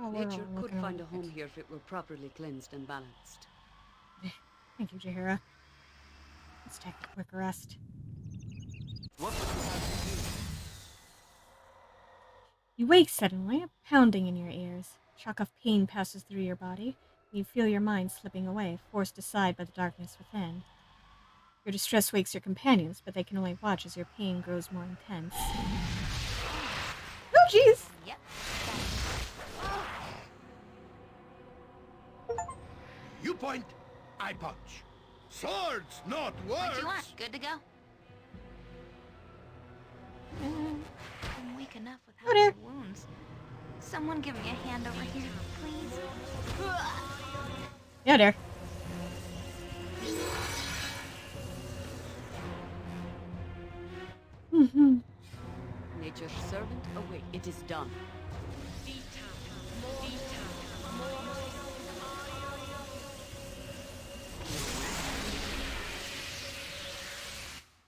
Oh, we're Nature all could looking find around. a home here if it were properly cleansed and balanced. Thank you, Jahira. Let's take a quick rest. What would you have me do? You wake suddenly, a pounding in your ears. A shock of pain passes through your body, and you feel your mind slipping away, forced aside by the darkness within. Your distress wakes your companions, but they can only watch as your pain grows more intense. Oh, jeez! Yep. You point, I punch. Swords, not words. What you want? Good to go? I'm weak enough without there. my wounds. Someone give me a hand over here, please. Yeah, there. Nature's servant, awake. It is done.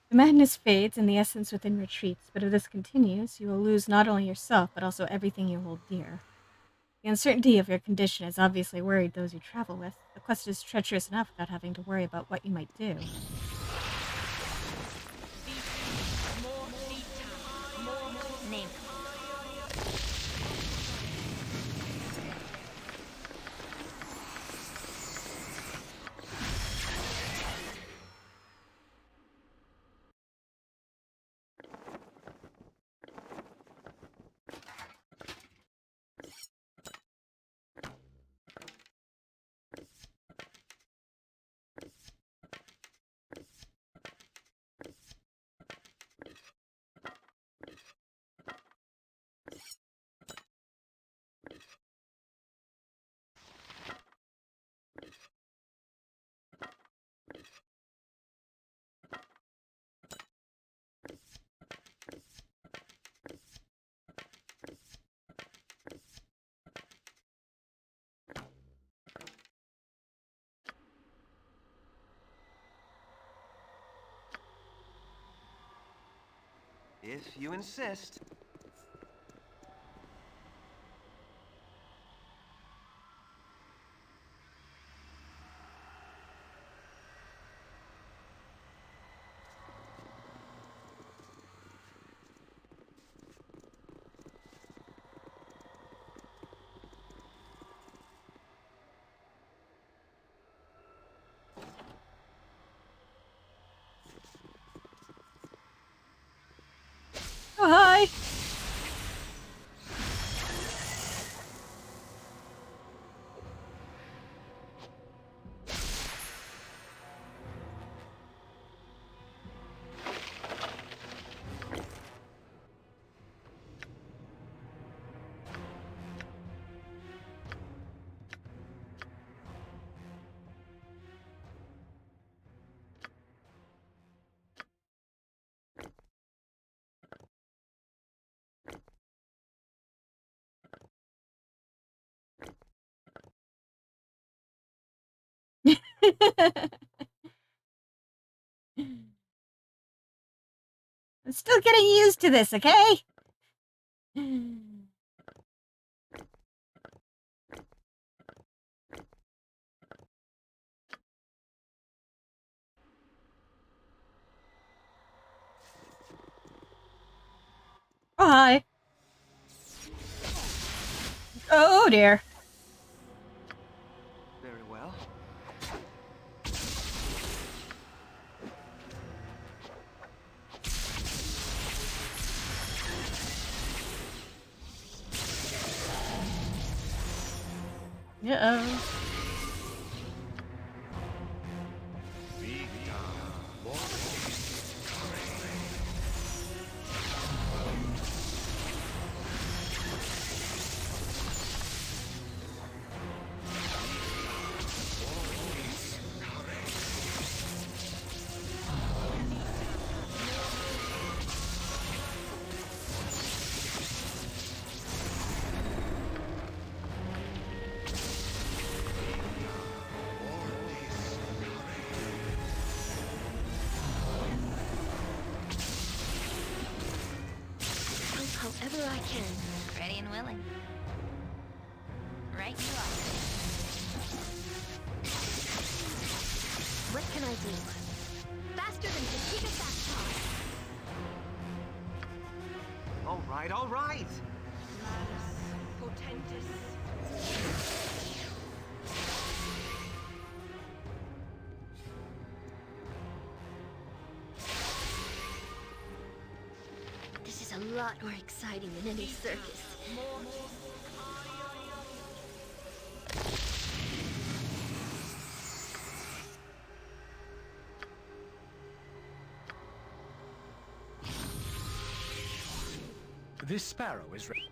The madness fades and the essence within retreats, but if this continues, you will lose not only yourself, but also everything you hold dear. The uncertainty of your condition has obviously worried those you travel with. The quest is treacherous enough without having to worry about what you might do. Name. If you insist. Oh, hi! I'm still getting used to this, okay? Oh, hi. Oh, dear. Very well. Uh-oh. Help however I can. Ready and willing. can I do? Faster than Chiquita Fast All right, all right. Manus potentis. This is a lot more exciting than any circus. This sparrow is ready.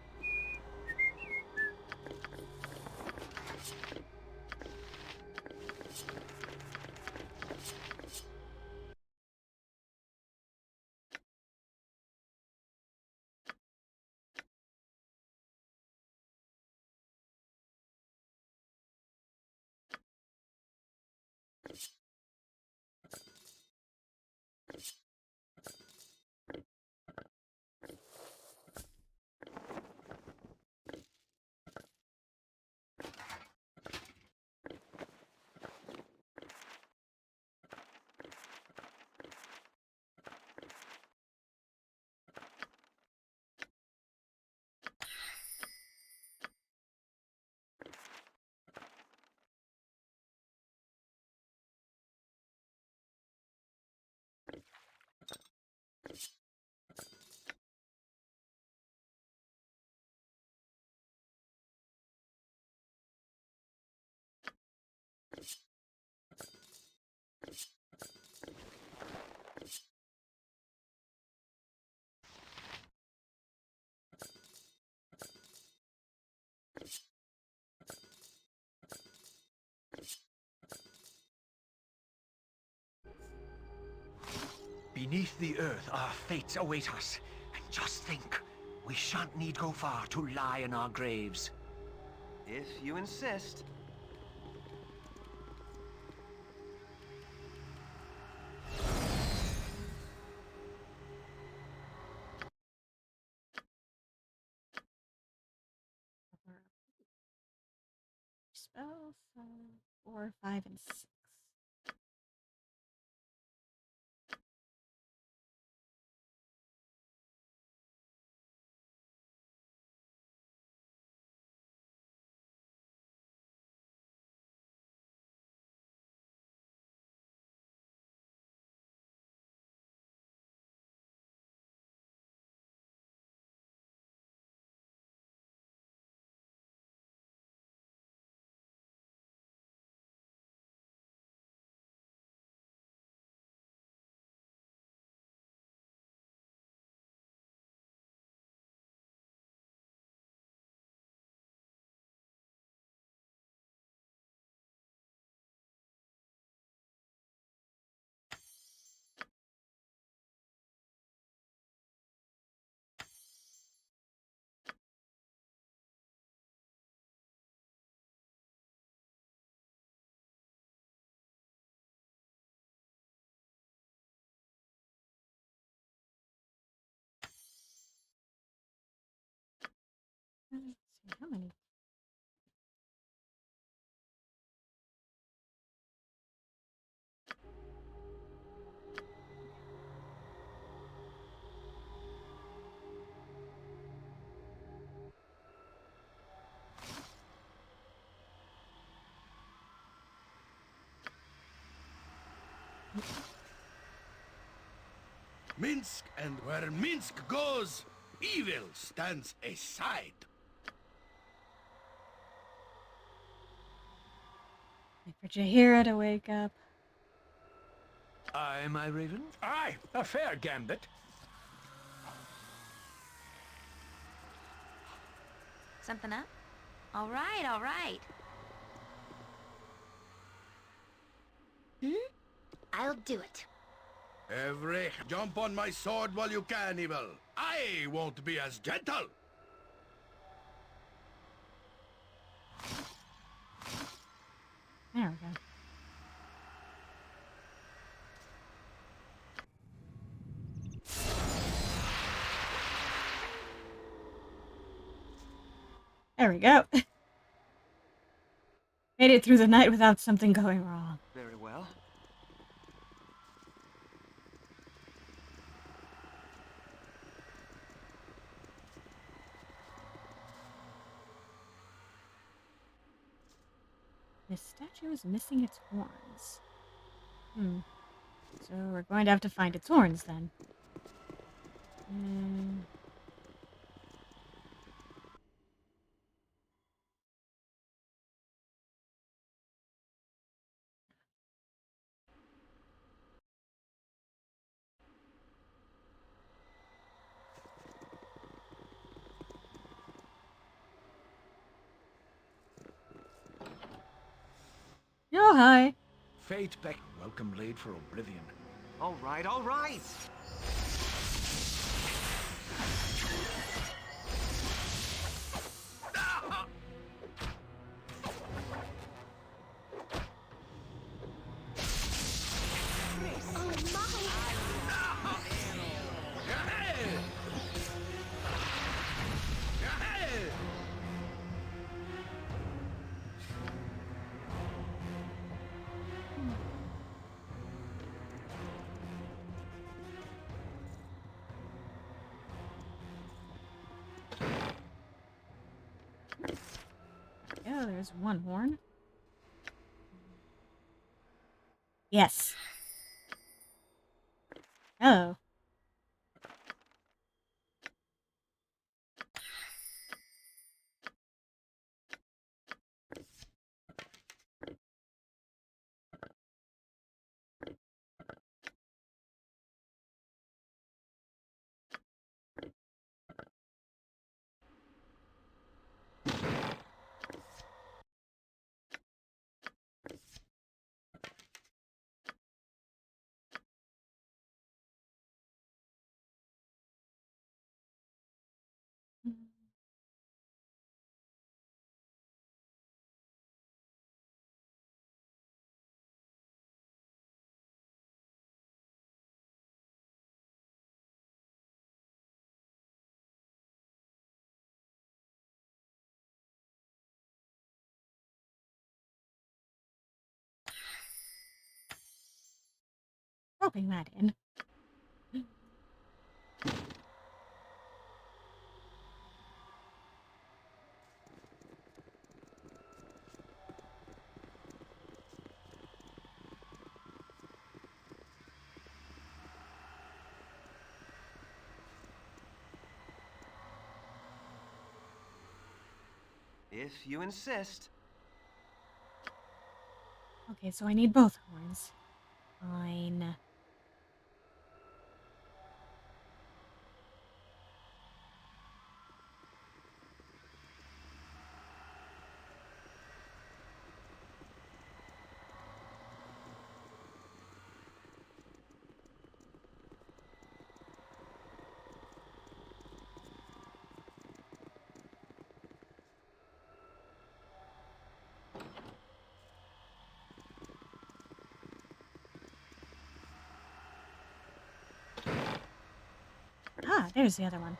Beneath the earth, our fates await us. And just think, we shan't need go far to lie in our graves. If you insist. Spells, 4, 5, and 6. Let's see, how many? Minsk, and where Minsk goes, evil stands aside. Wait for Jaheira to wake up. Aye, my raven? Aye, a fair gambit. Something up? All right, all right. I'll do it. Every jump on my sword while you can, evil. I won't be as gentle. There we go. There we go. Made it through the night without something going wrong. Very well. This statue is missing its horns. So we're going to have to find its horns then. Oh, hi. Fate beck. Welcome blade for oblivion. All right, all right. Yeah, there's one horn. Yes. Oh. Dropping that in. If you insist. Okay, so I need both horns. Fine. Ah, there's the other one.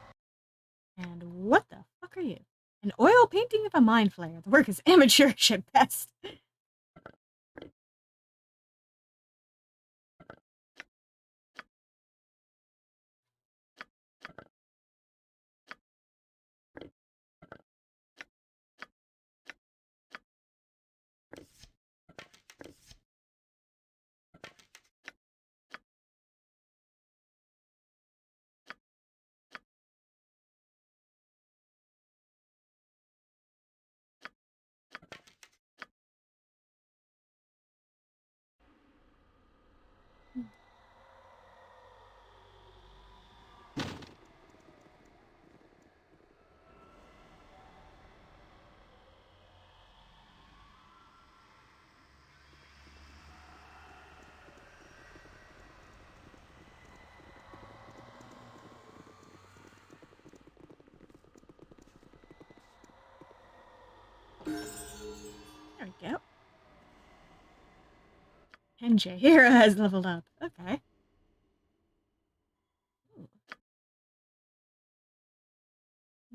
And what the fuck are you? An oil painting of a mind flayer. The work is amateurish at best. There we go. And Jaheira has leveled up. Okay.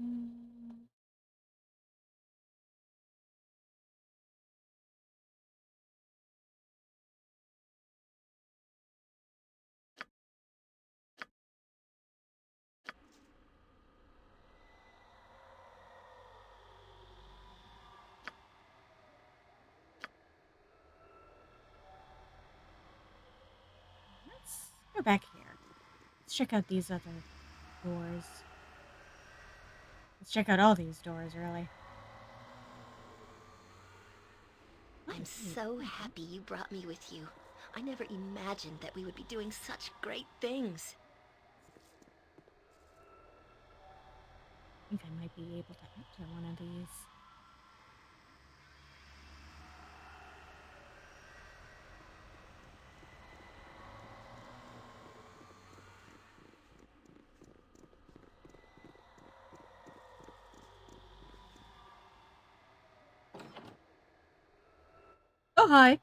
Ooh. Go back here. Let's check out these other doors. Let's check out all these doors, really. I'm so happy you brought me with you. I never imagined that we would be doing such great things. I think I might be able to enter one of these. Oh, hi.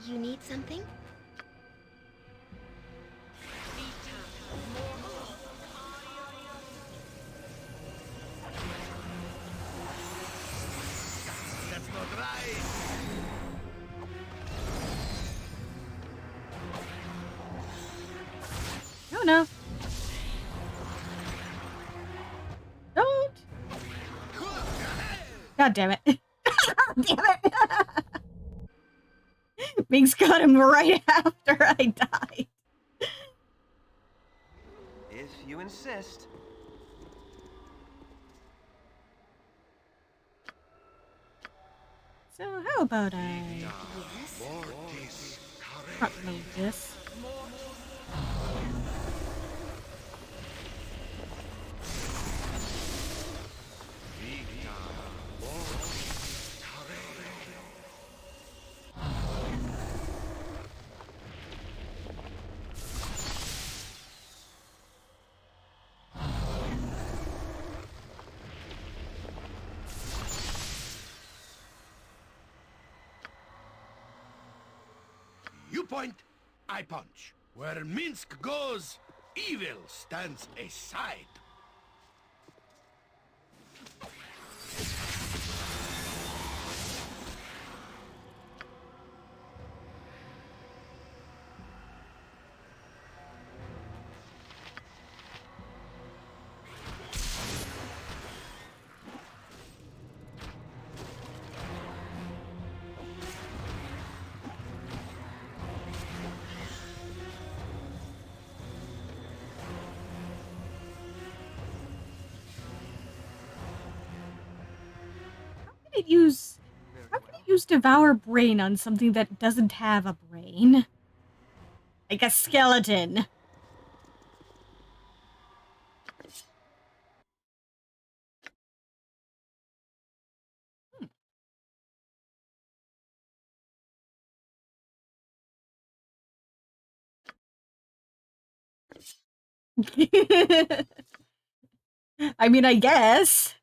You need something? That's not right. Oh, no. Don't. God damn it. Damn it. Binks got him right after I died. If you insist. So how about I Yes? front load this? You point, I punch. Where Minsk goes, evil stands aside. It use How can it use Devour Brain on something that doesn't have a brain? Like a skeleton. I mean, I guess.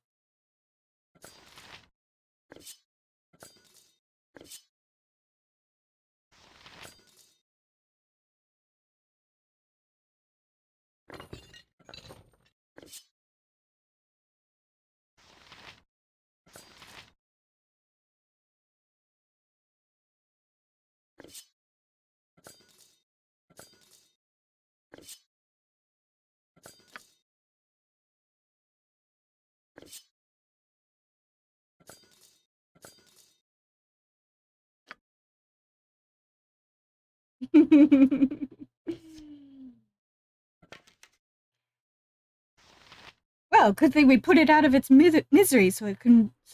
Well, good thing we put it out of its misery so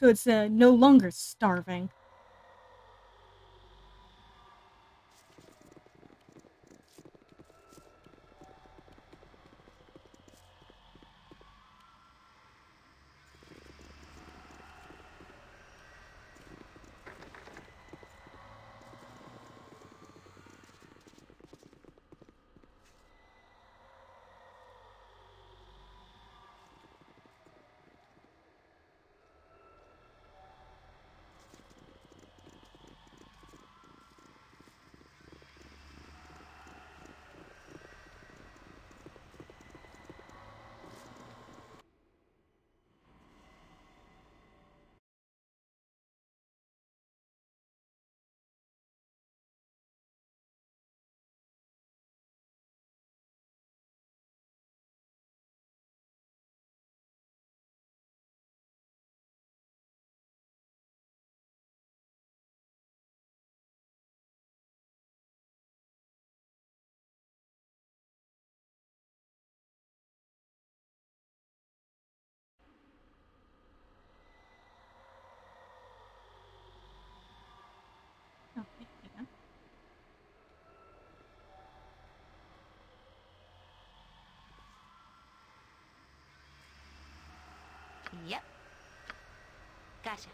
it's no longer starving. Gotcha.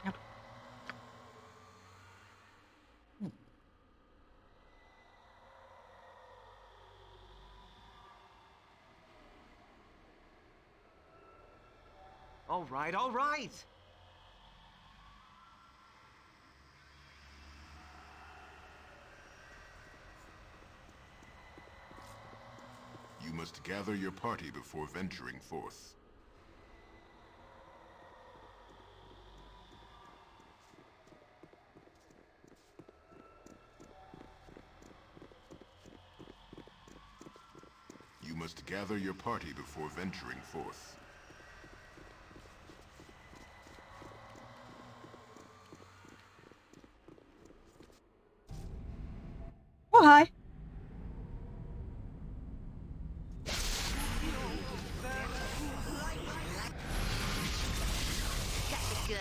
Yep. All right, all right. You must gather your party before venturing forth. You must gather your party before venturing forth. Oh, hi. Gotcha good.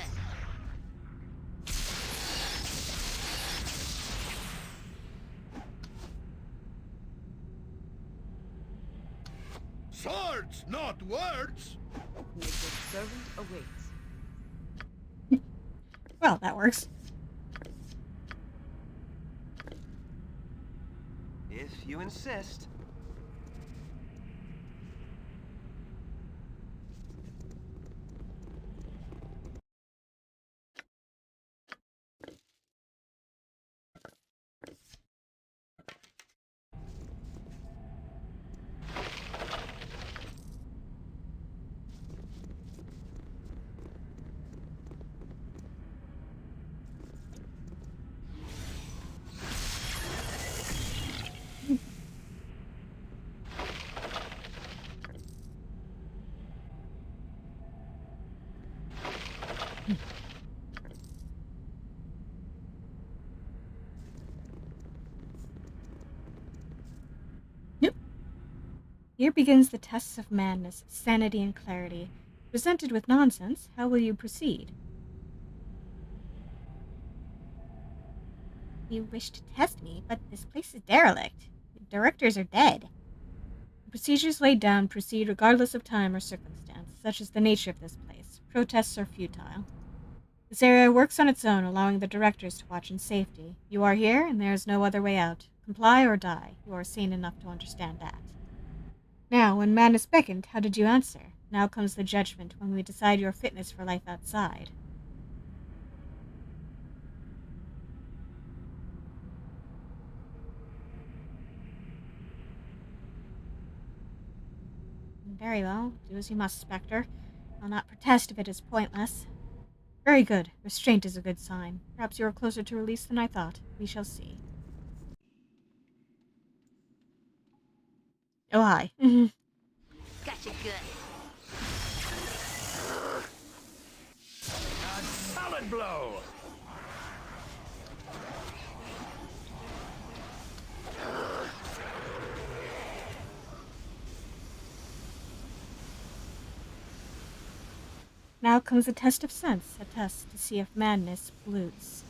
Swords, not words! Nature's servant awaits. Well, that works. If you insist. Yep. Here begins the tests of madness, sanity, and clarity. Presented with nonsense, how will you proceed? You wish to test me, but this place is derelict. The directors are dead. The procedures laid down proceed regardless of time or circumstance, such is the nature of this place. Protests are futile. This area works on its own, allowing the directors to watch in safety. You are here, and there is no other way out. Comply or die. You are sane enough to understand that. Now, when madness beckoned, how did you answer? Now comes the judgment, when we decide your fitness for life outside. Very well. Do as you must, Spectre. I'll not protest if it is pointless. Very good. Restraint is a good sign. Perhaps you are closer to release than I thought. We shall see. Oh, hi. Gotcha good. A solid blow! Now comes a test of sense, a test to see if madness bloods.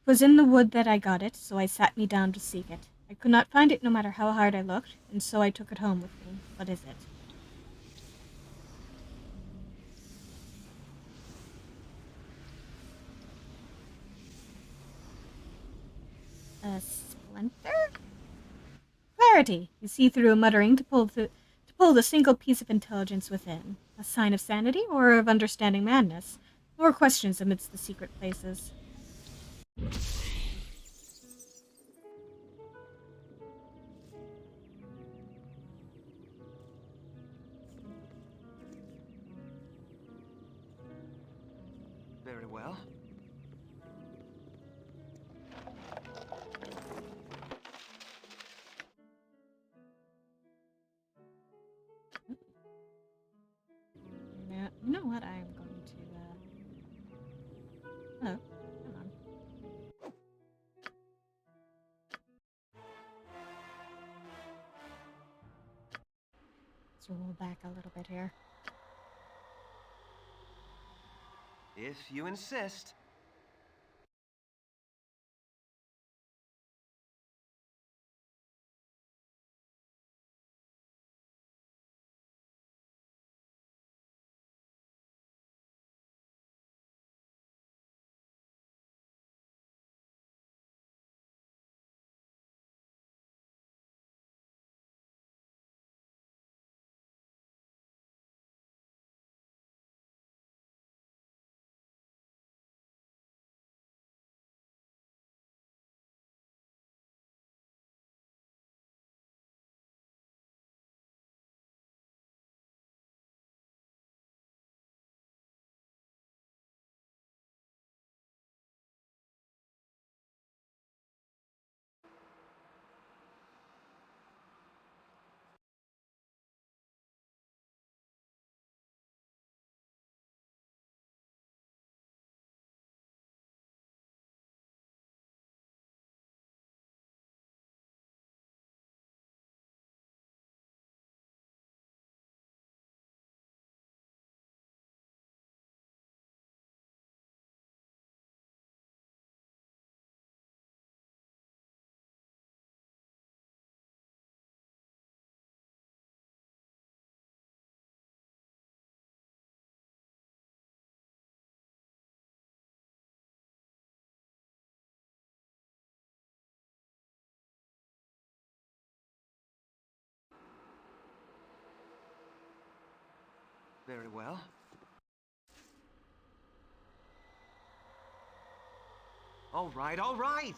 'Twas in the wood that I got it, so I sat me down to seek it. I could not find it no matter how hard I looked, and so I took it home with me. What is it? A splinter? Clarity! You see through a muttering to pull the single piece of intelligence within. A sign of sanity or of understanding madness? More questions amidst the secret places. Very well. Now, you know what? I'm going to, Oh, come on. Let's roll back a little bit here. If you insist. Very well. All right, all right!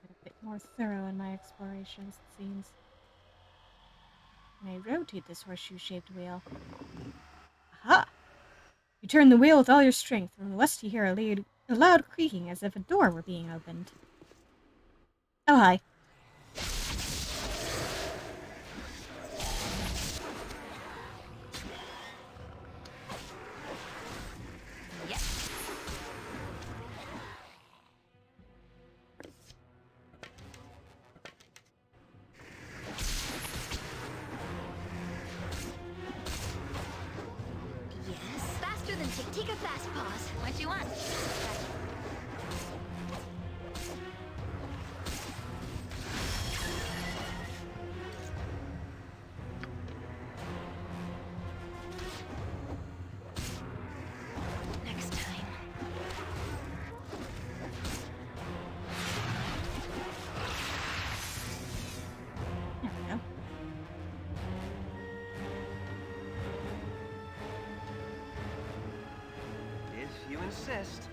A bit more thorough in my explorations, it seems. And I rotate this horseshoe-shaped wheel. Aha! You turn the wheel with all your strength. From the west you hear a loud creaking as if a door were being opened. Oh, hi. Yes. Yes, faster than tick. Take a fast pause. What you want? Next time. There we go. If you insist.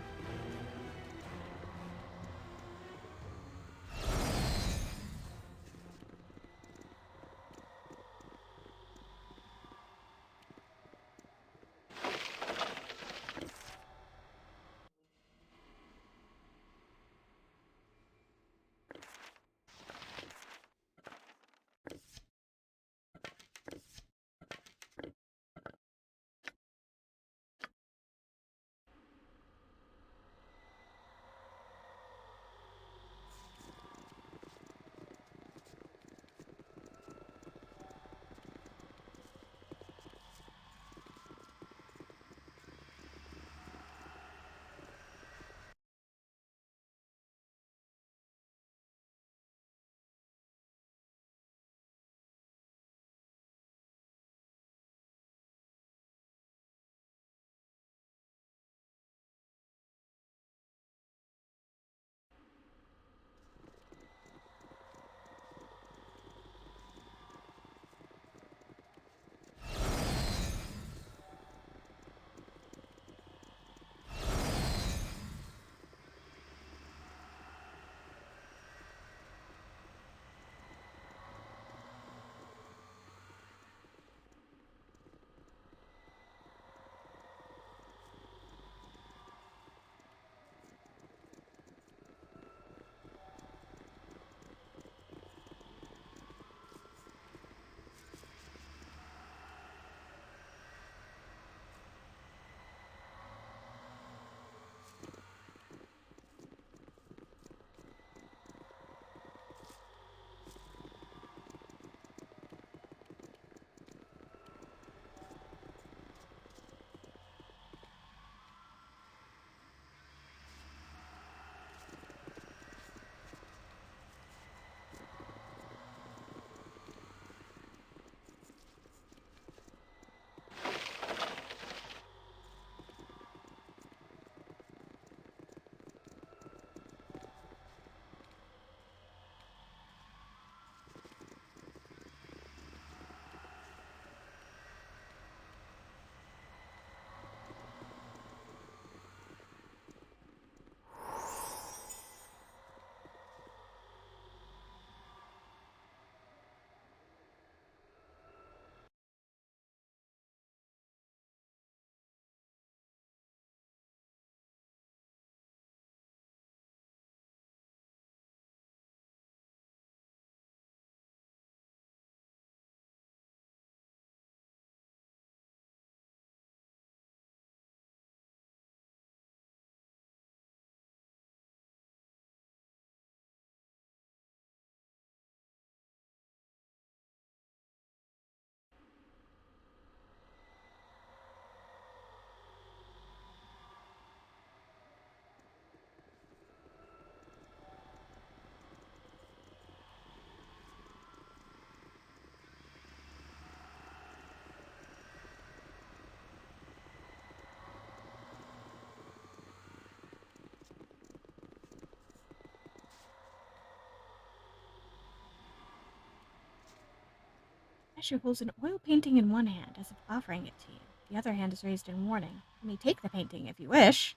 Statue holds an oil painting in one hand, as if offering it to you. The other hand is raised in warning. You may take the painting if you wish.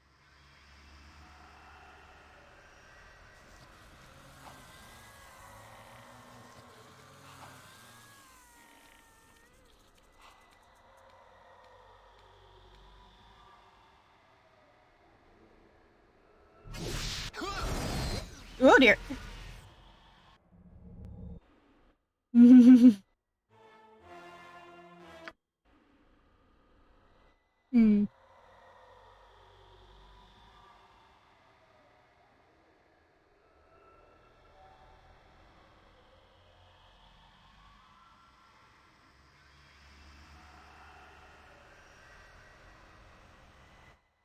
Oh dear. Hmm.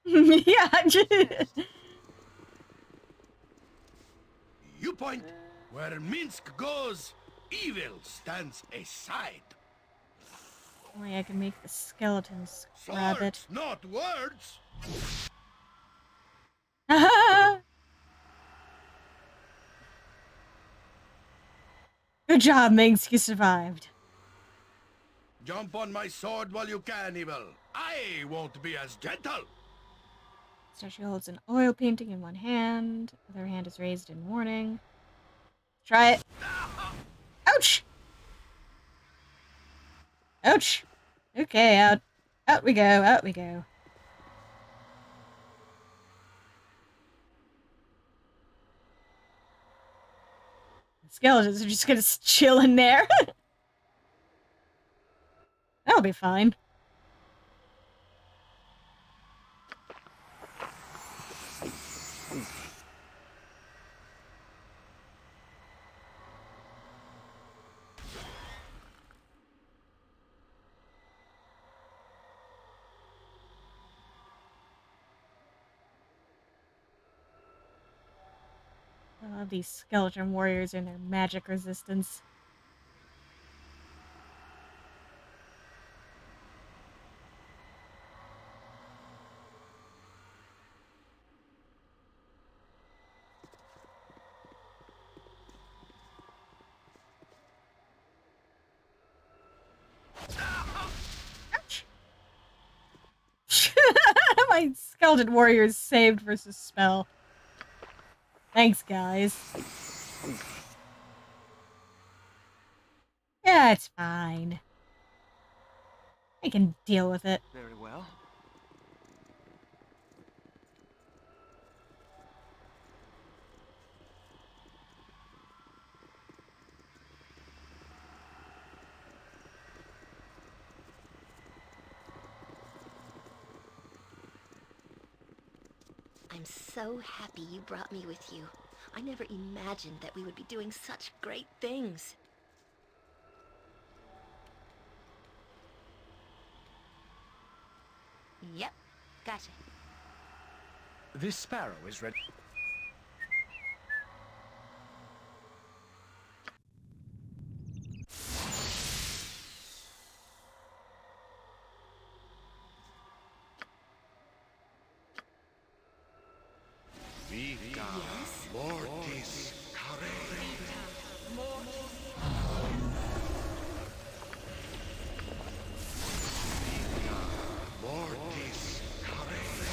Yeah, You point where Minsk goes, evil stands aside. only I can make the skeletons grab Swords, it. not words. Good job, Minx. You survived. Jump on my sword while you can, evil. I won't be as gentle. Statue holds an oil painting in one hand. Other hand is raised in warning. Try it. Ouch! Ouch! Okay, out. Out we go, out we go. The skeletons are just gonna chill in there. That'll be fine. I love these skeleton warriors and their magic resistance. Ouch! My skeleton warriors saved versus spell. Thanks, guys. Yeah, it's fine. I can deal with it. Very well. I'm so happy you brought me with you. I never imagined that we would be doing such great things. Yep, gotcha. This sparrow is ready. Vita mortis carere. Mortis carere.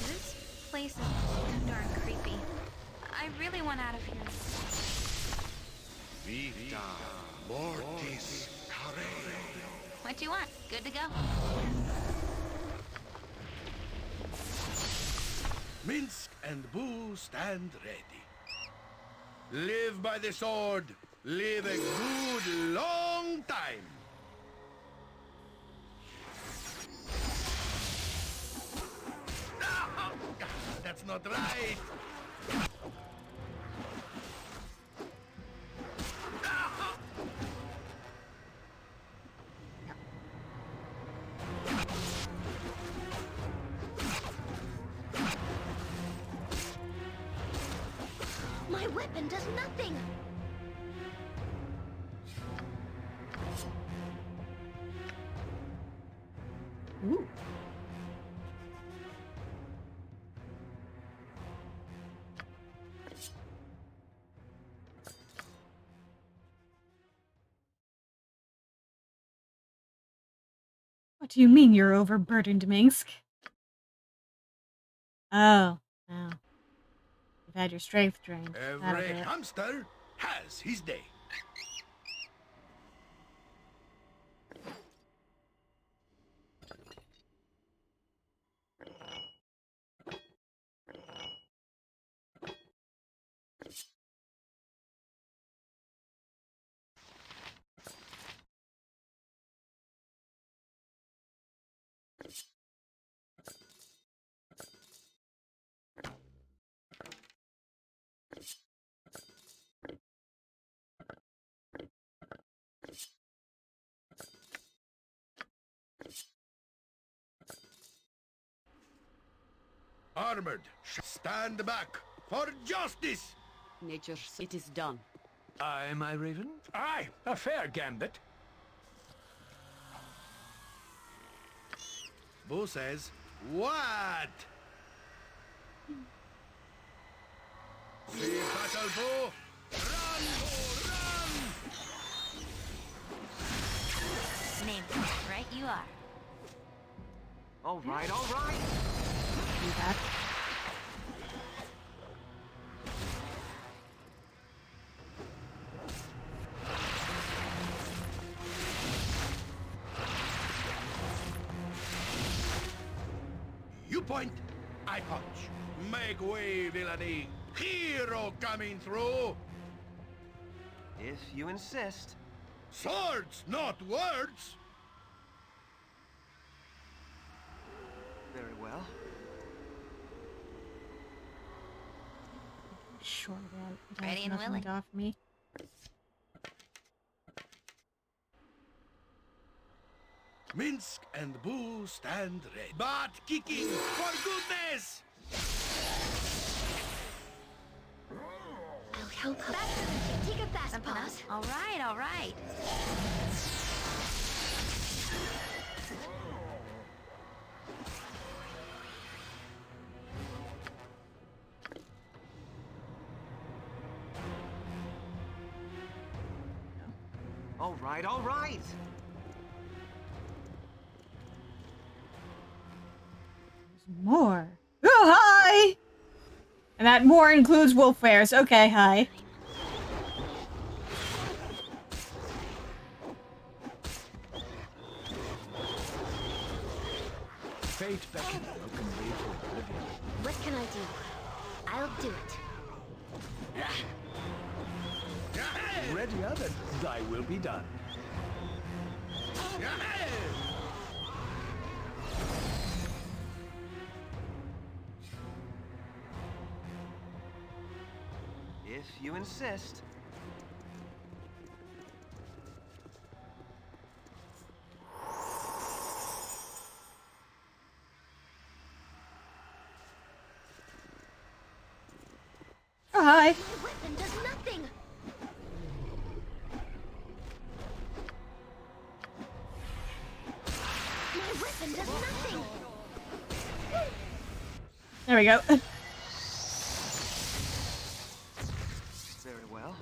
This place is too darn creepy. I really want out of here. Vita mortis carere. What you want? Good to go. Minsk and Boo stand ready. Live by the sword. Live a good long time. Ah, that's not right. My weapon does nothing! Ooh. What do you mean you're overburdened, Minsk? Oh. Oh. You've had your strength drained. That'll Every do it. hamster has his day. Armored, stand back for justice! Nature, it is done. Aye, my raven? Aye, a fair gambit. Boo says, what? See battle, Boo! Run, Boo, run! Name it. Right you are. All right, all right. Do that. You point, I punch. Make way, villainy. Hero coming through. If you insist. Swords, not words. Very well. Sure, that Ready has and nothing willing. to offer me. Minsk and Boo stand ready. But kicking, for goodness! I'll help her. Take a fast pause. All right, all right. All right, all right. There's more. Oh, hi! And that more includes wolf wares. Okay, hi. Fate beckons broken way to oblivion. What can I do? I'll do it. Ready oven, thy will be done. If you insist. Oh, hi. My weapon does nothing. My weapon does nothing. There we go. Very well.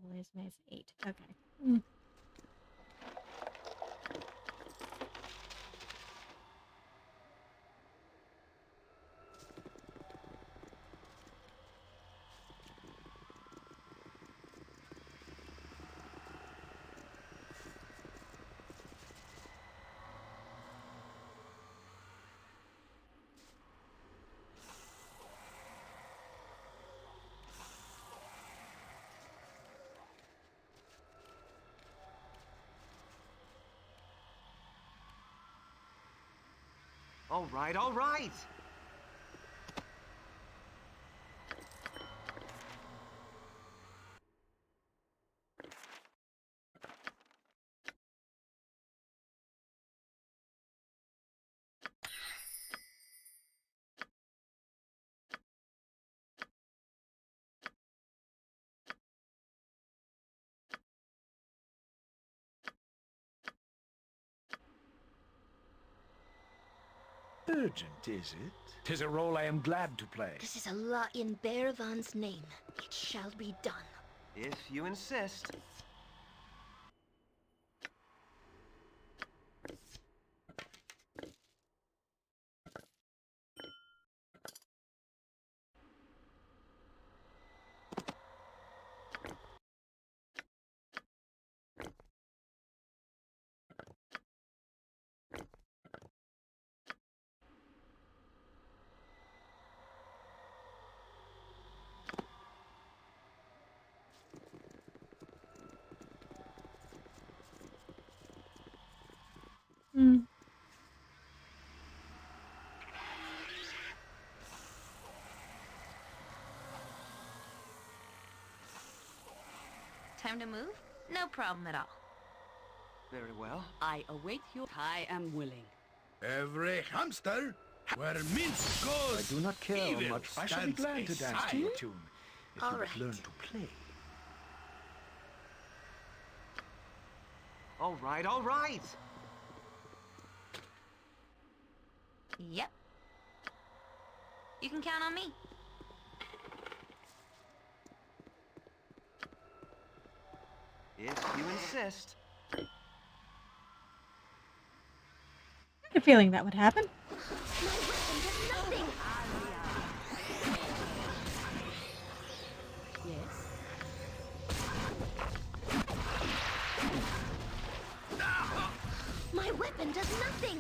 Always nice 8. Okay. Mm. All right, all right. urgent, is it? 'Tis a role I am glad to play. This is a lot in Bearvan's name. It shall be done. If you insist. Hmm. Time to move? No problem at all. Very well. I await your... I am willing. Every hamster, where mince goes, I do not care evil much. I shall be stands glad to dance to your aside. tune, if All you would right. learn to play. All right, all right. Yep. You can count on me. If you insist. I had a feeling that would happen. My weapon does nothing. Yes? My weapon does nothing.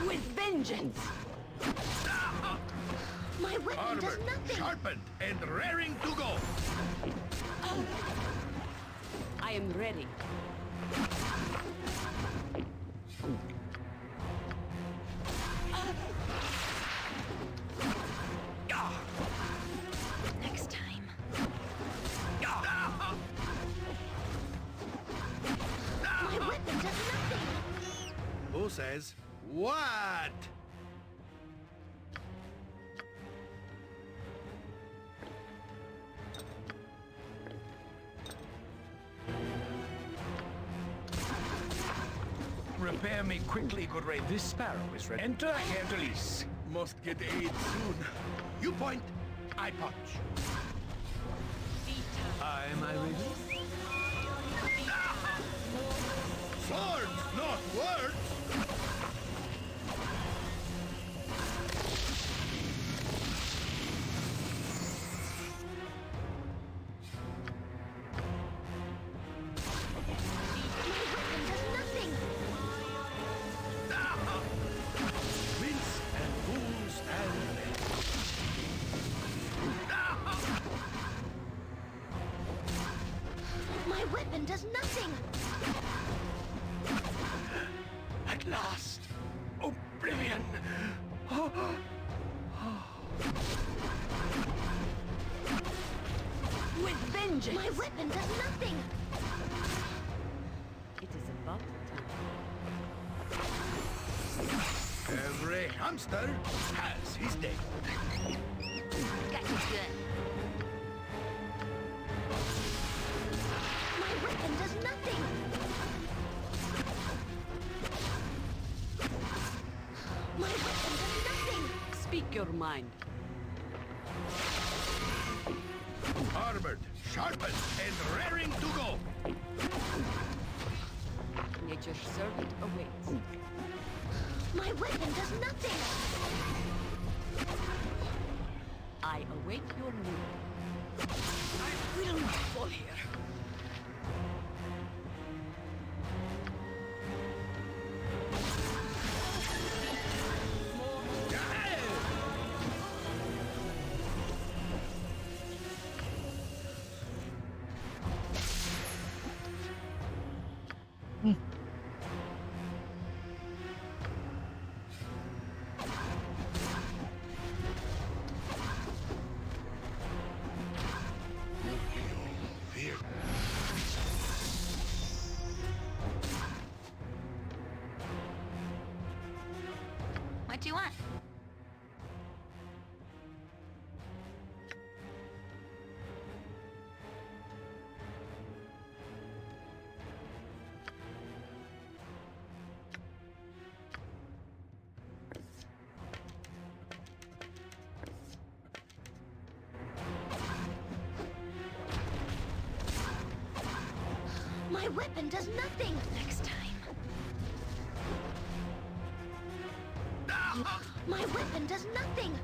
With vengeance! My weapon does Armored, nothing. sharpened, and raring to go. I am ready. Next time. My weapon does nothing. Who says what? Repair me quickly, good Ray. This sparrow is ready. Enter Herdelis. Must get aid soon. You point, I punch. Aye, my raven. Swords, not words. My weapon does nothing. Mince and fools stand ready. My weapon does nothing. At last, oblivion. With vengeance! My weapon does nothing. It is about time. Every hamster has his day. Got you good. My weapon does nothing. My weapon does nothing. Speak your mind. Armored, sharpened, and raring to go. Nature's servant awaits. My weapon does nothing. I await your move. I will not fall here. Fear My weapon does nothing! Next time. My weapon does nothing!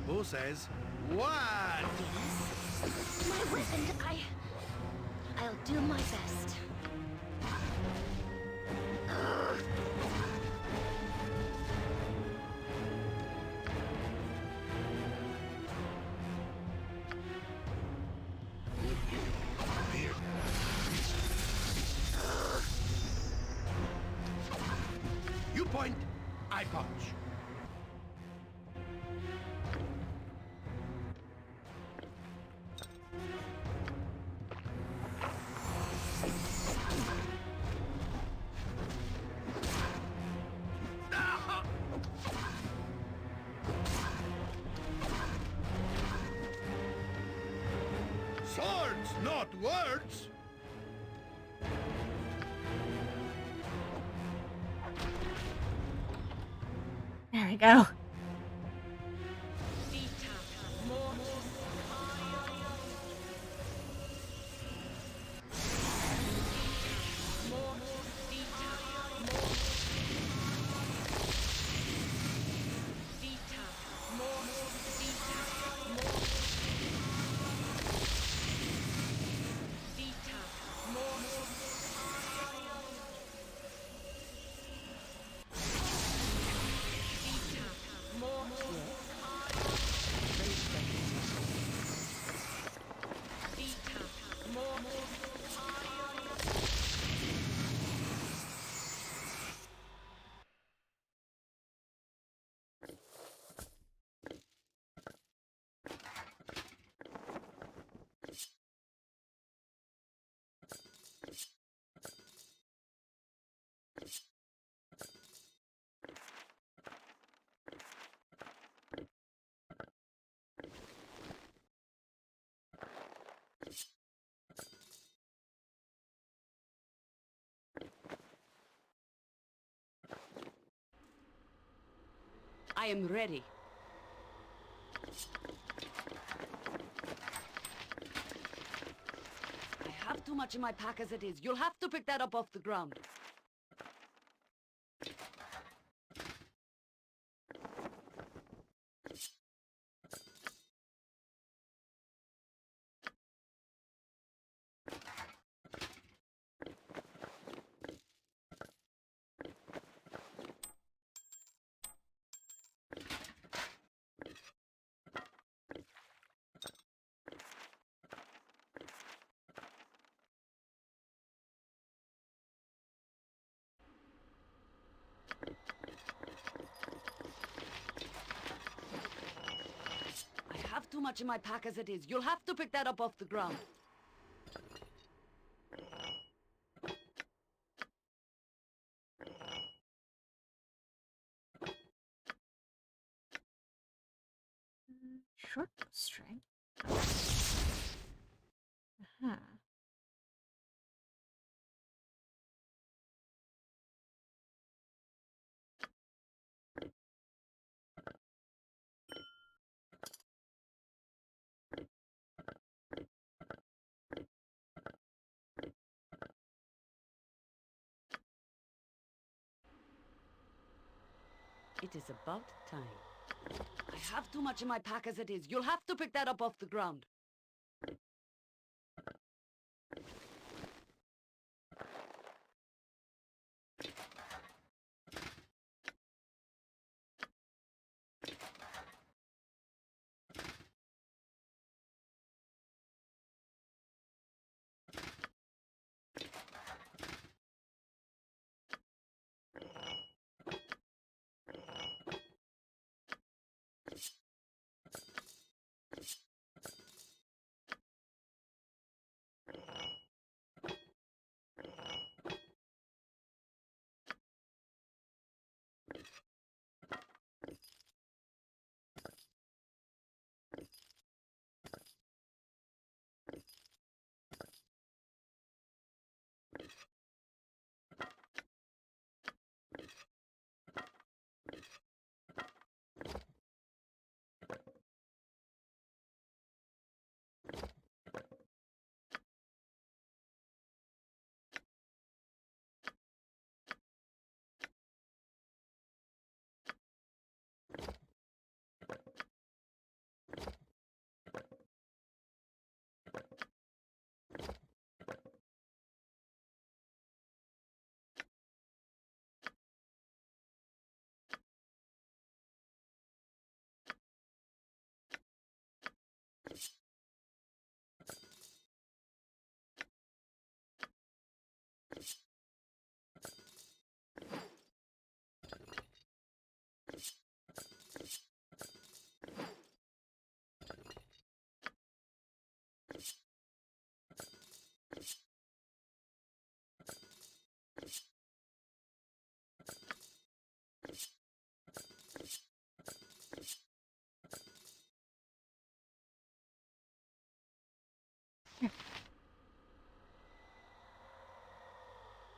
Who says what? My weapon I'll do my best. Ugh. You point, I punch. Swords, not words! There we go. I am ready. I have too much in my pack as it is. You'll have to pick that up off the ground. I have too much in my pack as it is. You'll have to pick that up off the ground. Short string. Uh-huh. It is about time. I have too much in my pack as it is. You'll have to pick that up off the ground.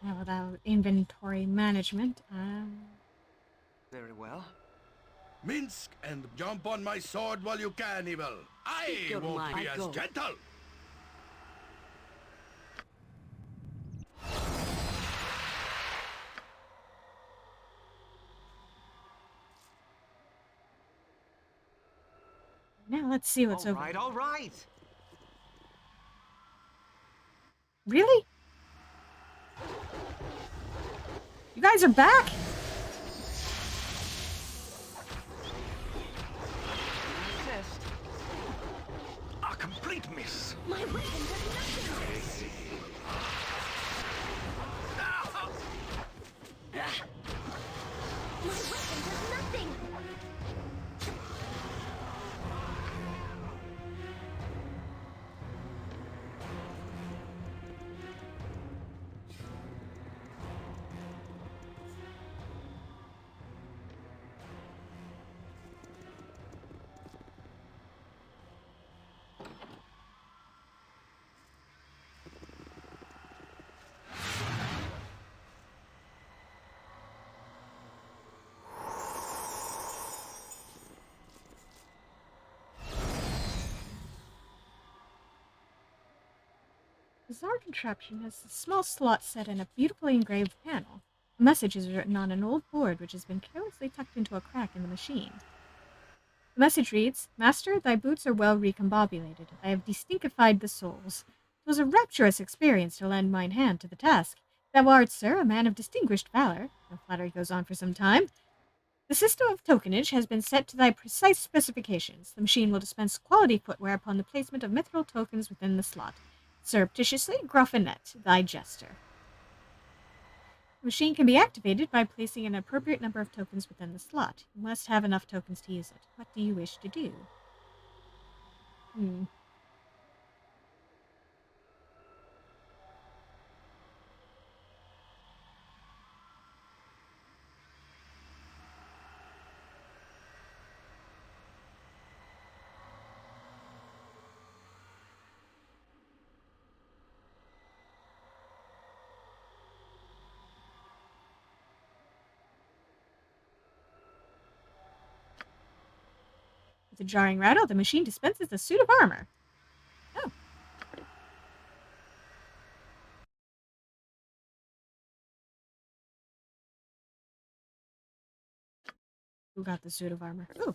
Now, without inventory management, Very well. Minsk and jump on my sword while you can, Evil. Speak I your won't mind. be I as go. gentle. now let's see what's All over right, there. all right. Really? You guys are back? Insist. A complete miss. My weapon does nothing! My weapon does nothing! Bizarre contraption has a small slot set in a beautifully engraved panel. A message is written on an old board which has been carelessly tucked into a crack in the machine. The message reads, Master, thy boots are well recombobulated. I have distinquified the soles. 'Twas a rapturous experience to lend mine hand to the task. Thou art, sir, a man of distinguished valor. No flattery goes on for some time. The system of tokenage has been set to thy precise specifications. The machine will dispense quality footwear upon the placement of mithril tokens within the slot. Surreptitiously, Gruffinet, thy jester. The machine can be activated by placing an appropriate number of tokens within the slot. You must have enough tokens to use it. What do you wish to do? With a jarring rattle, the machine dispenses a suit of armor. Oh. Who got the suit of armor? Ooh.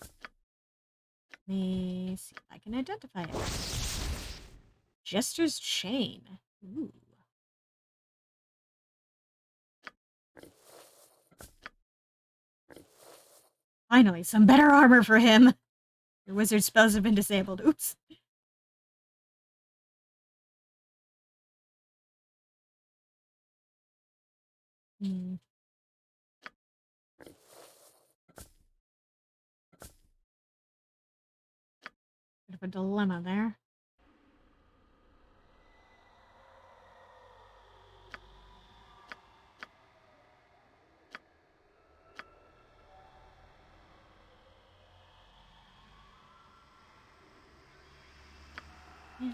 Let me see if I can identify it. Jester's chain. Ooh. Finally, some better armor for him. Your wizard spells have been disabled. Oops. Hmm. Bit of a dilemma there. Yeah.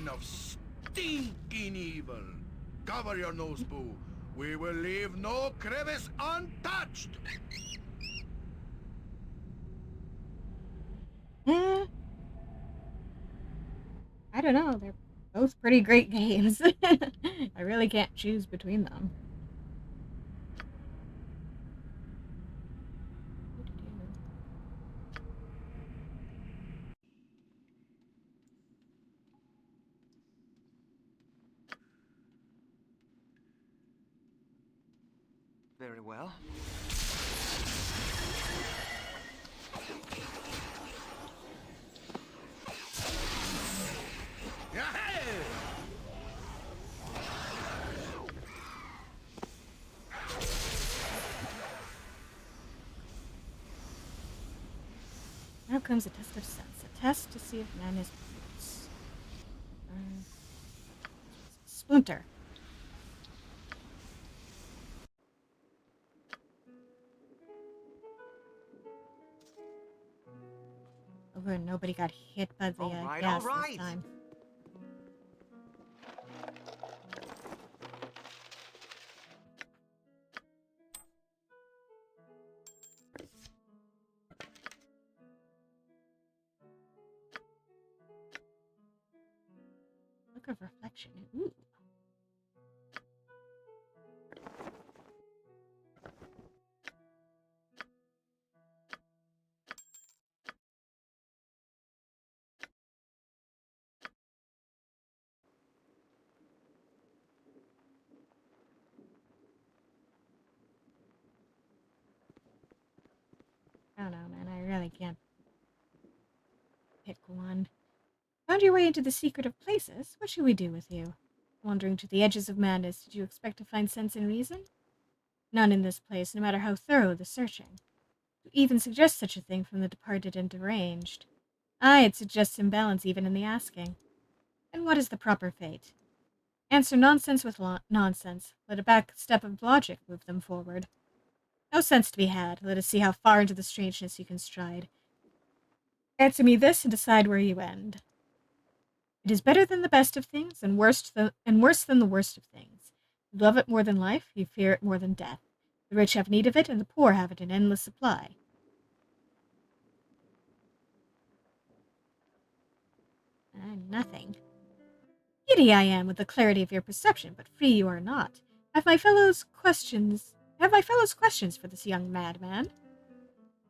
den of stinking evil. Cover your nose, Boo. We will leave no crevice untouched. Eh, I don't know. They're both pretty great games. I really can't choose between them. Very well. Now comes a test of sense. A test to see if man is brutes. Splinter. Oh, good. Nobody got hit by the All gas right. this time. Look of reflection. Ooh. I don't know, man. I really can't pick one. Found your way into the secret of places. What should we do with you? Wandering to the edges of madness, did you expect to find sense and reason? None in this place, no matter how thorough the searching. To even suggest such a thing from the departed and deranged. Aye, it suggests imbalance even in the asking. And what is the proper fate? Answer nonsense with nonsense. Let a back step of logic move them forward. No sense to be had. Let us see how far into the strangeness you can stride. Answer me this and decide where you end. It is better than the best of things, and worse than the worst of things. You love it more than life, you fear it more than death. The rich have need of it, and the poor have it in endless supply. Nothing. Giddy I am with the clarity of your perception, but free you are not. Have my fellows questions for this young madman?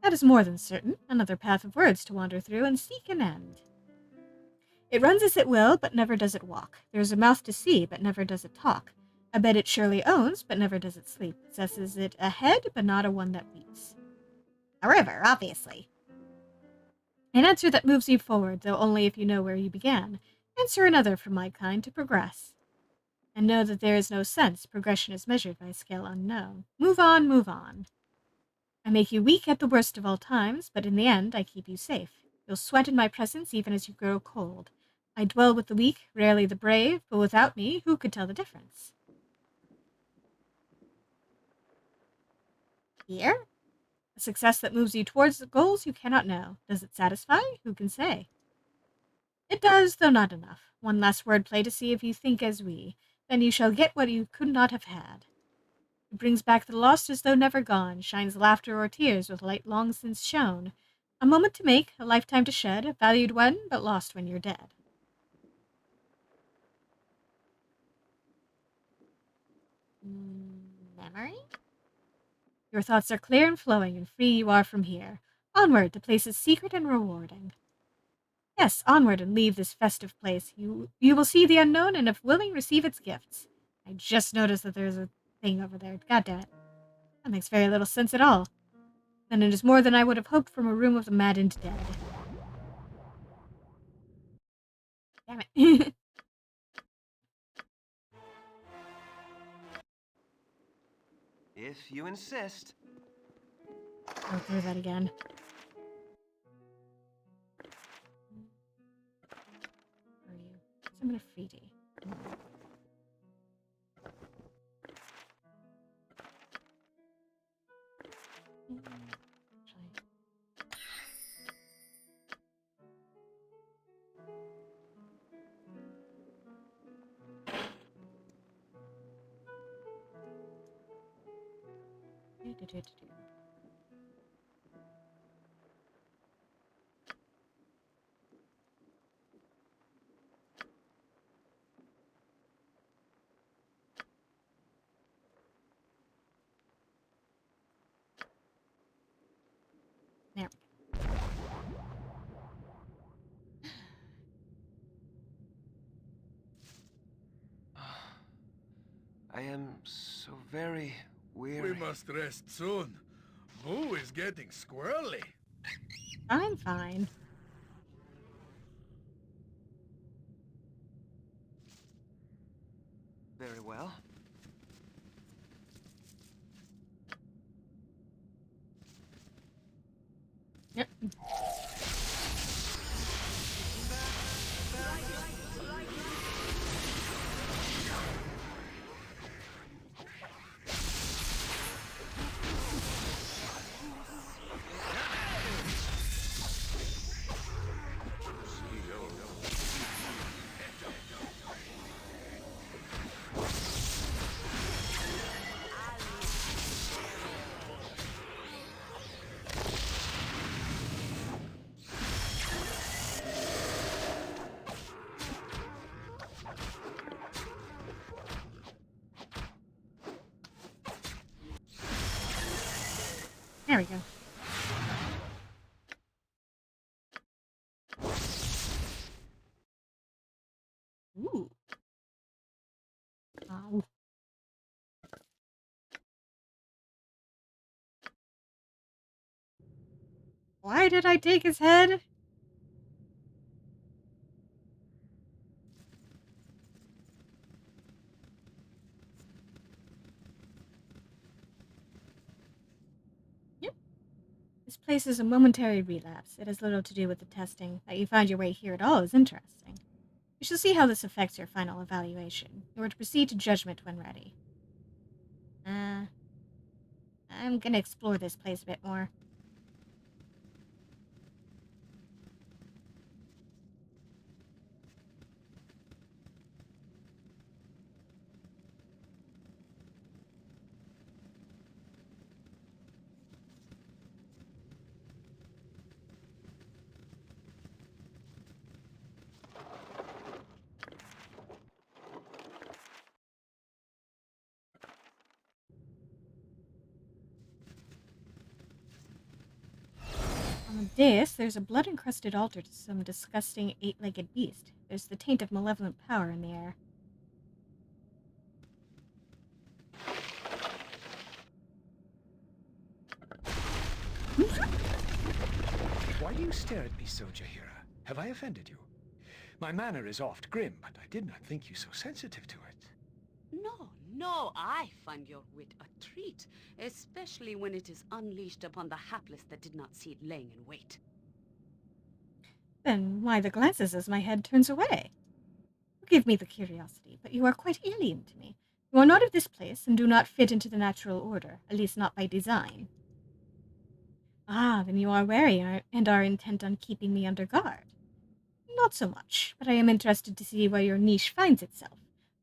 That is more than certain. Another path of words to wander through and seek an end. It runs as it will, but never does it walk. There is a mouth to see, but never does it talk. A bed it surely owns, but never does it sleep. Possesses it a head, but not a one that weeps. A river, obviously. An answer that moves you forward, though only if you know where you began. Answer another from my kind to progress. And know that there is no sense. Progression is measured by a scale unknown. Move on, move on. I make you weak at the worst of all times, but in the end I keep you safe. You'll sweat in my presence even as you grow cold. I dwell with the weak, rarely the brave, but without me, who could tell the difference? Fear? A success that moves you towards the goals you cannot know. Does it satisfy? Who can say? It does, though not enough. One last word play to see if you think as we. Then you shall get what you could not have had. It brings back the lost as though never gone, shines laughter or tears with light long since shown. A moment to make, a lifetime to shed, valued when, but lost when you're dead. Memory? Your thoughts are clear and flowing, and free you are from here. Onward to places secret and rewarding. Yes, onward and leave this festive place. You will see the unknown, and if willing, receive its gifts. I just noticed that there's a thing over there. God damn it. That makes very little sense at all. Then it is more than I would have hoped from a room of the mad and dead. Damn it. If you insist. Go through that again. Where are you? Summon a Freety. Do-do-do-do. There we go. I am so very weary. We must rest soon. Boo is getting squirrely. I'm fine. Very well. Yep. There we go. Ooh. Ow. Why did I take his head? Yep. This place is a momentary relapse. It has little to do with the testing. That you find your way here at all is interesting. We shall see how this affects your final evaluation. You are to proceed to judgment when ready. I'm gonna explore this place a bit more. On the dais, there's a blood-encrusted altar to some disgusting eight-legged beast. There's the taint of malevolent power in the air. Why do you stare at me so, Jaheira? Have I offended you? My manner is oft grim, but I did not think you so sensitive to it. No, I find your wit a treat, especially when it is unleashed upon the hapless that did not see it laying in wait. Then why the glances as my head turns away? Forgive me the curiosity, but you are quite alien to me. You are not of this place, and do not fit into the natural order, at least not by design. Ah, then you are wary and are intent on keeping me under guard. Not so much, but I am interested to see where your niche finds itself.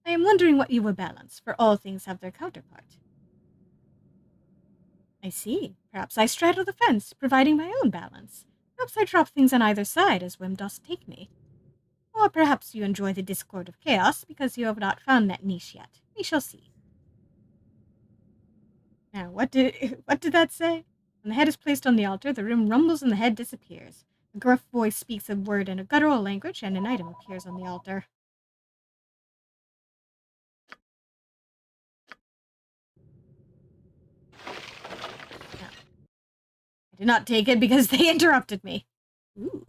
I am wondering what you will balance, for all things have their counterpart. I see. Perhaps I straddle the fence, providing my own balance. Perhaps I drop things on either side as whim doth take me. Or perhaps you enjoy the discord of chaos because you have not found that niche yet. We shall see. Now, what did what did that say? When the head is placed on the altar, the room rumbles and the head disappears. A gruff voice speaks a word in a guttural language, and an item appears on the altar. Now, I did not take it because they interrupted me. Ooh.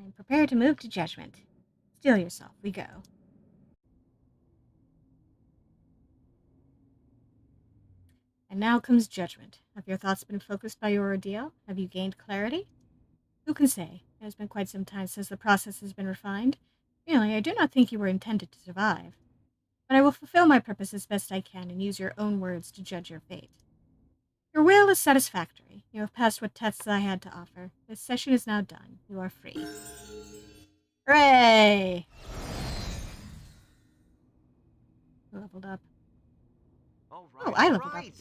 and prepare to move to judgment. Steel yourself. We go. And now comes judgment. Have your thoughts been focused by your ordeal? Have you gained clarity? Who can say? It has been quite some time since the process has been refined. Really, I do not think you were intended to survive. But I will fulfill my purpose as best I can and use your own words to judge your fate. Your will is satisfactory. You have passed what tests I had to offer. This session is now done. You are free. Hooray! Leveled up. All Oh, right, I all leveled up. right.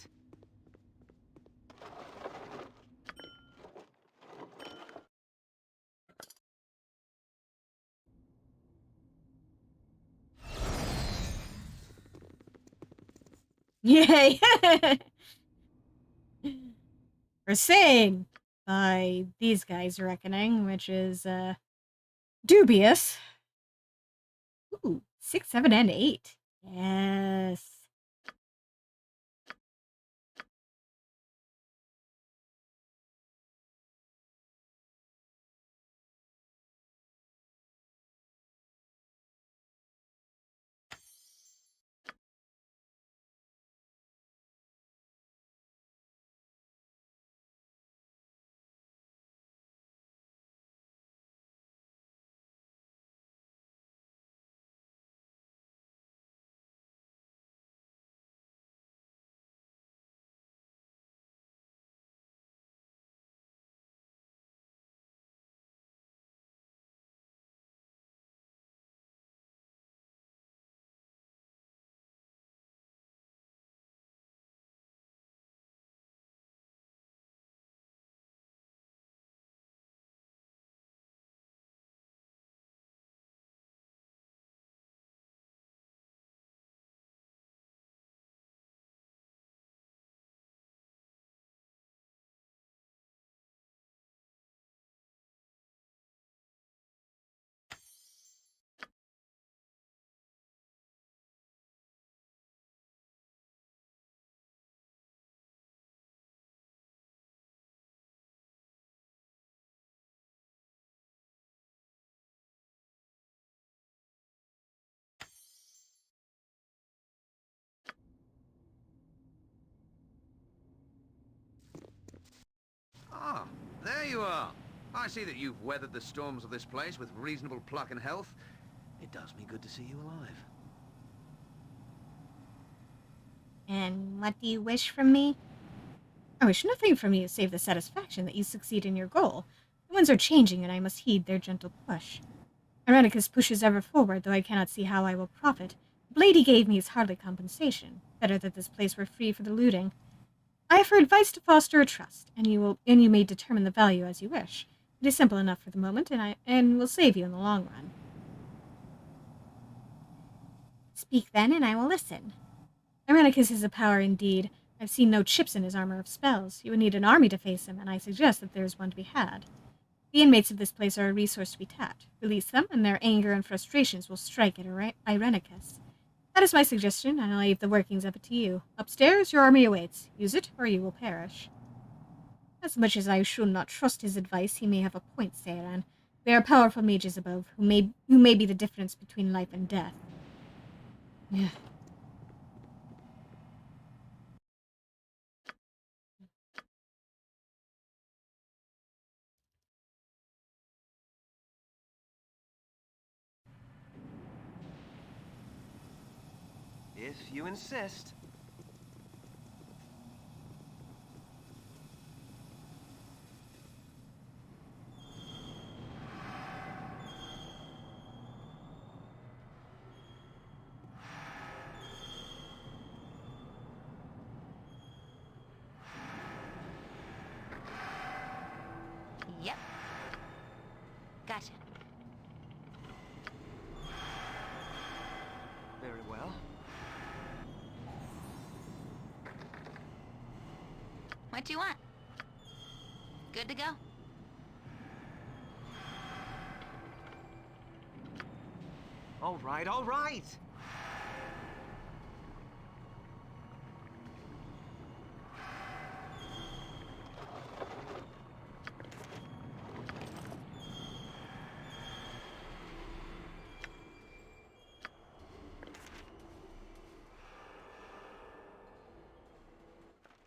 Yay! We're sane! By these guys' reckoning, which is, dubious. Ooh, 6, 7, and 8. Yes. Ah, there you are. I see that you've weathered the storms of this place with reasonable pluck and health. It does me good to see you alive. And what do you wish from me? I wish nothing from you save the satisfaction that you succeed in your goal. The winds are changing, and I must heed their gentle push. Irenicus pushes ever forward, though I cannot see how I will profit. The blade he gave me is hardly compensation. Better that this place were free for the looting. I offer advice to foster a trust, and you may determine the value as you wish. It is simple enough for the moment, and will save you in the long run. Speak then, and I will listen. Irenicus is a power indeed. I've seen no chips in his armor of spells. You would need an army to face him, and I suggest that there is one to be had. The inmates of this place are a resource to be tapped. Release them, and their anger and frustrations will strike at Irenicus. That is my suggestion, and I'll leave the workings of it to you. Upstairs, your army awaits. Use it, or you will perish. As much as I should not trust his advice, he may have a point, Seiran. There are powerful mages above, who may be the difference between life and death. Yeah. If you insist. Yep. Gotcha. Very well. What do you want? Good to go? All right, all right.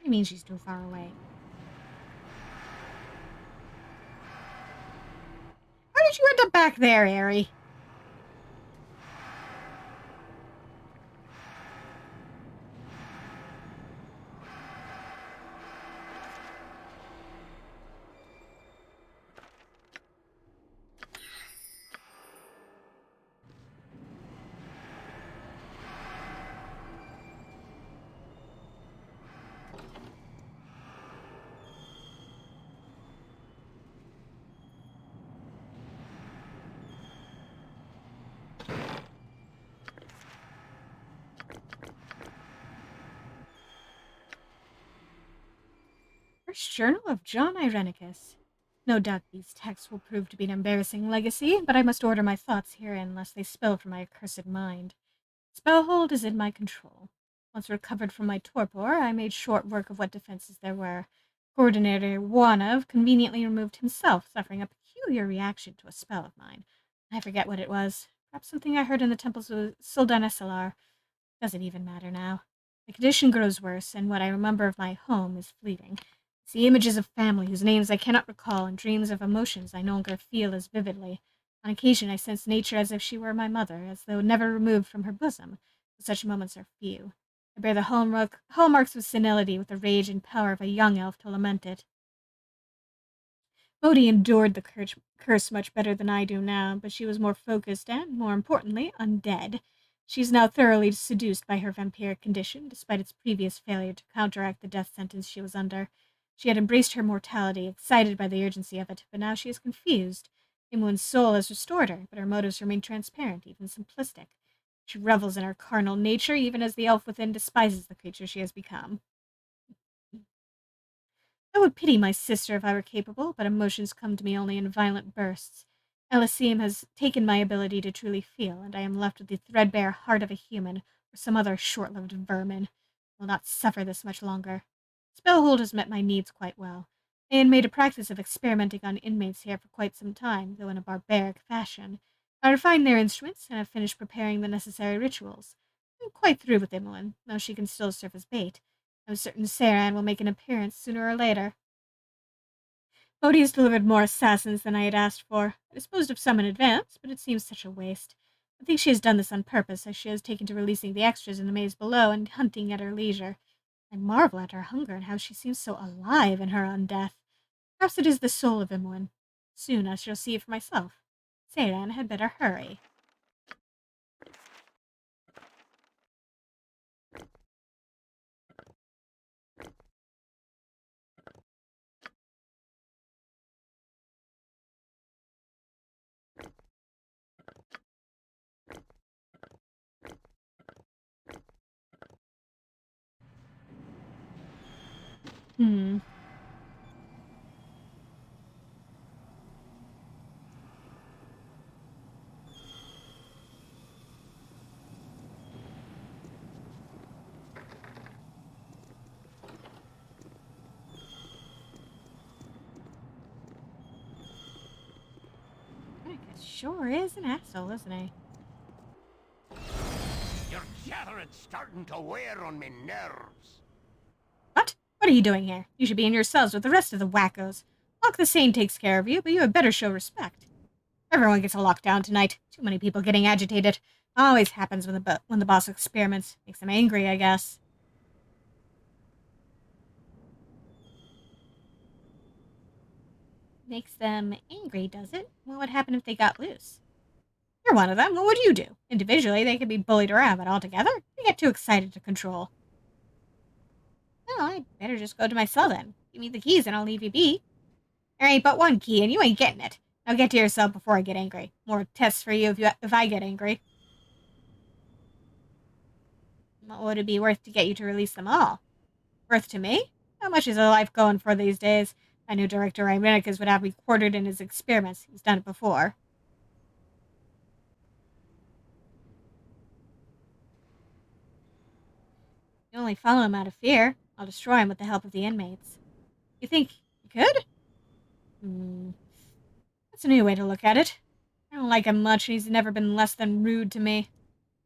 do you mean she's too far away? How did you end up back there, Aerie? First Journal of John Irenicus. No doubt these texts will prove to be an embarrassing legacy, but I must order my thoughts herein lest they spill from my accursed mind. Spellhold is in my control. Once recovered from my torpor, I made short work of what defenses there were. Coordinator Wanov conveniently removed himself, suffering a peculiar reaction to a spell of mine. I forget what it was. Perhaps something I heard in the temples of Sildanesalar. Doesn't even matter now. My condition grows worse, and what I remember of my home is fleeting. I see images of family whose names I cannot recall, and dreams of emotions I no longer feel as vividly. On occasion I sense nature as if she were my mother, as though never removed from her bosom, but such moments are few. I bear the hallmarks of senility with the rage and power of a young elf to lament it. Bodhi endured the curse much better than I do now, but she was more focused and, more importantly, undead. She is now thoroughly seduced by her vampiric condition, despite its previous failure to counteract the death sentence she was under. She had embraced her mortality, excited by the urgency of it, but now she is confused. Imoen's soul has restored her, but her motives remain transparent, even simplistic. She revels in her carnal nature, even as the elf within despises the creature she has become. I would pity my sister if I were capable, but emotions come to me only in violent bursts. Elysium has taken my ability to truly feel, and I am left with the threadbare heart of a human, or some other short-lived vermin. I will not suffer this much longer. Spellhold has met my needs quite well. They had made a practice of experimenting on inmates here for quite some time, though in a barbaric fashion. I refined their instruments, and have finished preparing the necessary rituals. I'm quite through with Imoen, though she can still serve as bait. I'm certain Saran will make an appearance sooner or later. Bodhi has delivered more assassins than I had asked for. I disposed of some in advance, but it seems such a waste. I think she has done this on purpose, as she has taken to releasing the extras in the maze below and hunting at her leisure. I marvel at her hunger and how she seems so alive in her undeath. Perhaps it is the soul of Imoen. Soon I shall see it for myself. Saran had better hurry. Hmm. Irenicus sure is an asshole, isn't he? Your jabbering's starting to wear on me nerves. What? What are you doing here? You should be in your cells with the rest of the wackos. Lock the Sane takes care of you, but you had better show respect. Everyone gets a lockdown tonight. Too many people getting agitated. Always happens when the boss experiments. Makes them angry, I guess. Makes them angry, does it? What would happen if they got loose? You're one of them. What would you do? Individually, they could be bullied around, but altogether, they get too excited to control. Well, I'd better just go to my cell then. Give me the keys and I'll leave you be. There ain't but one key, and you ain't getting it. Now get to your cell before I get angry. More tests for you if I get angry. What would it be worth to get you to release them all? Worth to me? How much is a life going for these days? I knew Director Irenicus would have me quartered in his experiments. He's done it before. You only follow him out of fear. I'll destroy him with the help of the inmates. You think you could? That's a new way to look at it. I don't like him much, and he's never been less than rude to me.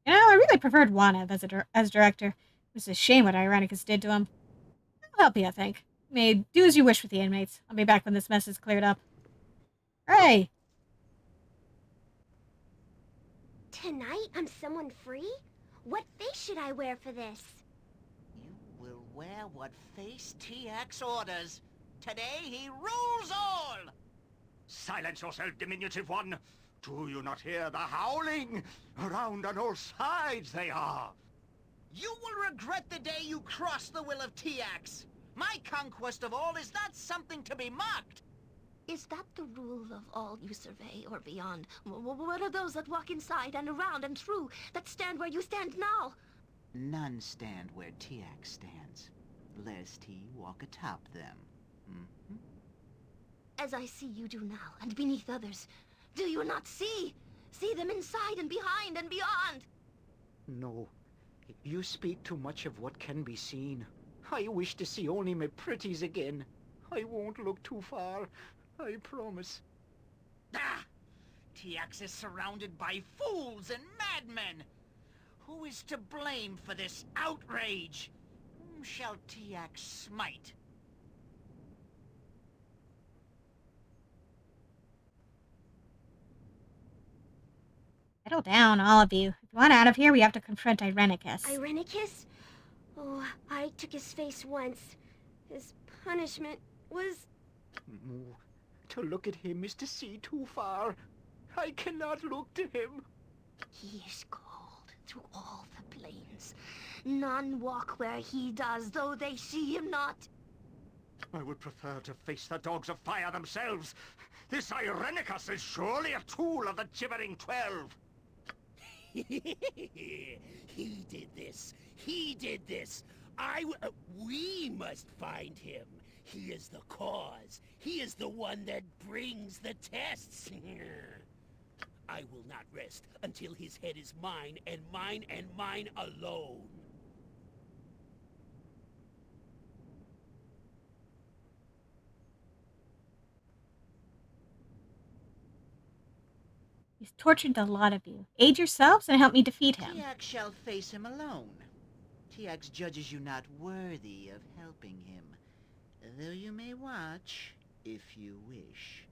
I really preferred Wanav as director. It was a shame what Irenicus did to him. I'll help you, I think. You may do as you wish with the inmates. I'll be back when this mess is cleared up. Hey! Tonight, I'm someone free? What face should I wear for this? You will wear what face TX orders. Today he rules all! Silence yourself, diminutive one! Do you not hear the howling? Around on all sides they are! You will regret the day you cross the will of TX! My conquest of all is not something to be mocked! Is that the rule of all you survey or beyond? What are those that walk inside and around and through, that stand where you stand now? None stand where TX stands, lest he walk atop them. As I see you do now, and beneath others, do you not see? See them inside and behind and beyond? No. You speak too much of what can be seen. I wish to see only my pretties again. I won't look too far. I promise. Ah! TX is surrounded by fools and madmen! Who is to blame for this outrage? Whom shall TX smite? Settle down, all of you. If you want out of here, we have to confront Irenicus. Irenicus? Oh, I took his face once. His punishment was... To look at him is to see too far. I cannot look to him. He is called through all the plains. None walk where he does, though they see him not. I would prefer to face the dogs of fire themselves. This Irenicus is surely a tool of the Gibbering 12. He did this. He did this. We must find him. He is the cause. He is the one that brings the tests. I will not rest until his head is mine and mine and mine alone. He's tortured the lot of you. Aid yourselves and help me defeat him. TX shall face him alone. TX judges you not worthy of helping him, though you may watch if you wish.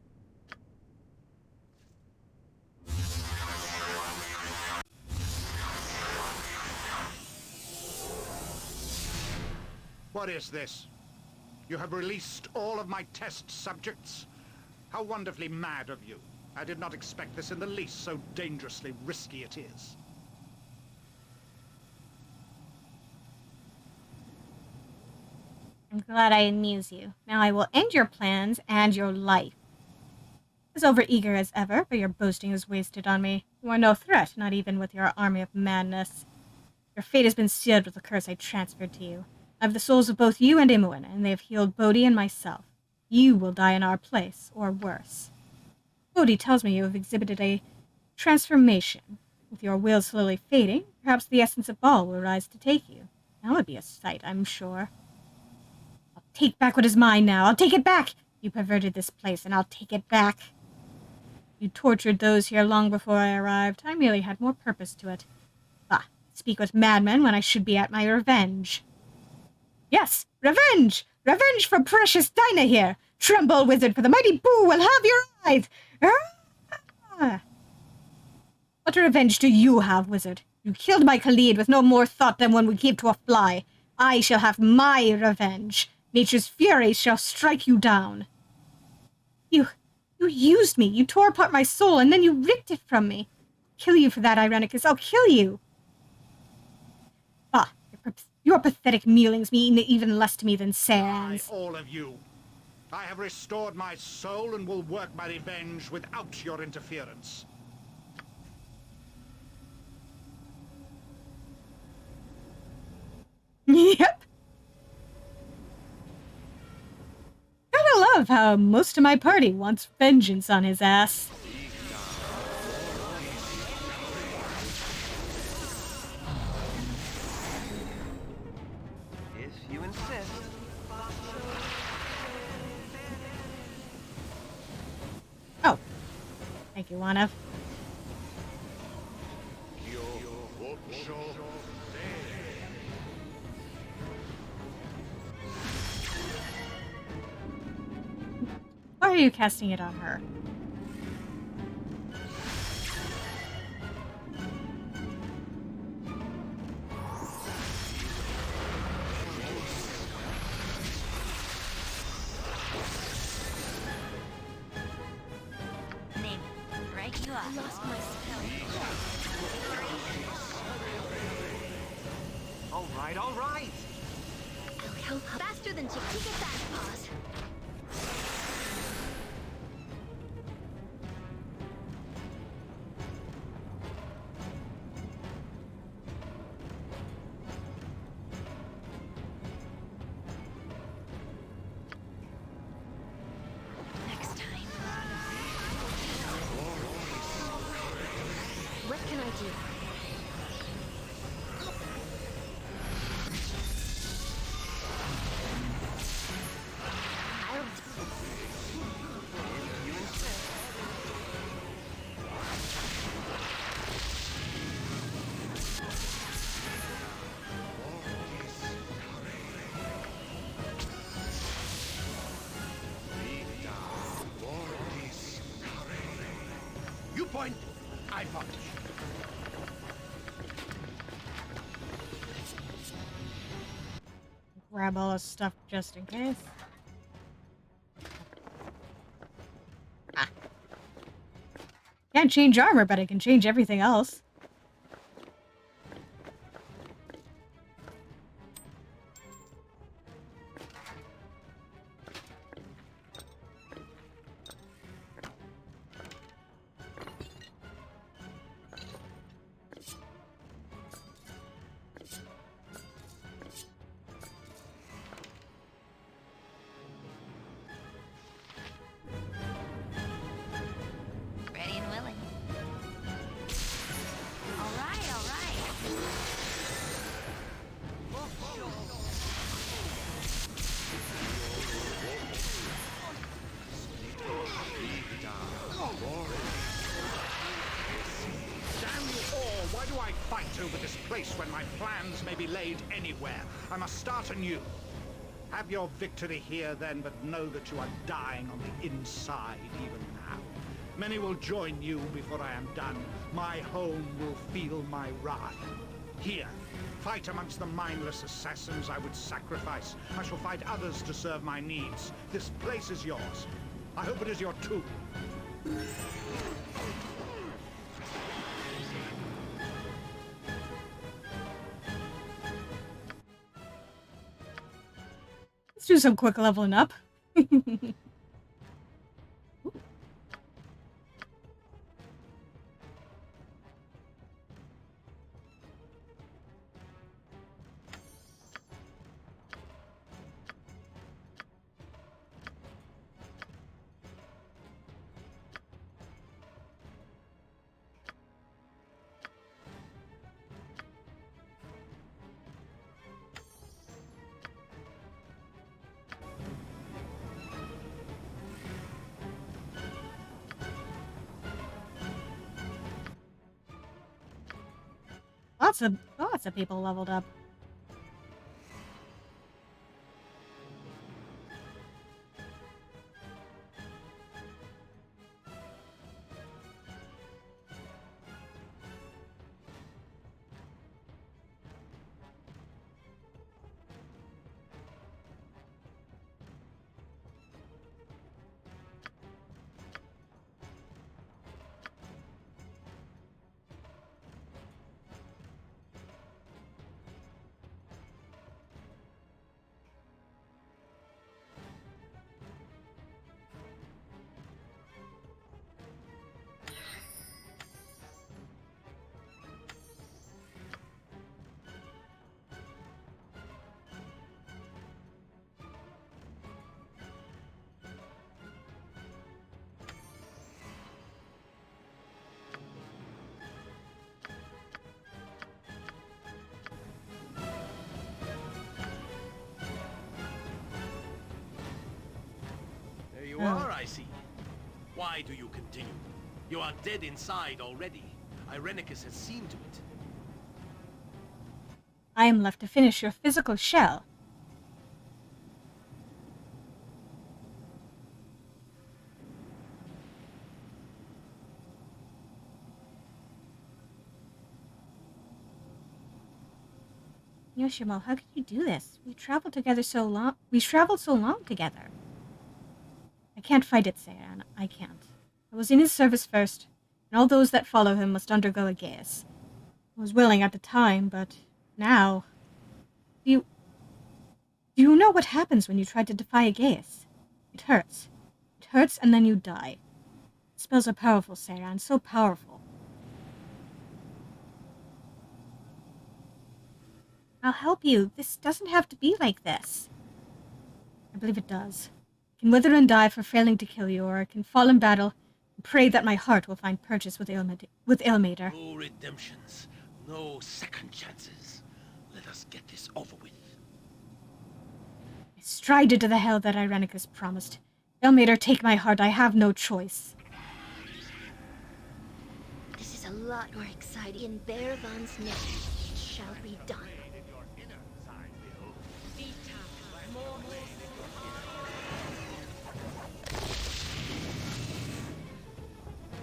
What is this? You have released all of my test subjects? How wonderfully mad of you. I did not expect this in the least, so dangerously risky it is. I'm glad I amuse you. Now I will end your plans and your life. As overeager as ever, but your boasting is wasted on me. You are no threat, not even with your army of madness. Your fate has been sealed with the curse I transferred to you. I have the souls of both you and Imoen, and they have healed Bodhi and myself. You will die in our place, or worse. Bodhi tells me you have exhibited a transformation. With your will slowly fading, perhaps the essence of Baal will rise to take you. That would be a sight, I'm sure. I'll take back what is mine now. I'll take it back! You perverted this place, and I'll take it back. You tortured those here long before I arrived. I merely had more purpose to it. Bah, speak with madmen when I should be at my revenge. Yes, revenge! Revenge for precious Dinah here! Tremble, wizard, for the mighty Boo will have your eyes! Ah! What revenge do you have, wizard? You killed my Khalid with no more thought than one would give to a fly. I shall have my revenge. Nature's fury shall strike you down. You used me. You tore apart my soul, and then you ripped it from me. I'll kill you for that, Irenicus. I'll kill you. Ah, your pathetic mealings mean even less to me than Sans. All of you. I have restored my soul and will work my revenge without your interference. Yep. Gotta love how most of my party wants vengeance on his ass. If you insist. Oh. Thank you, Wanav. are you casting it on her? Name it. Right you are. I lost my spell. All right, all right. I'll help faster than Chiquita Fast Paws. Next time. What can I do? You point, I punch. Grab all this stuff just in case. Can't change armor, but I can change everything else. Ready and willing. All right, all right. Damn you all! Why do I fight over this place when my plans may be laid anywhere? I must start anew. Have your victory here then, but know that you are dying on the inside even now. Many will join you before I am done. My home will feel my wrath. Here, fight amongst the mindless assassins I would sacrifice. I shall fight others to serve my needs. This place is yours. I hope it is your tomb. Let's do some quick leveling up. Lots of people leveled up. There you are, I see. Why do you continue? You are dead inside already. Irenicus has seen to it. I am left to finish your physical shell. Yoshimo, how could you do this? We traveled so long together. I can't fight it, Seiran. I can't. I was in his service first, and all those that follow him must undergo a geas. I was willing at the time, but now... Do you know what happens when you try to defy a geas? It hurts. It hurts, and then you die. Spells are powerful, Seiran, so powerful. I'll help you. This doesn't have to be like this. I believe it does. I can wither and die for failing to kill you, or I can fall in battle and pray that my heart will find purchase with Ilmater. No redemptions, no second chances. Let us get this over with. I stride into the hell that Irenicus promised. Ilmater, take my heart. I have no choice. This is a lot more exciting. In Bearvan's name, it shall be done.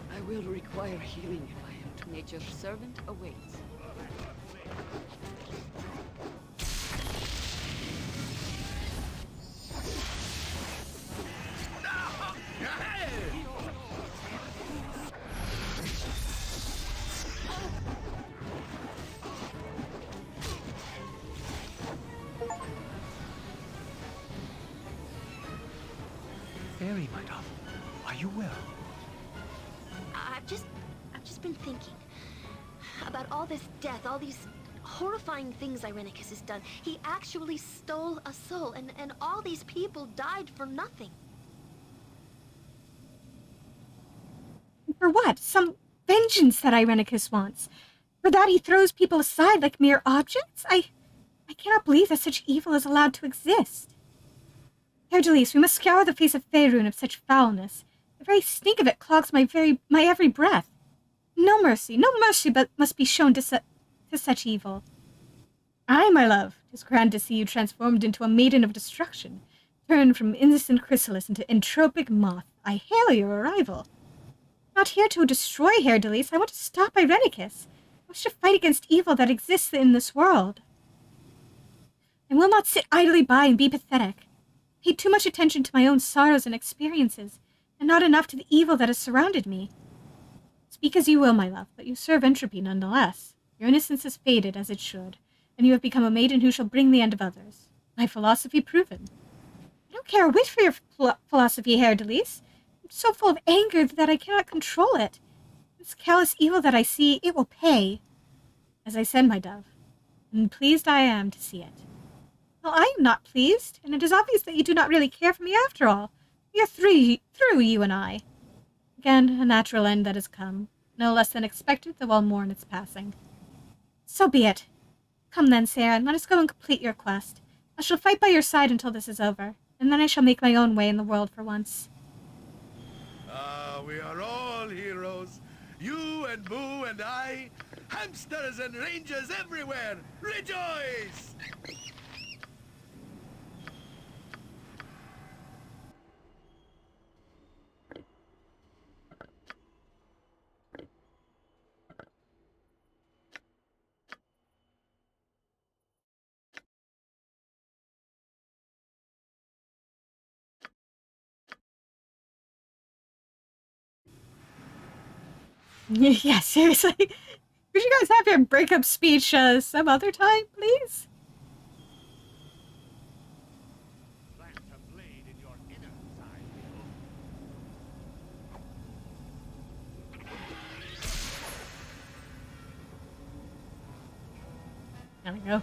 I will require healing if I am to. Nature's servant awaits. Fairy, my dove, are you well? I've just been thinking about all this death, all these horrifying things Irenicus has done. He actually stole a soul, and all these people died for nothing. For what? Some vengeance that Irenicus wants. For that he throws people aside like mere objects? I cannot believe that such evil is allowed to exist. Hercules, we must scour the face of Faerun of such foulness. The very stink of it clogs my every breath. No mercy but must be shown to such evil. Aye, my love, 'tis grand to see you transformed into a maiden of destruction, turned from innocent chrysalis into entropic moth. I hail your arrival. Not here to destroy Hercules, I want to stop Irenicus. I wish to fight against evil that exists in this world. I will not sit idly by and be pathetic. I paid too much attention to my own sorrows and experiences, and not enough to the evil that has surrounded me. Speak as you will, my love, but you serve entropy nonetheless. Your innocence has faded, as it should, and you have become a maiden who shall bring the end of others. My philosophy proven. I don't care a whit for your philosophy, Hercules. I'm so full of anger that I cannot control it. This callous evil that I see, it will pay. As I said, my dove, and pleased I am to see it. Well, I am not pleased, and it is obvious that you do not really care for me after all. We are through, you and I. Again, a natural end that has come, no less than expected, though I'll mourn its passing. So be it. Come then, Sarah, and let us go and complete your quest. I shall fight by your side until this is over, and then I shall make my own way in the world for once. Ah, we are all heroes. You and Boo and I. Hamsters and rangers everywhere. Rejoice! Yeah, seriously. Could you guys have your breakup speech some other time, please? There we go.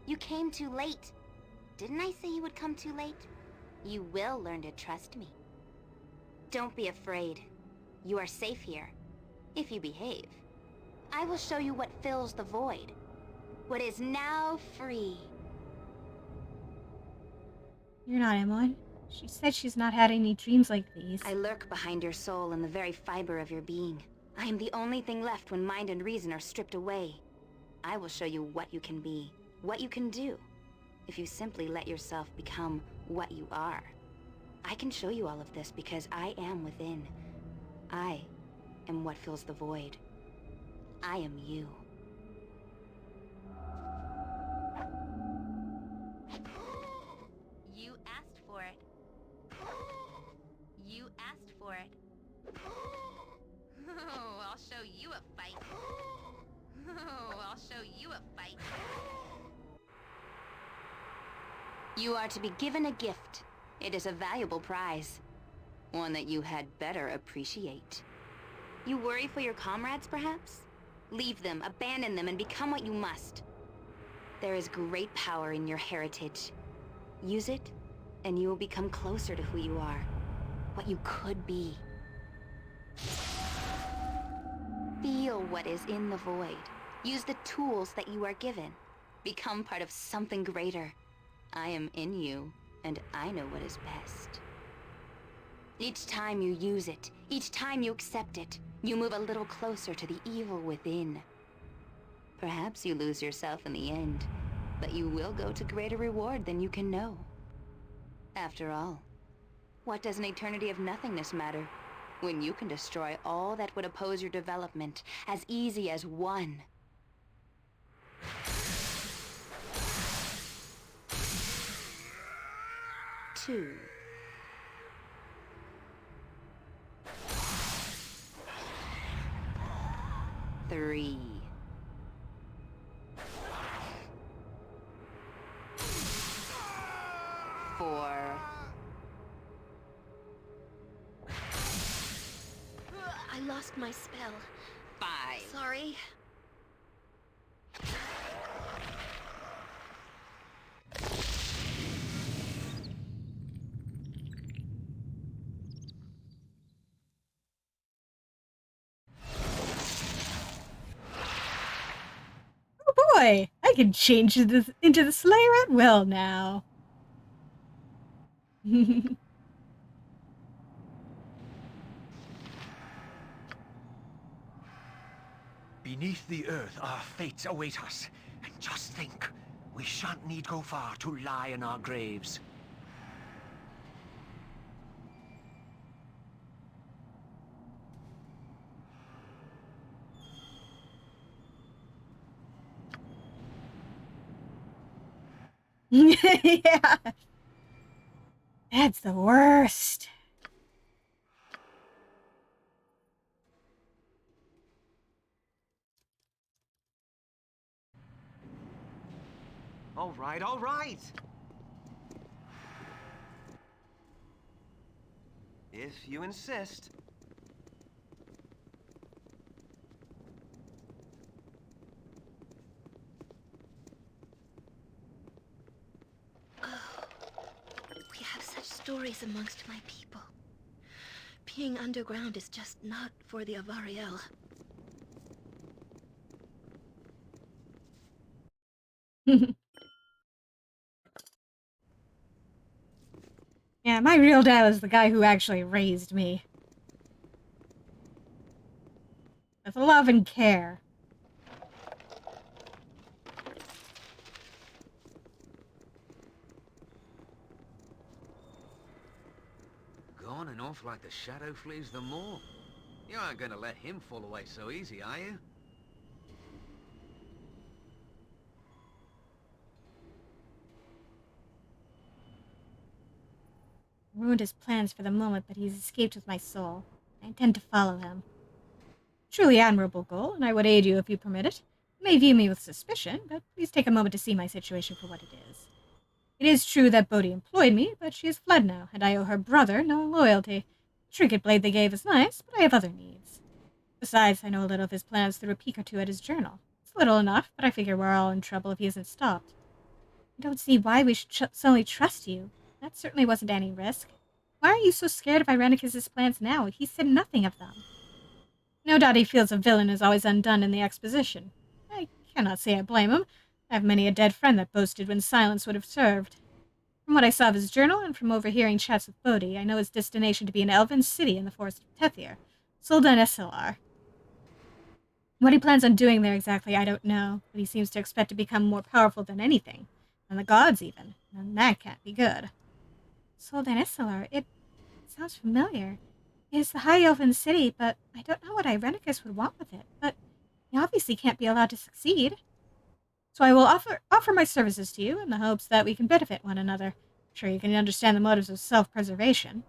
You came too late. Didn't I say you would come too late? You will learn to trust me. Don't be afraid. You are safe here, if you behave. I will show you what fills the void. What is now free. You're not, Emily. She said she's not had any dreams like these. I lurk behind your soul in the very fiber of your being. I am the only thing left when mind and reason are stripped away. I will show you what you can be, what you can do, if you simply let yourself become what you are. I can show you all of this because I am within. I am what fills the void. I am you. You asked for it. You asked for it. Oh, I'll show you a fight. Oh, I'll show you a fight. You are to be given a gift. It is a valuable prize. One that you had better appreciate. You worry for your comrades, perhaps? Leave them, abandon them, and become what you must. There is great power in your heritage. Use it, and you will become closer to who you are. What you could be. Feel what is in the void. Use the tools that you are given. Become part of something greater. I am in you, and I know what is best. Each time you use it, each time you accept it, you move a little closer to the evil within. Perhaps you lose yourself in the end, but you will go to greater reward than you can know. After all, what does an eternity of nothingness matter when you can destroy all that would oppose your development as easy as one? Two. Three. Four. I lost my spell. 5. Sorry. Oh boy! I can change into the Slayer at will now. Beneath the earth, our fates await us. And just think, we shan't need go far to lie in our graves. Yeah. That's the worst. All right, all right. If you insist. We have such stories amongst my people. Being underground is just not for the Avariel. Yeah, my real dad is the guy who actually raised me. With love and care. Gone and off like the shadow flees the moor. You aren't going to let him fall away so easy, are you? Ruined his plans for the moment, but he's escaped with my soul. I intend to follow him. Truly admirable goal, and I would aid you if you permit it. You may view me with suspicion, but please take a moment to see my situation for what it is. It is true that Bodhi employed me, but she has fled now, and I owe her brother no loyalty. The trinket blade they gave is nice, but I have other needs. Besides, I know a little of his plans through a peek or two at his journal. It's little enough, but I figure we're all in trouble if he isn't stopped. I don't see why we should suddenly trust you. That certainly wasn't any risk. Why are you so scared of Irenicus's plans now? He said nothing of them. No doubt he feels a villain is always undone in the exposition. I cannot say I blame him. I have many a dead friend that boasted when silence would have served. From what I saw of his journal, and from overhearing chats with Bodhi, I know his destination to be an elven city in the forest of Tethir, Soldan Esselar. What he plans on doing there exactly, I don't know, but he seems to expect to become more powerful than anything, than the gods even, and that can't be good. Soldan Esselar, it sounds familiar. It is the High Elven City, but I don't know what Irenicus would want with it, but he obviously can't be allowed to succeed. So I will offer my services to you in the hopes that we can benefit one another. I'm sure you can understand the motives of self-preservation.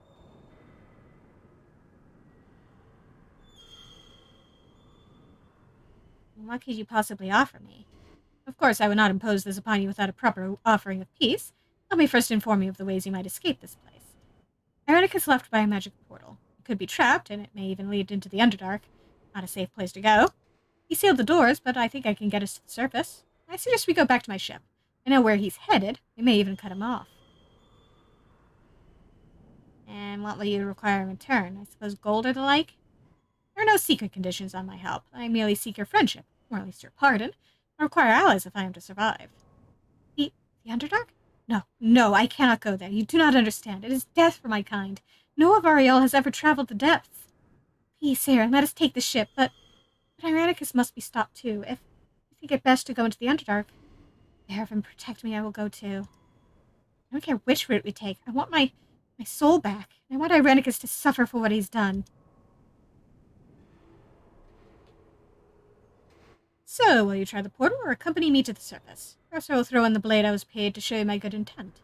What could you possibly offer me? Of course, I would not impose this upon you without a proper offering of peace. Let me first inform you of the ways you might escape this place. Irenicus left by a magic portal. It could be trapped, and it may even lead into the Underdark. Not a safe place to go. He sealed the doors, but I think I can get us to the surface. I suggest we go back to my ship. I know where he's headed. We may even cut him off. And what will you require in return? I suppose gold or the like? There are no secret conditions on my help. I merely seek your friendship, or at least your pardon. I require allies if I am to survive. The Underdark? No, no, I cannot go there. You do not understand. It is death for my kind. No of Ariel has ever traveled the depths. Please, Sarah, let us take the ship, but Irenicus must be stopped too. If you think it best to go into the Underdark, heaven protect me, I will go too. I don't care which route we take. I want my soul back. I want Irenicus to suffer for what he's done. So, will you try the portal or accompany me to the surface? Perhaps I will throw in the blade I was paid to show you my good intent.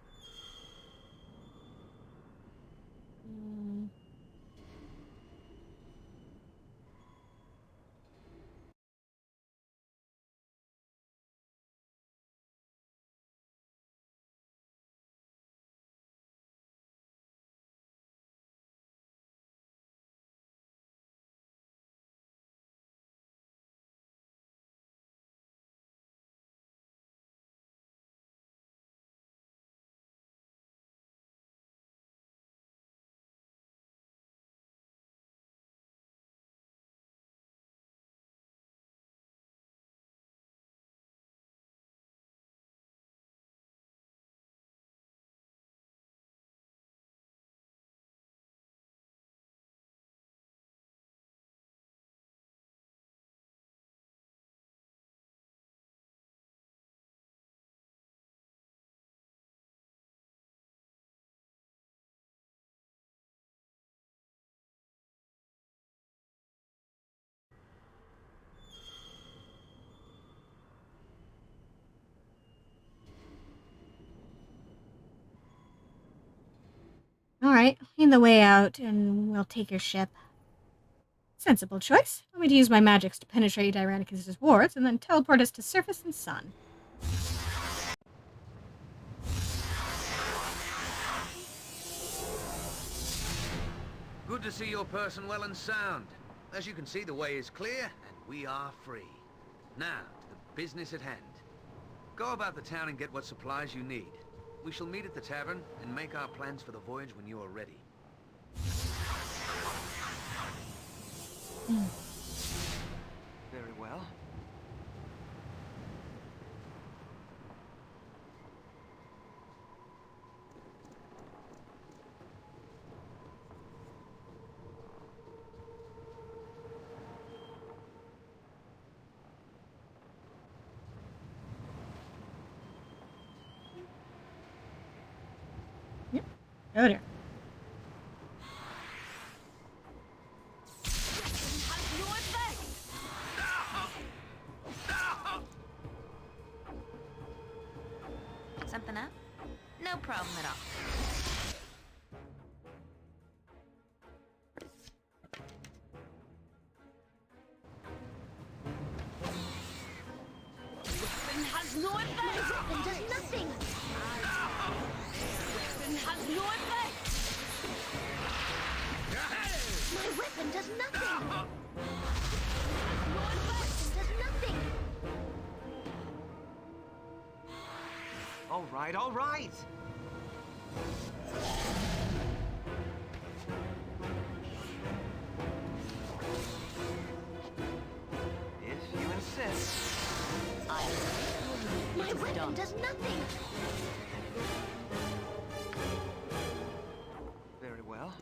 Alright, lead the way out, and we'll take your ship. Sensible choice. Want me to use my magics to penetrate Irenicus' wards, and then teleport us to surface and sun. Good to see your person well and sound. As you can see, the way is clear, and we are free. Now, to the business at hand. Go about the town and get what supplies you need. We shall meet at the tavern and make our plans for the voyage when you are ready. Very well. Yep. Go there. Something up? No problem at all. Weapon has no effect! Weapon does nothing! Weapon has no effect! My weapon does nothing! No effect! It does nothing! All right, all right. If you insist. My weapon does nothing! Very well.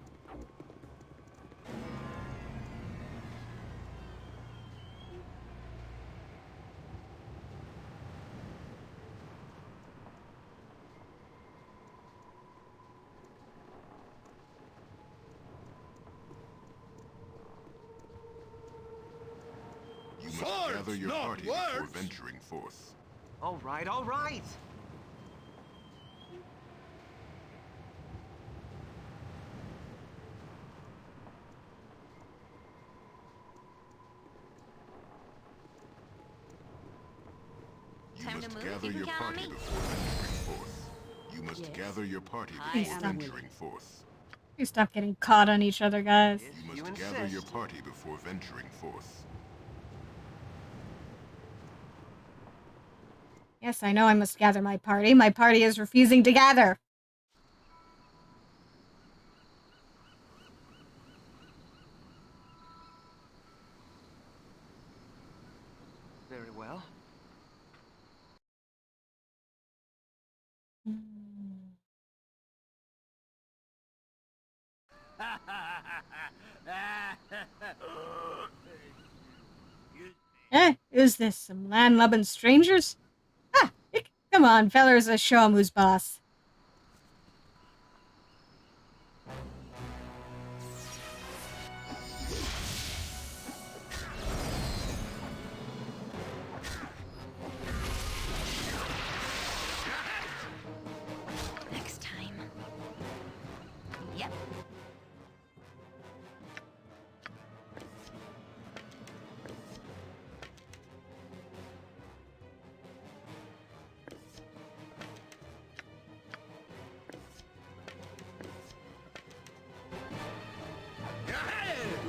You must Swords, gather your not party before words. venturing forth. All right, all right. You Time to must move? gather You can your count on party me. before venturing forth. You must Yes. gather your party I before am venturing willing. forth. You stop getting caught on each other, guys. You must gather your party before venturing forth. Yes, I know I must gather my party. My party is refusing to gather. Very well. Is this some landlubbing strangers? Come on, fellers, let's show 'em who's boss. Next time. Yep.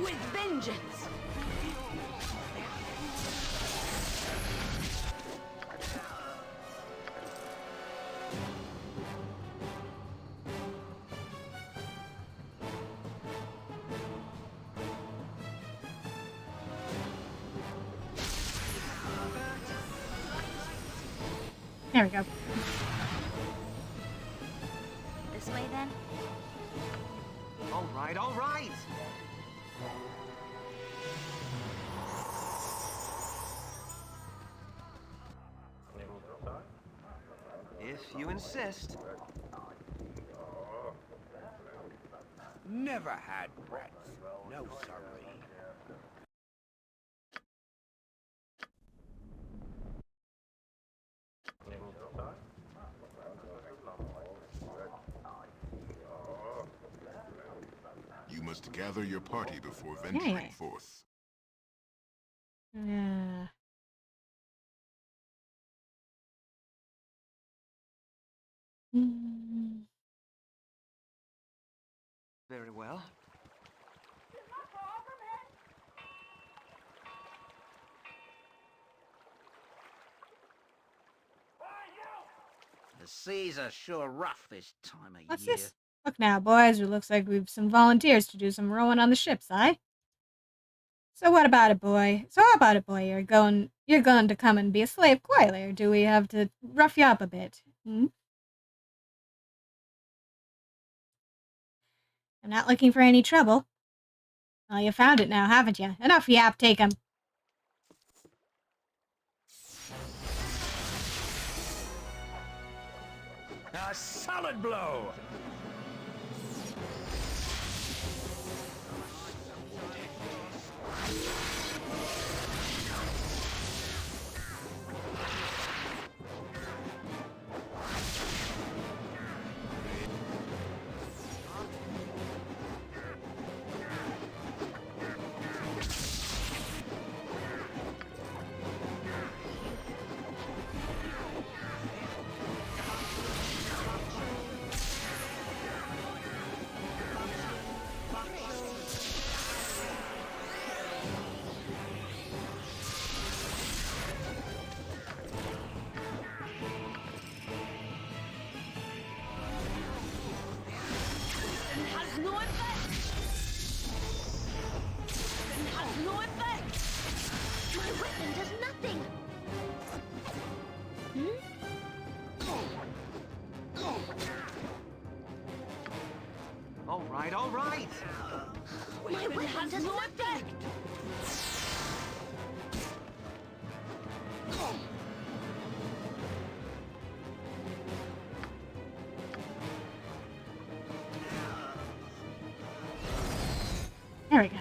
With vengeance! There we go. This way then? All right, all right. If you insist. Never had breath. No, sorry. You must gather your party before venturing forth. Yeah. Very well. The seas are sure rough this time of What's year. this? Look now, boys. It looks like we've some volunteers to do some rowing on the ships, aye? So what about it, boy? You're going to come and be a slave quietly, or do we have to rough you up a bit? Hmm? I'm not looking for any trouble. Well, you found it now, haven't you? Enough yap, take 'em. A solid blow! All right, all right. My weapon does nothing! There we go.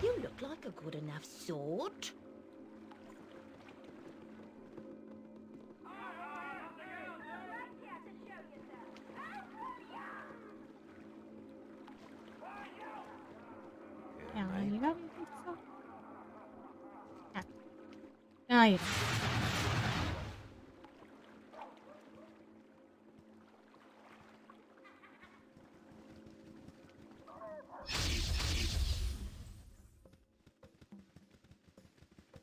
You look like a good enough sword. Down you go. You think so? Yeah. No, you don't.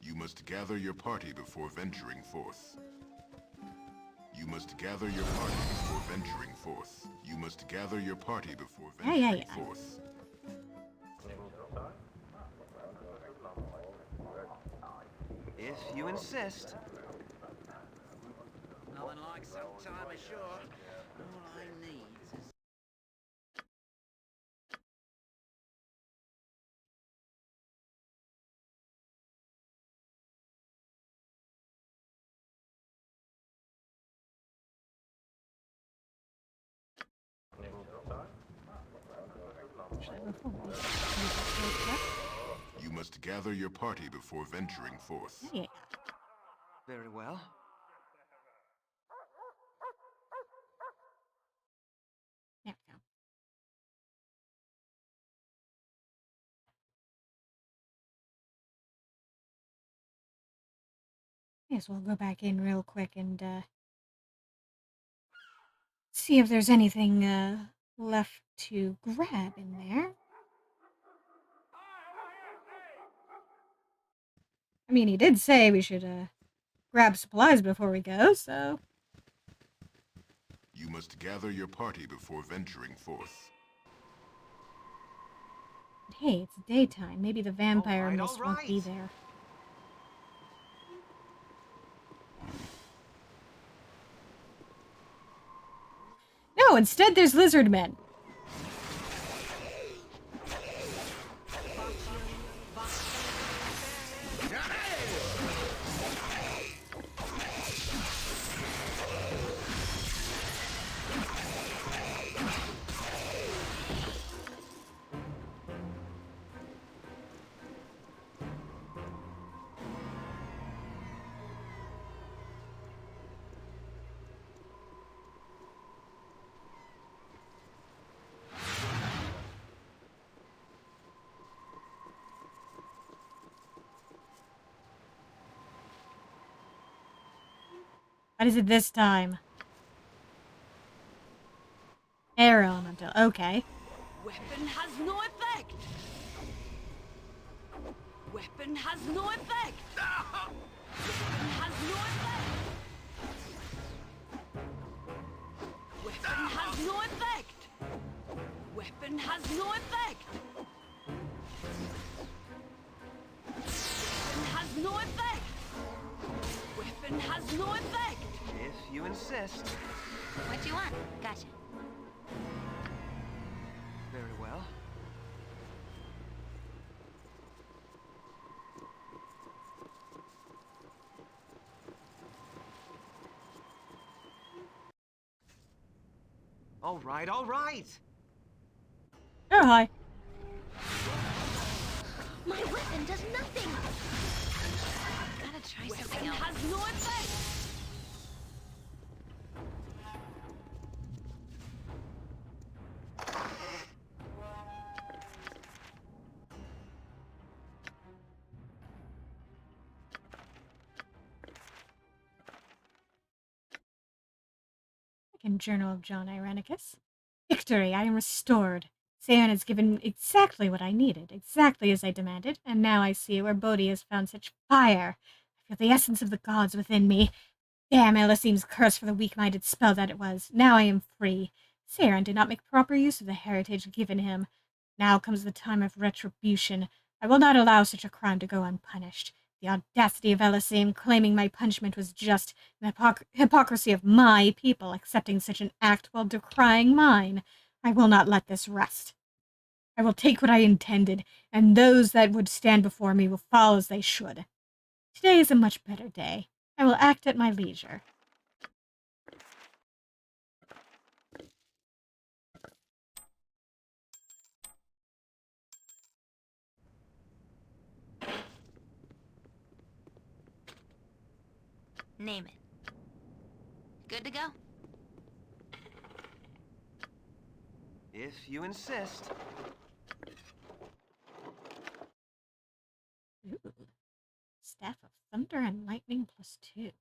You must gather your party before venturing forth. You must gather your party before venturing forth. You must gather your party before venturing forth. If you insist. Nothing like some time ashore. All I need is... You must gather your party before venturing forth. Yeah. Very well. There we go. Yes, we'll go back in real quick and see if there's anything left to grab in there. I mean, he did say we should grab supplies before we go, so... You must gather your party before venturing forth. But hey, it's daytime. Maybe the vampire mist won't be right. there. No, instead there's lizard men. What is it this time? Air elemental. Okay. Weapon has no effect. Weapon has no effect. Weapon has no effect. Weapon has no effect. Weapon has no effect. Weapon has no effect. Weapon has no effect. If you insist. What do you want? Gotcha. Very well. All right, all right. Oh, hi. My weapon does nothing! Gotta try Weapon something else. has no effect. from Journal of John Irenicus. Victory! I am restored. Seon has given exactly what I needed, exactly as I demanded, and now I see where Bodhi has found such fire. I feel the essence of the gods within me. Damn Elysium's curse for the weak-minded spell that it was. Now I am free. Saren did not make proper use of the heritage given him. Now comes the time of retribution. I will not allow such a crime to go unpunished. The audacity of Elysium claiming my punishment was just, the hypocrisy of my people accepting such an act while decrying mine. I will not let this rest. I will take what I intended, and those that would stand before me will fall as they should. Today is a much better day. I will act at my leisure. Name it. Good to go? If you insist. Ooh. Staff of Thunder and Lightning +2.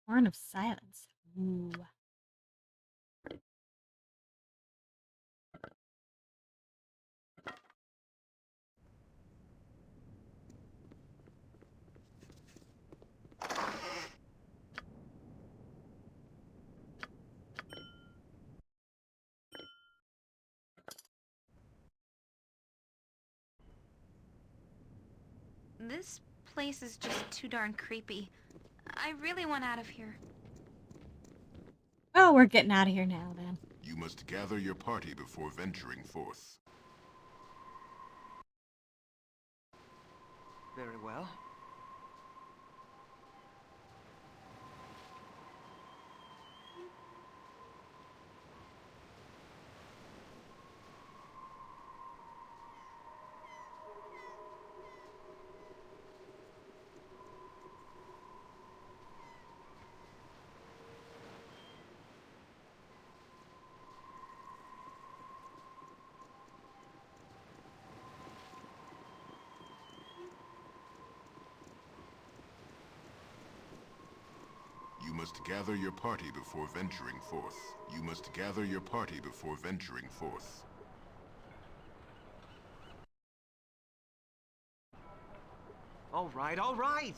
Horn of Silence. Ooh. This place is just too darn creepy. I really want out of here. Oh, we're getting out of here now, then. You must gather your party before venturing forth. Very well. You must gather your party before venturing forth. You must gather your party before venturing forth. All right, all right.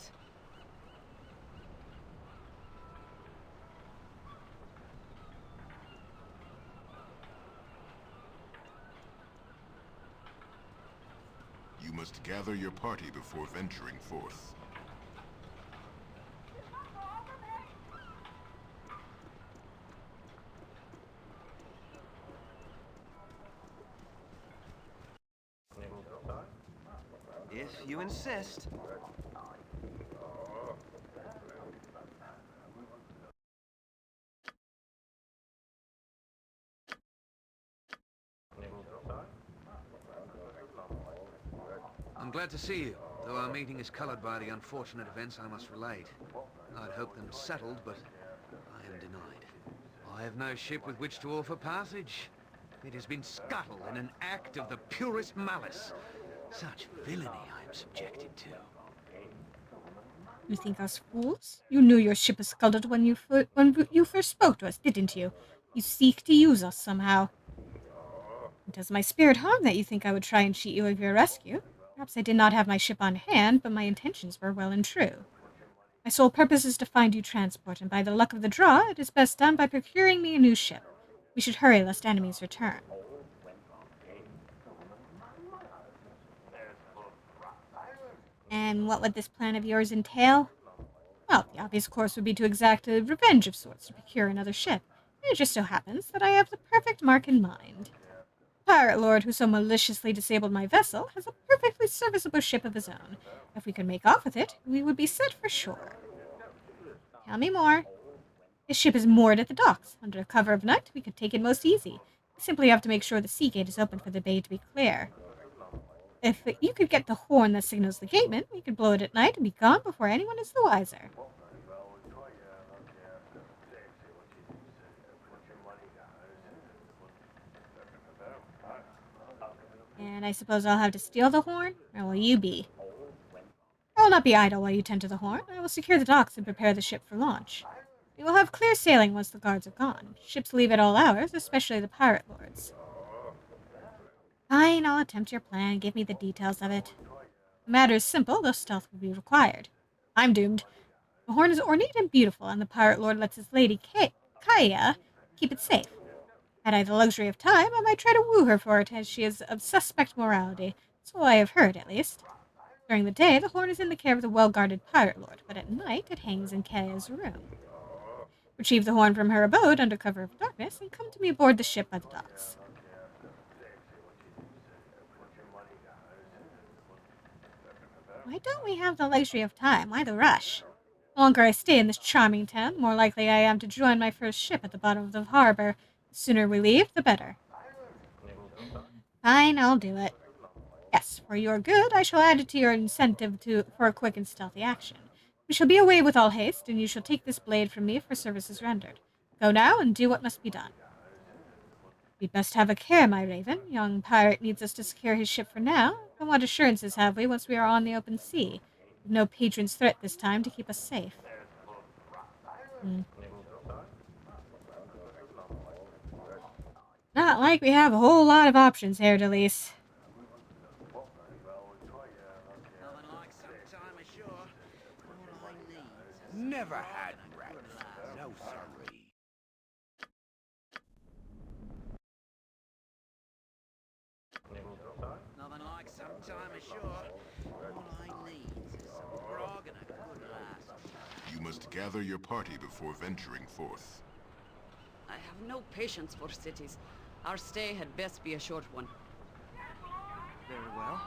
You must gather your party before venturing forth. If you insist. I'm glad to see you, though our meeting is colored by the unfortunate events I must relate. I'd hoped them settled, but I am denied. I have no ship with which to offer passage. It has been scuttled in an act of the purest malice. Such villainy I am subjected to. You think us fools? You knew your ship was scuttled when you first spoke to us, didn't you? You seek to use us somehow. Does my spirit harm that you think I would try and cheat you of your rescue? Perhaps I did not have my ship on hand, but my intentions were well and true. My sole purpose is to find you transport, and by the luck of the draw, it is best done by procuring me a new ship. We should hurry lest enemies return. And what would this plan of yours entail? Well, the obvious course would be to exact a revenge of sorts to procure another ship. And it just so happens that I have the perfect mark in mind. The pirate lord who so maliciously disabled my vessel has a perfectly serviceable ship of his own. If we could make off with it, we would be set for sure. Tell me more. This ship is moored at the docks. Under cover of night, we could take it most easy. We simply have to make sure the sea gate is open for the bay to be clear. If you could get the horn that signals the gateman, we could blow it at night and be gone before anyone is the wiser. And I suppose I'll have to steal the horn? Or will you be? I will not be idle while you tend to the horn. I will secure the docks and prepare the ship for launch. We will have clear sailing once the guards are gone. Ships leave at all hours, especially the pirate lords. Fine, I'll attempt your plan. Give me the details of it. The matter is simple, though stealth will be required. I'm doomed. The horn is ornate and beautiful, and the pirate lord lets his lady Kaya keep it safe. Had I the luxury of time, I might try to woo her for it, as she is of suspect morality. So I have heard, at least. During the day, the horn is in the care of the well-guarded pirate lord, but at night it hangs in Kaya's room. Retrieve the horn from her abode under cover of darkness, and come to me aboard the ship by the docks. Why don't we have the luxury of time? Why the rush? The longer I stay in this charming town, the more likely I am to join my first ship at the bottom of the harbor. The sooner we leave, the better. Fine, I'll do it. Yes, for your good, I shall add it to your incentive for a quick and stealthy action. We shall be away with all haste, and you shall take this blade from me for services rendered. Go now, and do what must be done. We'd best have a care, my raven. Young pirate needs us to secure his ship for now. But what assurances have we once we are on the open sea? We've no patron's threat this time to keep us safe. Not like we have a whole lot of options here, Delise. Never had rats. No, sorry. Nothing like some time ashore. All I need is some grog and a good lass. You must gather your party before venturing forth. I have no patience for cities. Our stay had best be a short one. Very well.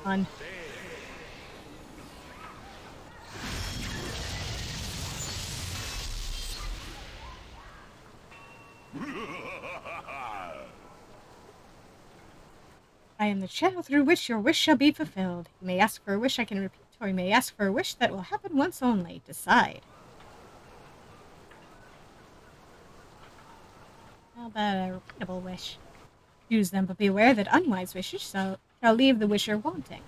On. I am the channel through which your wish shall be fulfilled. You may ask for a wish I can repeat, or you may ask for a wish that will happen once only. Decide. How about a repeatable wish? Choose them, but beware that unwise wishes shall leave the wisher wanting.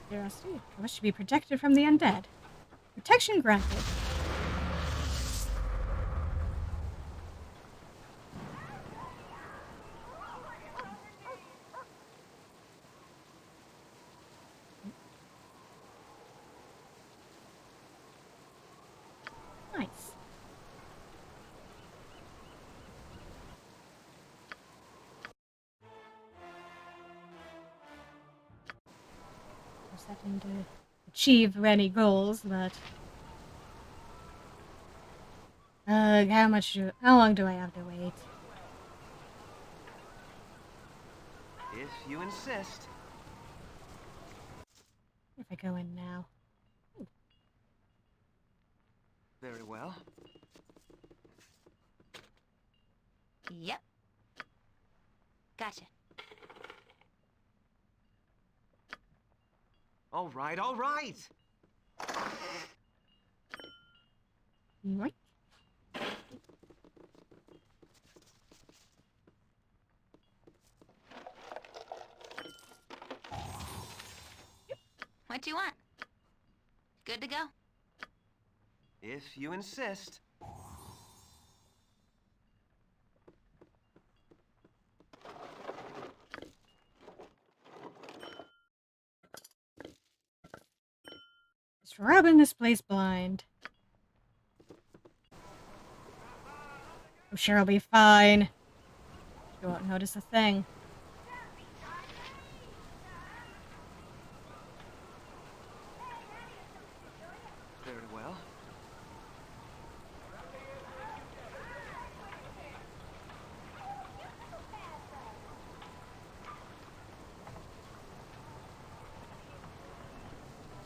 Curiosity. I wish to be protected from the undead. Protection granted. Nice. That didn't achieve any goals, but how long do I have to wait? If you insist. If I go in now. Ooh. Very well. Yep. Gotcha. All right, all right. Right. What you want? Good to go? If you insist. Just rubbing this place blind. I'm sure I'll be fine. You won't notice a thing. Very well.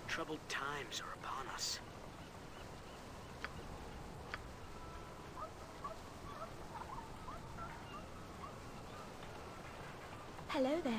Troubled times are upon us. Hello there.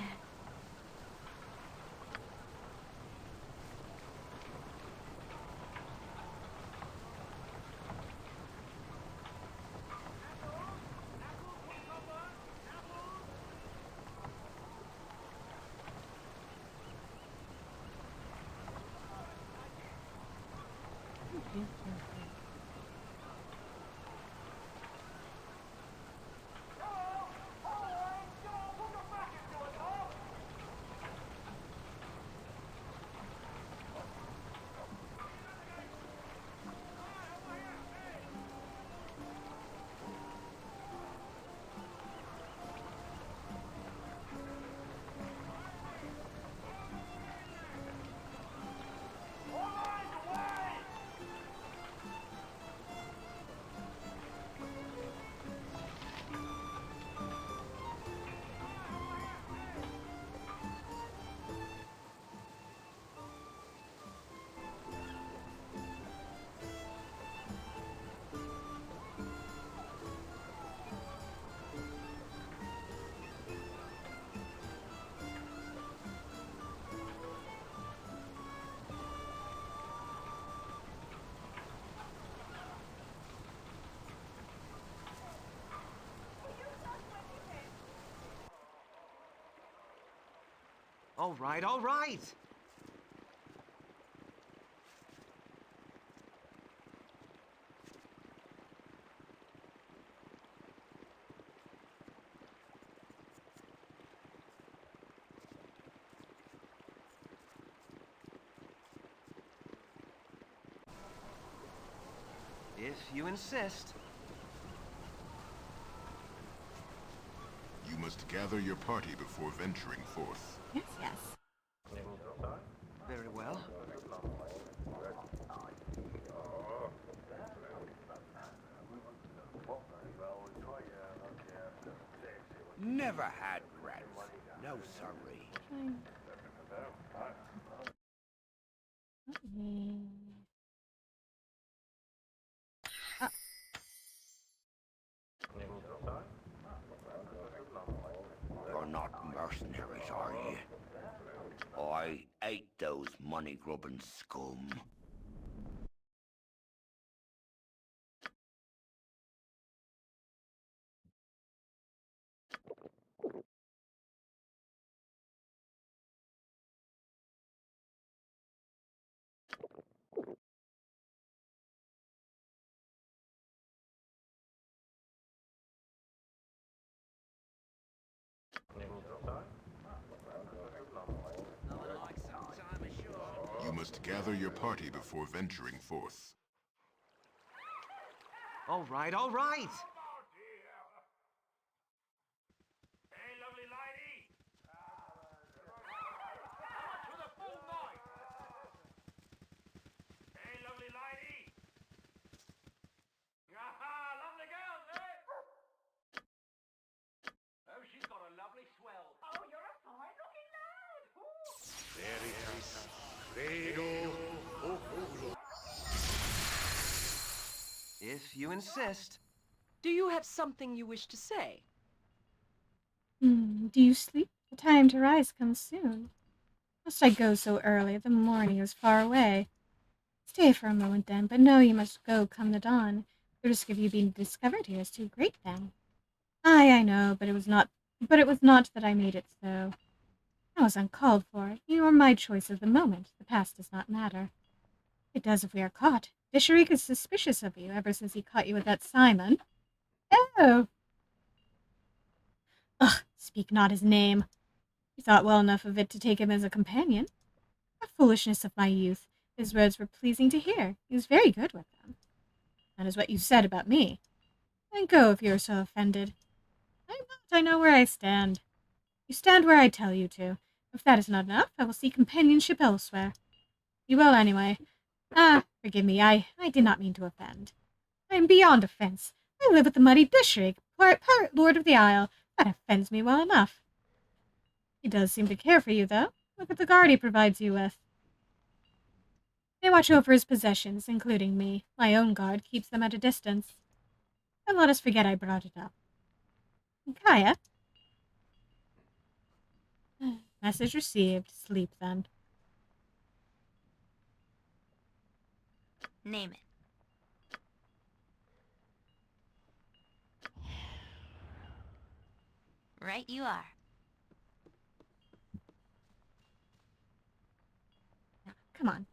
All right, all right. If you insist. You must gather your party before venturing forth. Yes, yes. Very well. Never had rats. No, sorry. Fine. Okay. Ah. You're not mercenaries, are you? I ate those money-grubbing scum. You must gather your party before venturing forth. All right, all right. Hey, lovely lady! How much for the full night? Hey, lovely lady! Aha, lovely girl, eh? Oh, she's got a lovely swell. Oh, you're a fine-looking lad! Veritas, credo, oculo. If you insist. Do you have something you wish to say? Do you sleep? The time to rise comes soon. Must I go so early? The morning is far away. Stay for a moment then, but know you must go come the dawn. The risk of you being discovered here is too great then. Aye, I know, but it was not that I made it so. I was uncalled for. You are my choice of the moment. The past does not matter. It does if we are caught. Disharik is suspicious of you ever since he caught you with that Simon. Oh! Ugh, speak not his name. You thought well enough of it to take him as a companion. The foolishness of my youth. His words were pleasing to hear. He was very good with them. That is what you said about me. Then go if you are so offended. I am not. I know where I stand. You stand where I tell you to. If that is not enough, I will seek companionship elsewhere. You will anyway. Ah, forgive me. I did not mean to offend. I am beyond offense. I live with the muddy Disharig, pirate lord of the Isle. That offends me well enough. He does seem to care for you, though. Look at the guard he provides you with. They watch over his possessions, including me. My own guard keeps them at a distance. And let us forget I brought it up. Kaya? Message received. Sleep, then. Name it. Right you are. Come on.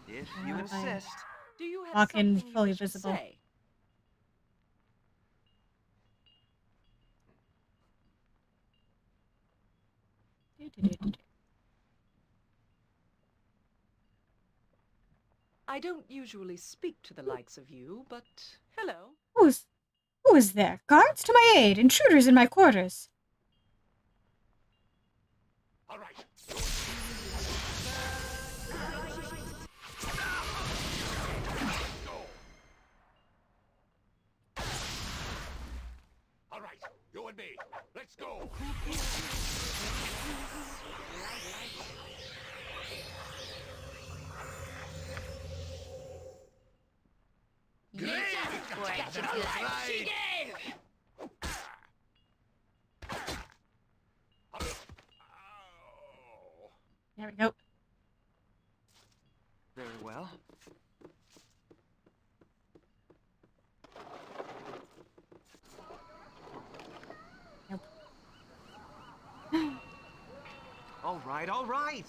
If you insist. Do you have Walk in something you fully wish visible. to say? I don't usually speak to the likes of you, but hello. Who is there? Guards to my aid! Intruders in my quarters! All right. All right, you and me. Let's go. You just for it, That's right. There we go. Very well. Nope. All right, all right.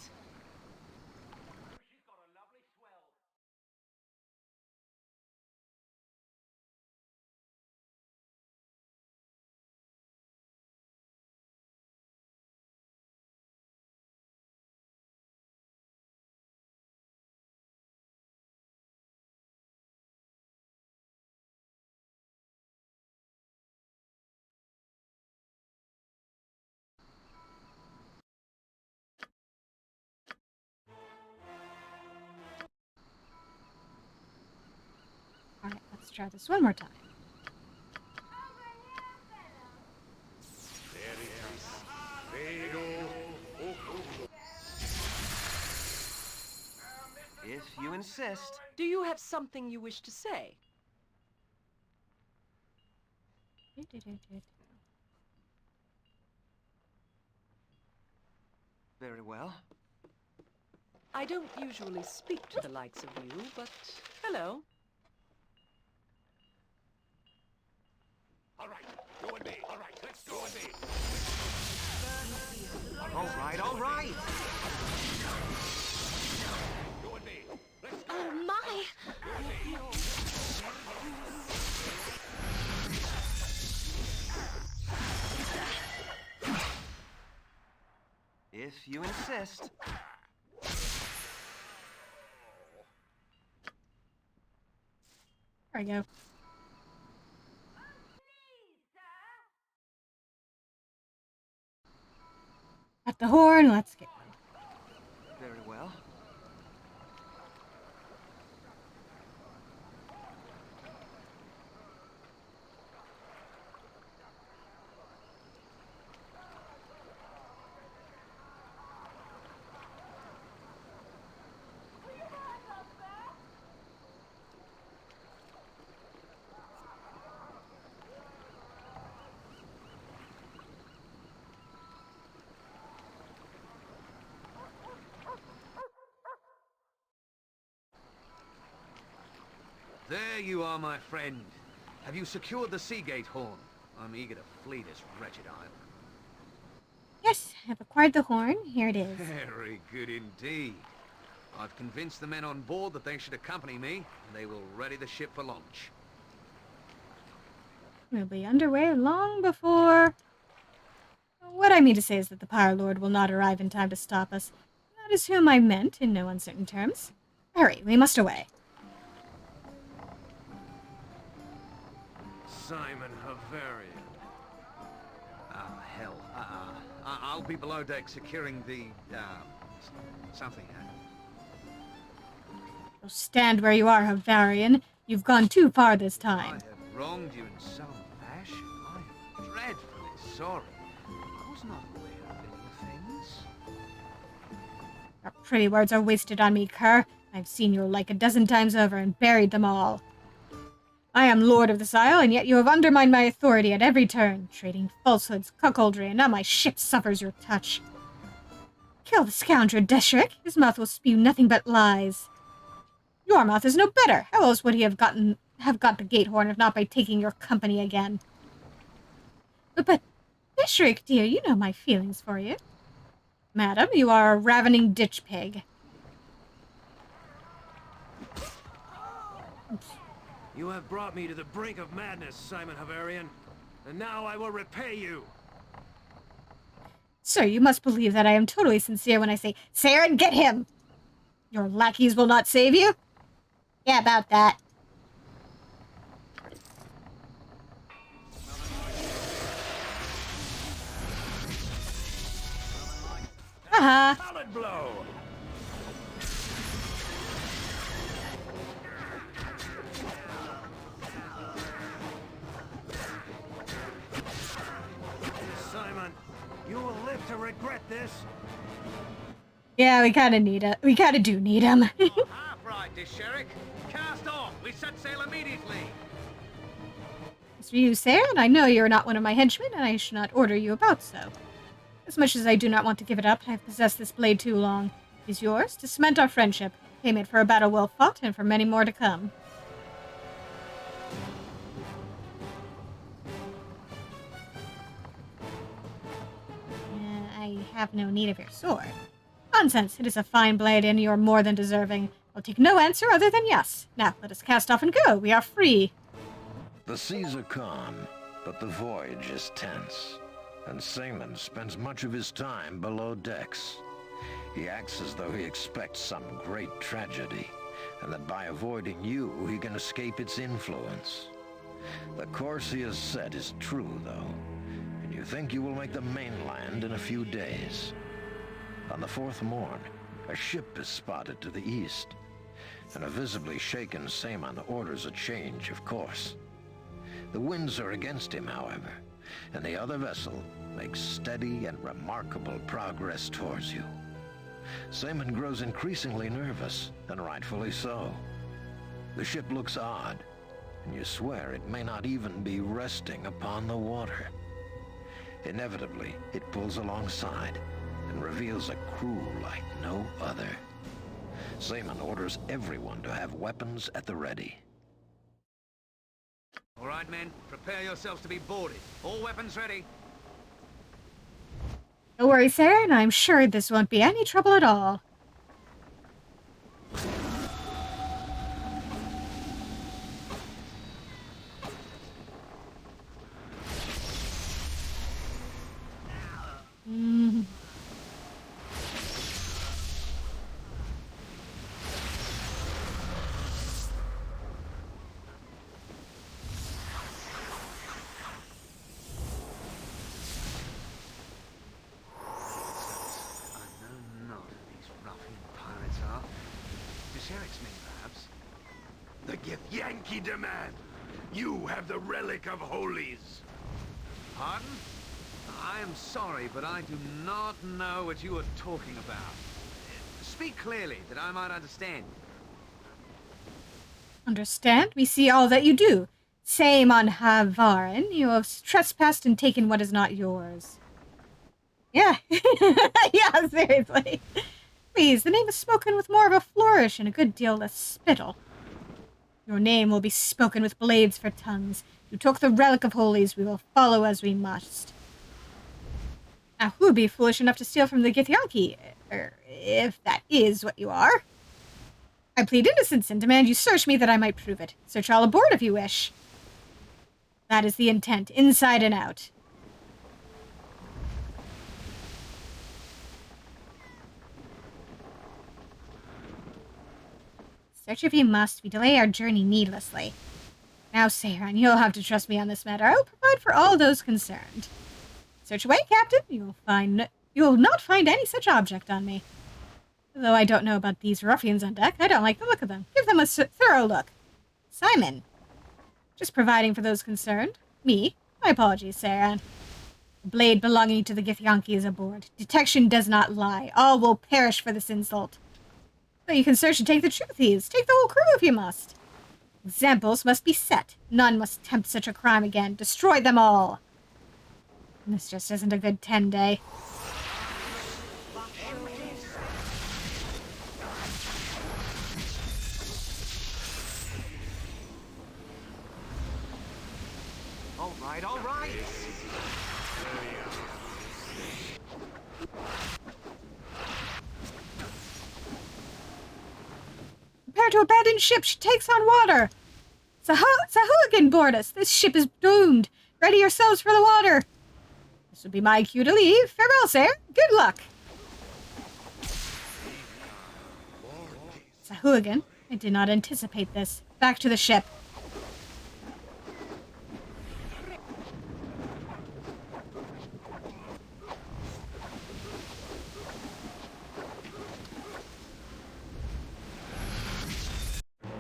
try this one more time. If you insist. Do you have something you wish to say? Very well. I don't usually speak to the likes of you, but hello. All right, go with me. All right, let's go with me. All right, all right. Go with me. Let's go. Oh, my! If you insist. There we go. At the horn, let's get one. Very well. There you are, my friend. Have you secured the Seagate horn? I'm eager to flee this wretched island. Yes, I've acquired the horn. Here it is. Very good indeed. I've convinced the men on board that they should accompany me, and they will ready the ship for launch. We'll be underway long before... What I mean to say is that the Power Lord will not arrive in time to stop us. That is whom I meant, in no uncertain terms. Hurry, we must away. Simon Havarian. Ah, hell. I'll be below deck securing the, something. So stand where you are, Havarian. You've gone too far this I time. have wronged you in some fashion. I am dreadfully sorry. I was not aware of any things. Your pretty words are wasted on me, cur. I've seen your like a dozen times over and buried them all. I am lord of this isle, and yet you have undermined my authority at every turn, trading falsehoods, cuckoldry, and now my ship suffers your touch. Kill the scoundrel, Deshrick. His mouth will spew nothing but lies. Your mouth is no better. How else would he have got the gate horn if not by taking your company again? But Deshrick, dear, you know my feelings for you. Madam, you are a ravening ditch pig. You have brought me to the brink of madness, Simon Havarian, and now I will repay you. Sir, you must believe that I am totally sincere when I say, Saren, get him! Your lackeys will not save you? Yeah, about that. Haha. Solid blow! Simon, you will live to regret this. Yeah, we kinda do need him. Half right, Deshrick. Cast off. We set sail immediately. As for you, Saren, I know you are not one of my henchmen, and I should not order you about so. As much as I do not want to give it up, I have possessed this blade too long. It is yours to cement our friendship, payment for a battle well fought, and for many more to come. I have no need of your sword. Nonsense, it is a fine blade, and you are more than deserving. I'll take no answer other than yes. Now, let us cast off and go. We are free. The seas are calm, but the voyage is tense. And Simon spends much of his time below decks. He acts as though he expects some great tragedy, and that by avoiding you, he can escape its influence. The course he has set is true, though, and you think you will make the mainland in a few days. On the fourth morn, a ship is spotted to the east. and a visibly shaken Seaman orders a change of course. The winds are against him, however, and the other vessel makes steady and remarkable progress towards you. Seaman grows increasingly nervous, and rightfully so. The ship looks odd, and you swear it may not even be resting upon the water. Inevitably, it pulls alongside and reveals a crew like no other. Seaman orders everyone to have weapons at the ready. All right, men, prepare yourselves to be boarded. All weapons ready. Don't worry, Sarah, and I'm sure this won't be any trouble at all. The Githyanki demand. You have the relic of holies. Pardon? I am sorry, but I do not know what you are talking about. Speak clearly, that I might understand. Understand? We see all that you do. Same on Havarin. You have trespassed and taken what is not yours. Yeah. Yeah, seriously. Please, the name is spoken with more of a flourish and a good deal less spittle. Your name will be spoken with blades for tongues. You took the relic of holies, we will follow as we must. Now, who would be foolish enough to steal from the Githyanki? If that is what you are. I plead innocence and demand you search me that I might prove it. Search all aboard if you wish. That is the intent, inside and out. Search if you must. We delay our journey needlessly. Now, Seiran, you'll have to trust me on this matter. I will provide for all those concerned. Search away, Captain. You will not find any such object on me. Though I don't know about these ruffians on deck, I don't like the look of them. Give them a thorough look. Simon. Just providing for those concerned. Me. My apologies, Seiran. The blade belonging to the Githyanki is aboard. Detection does not lie. All will perish for this insult. So you can search and take the true thieves. Take the whole crew if you must. Examples must be set. None must attempt such a crime again. Destroy them all. And this just isn't a good 10-day. All right. Prepare to abandon ship. She takes on water. Sahuagin board us. This ship is doomed. Ready yourselves for the water. This would be my cue to leave. Farewell, sir. Good luck. Sahuagin, I did not anticipate this. Back to the ship.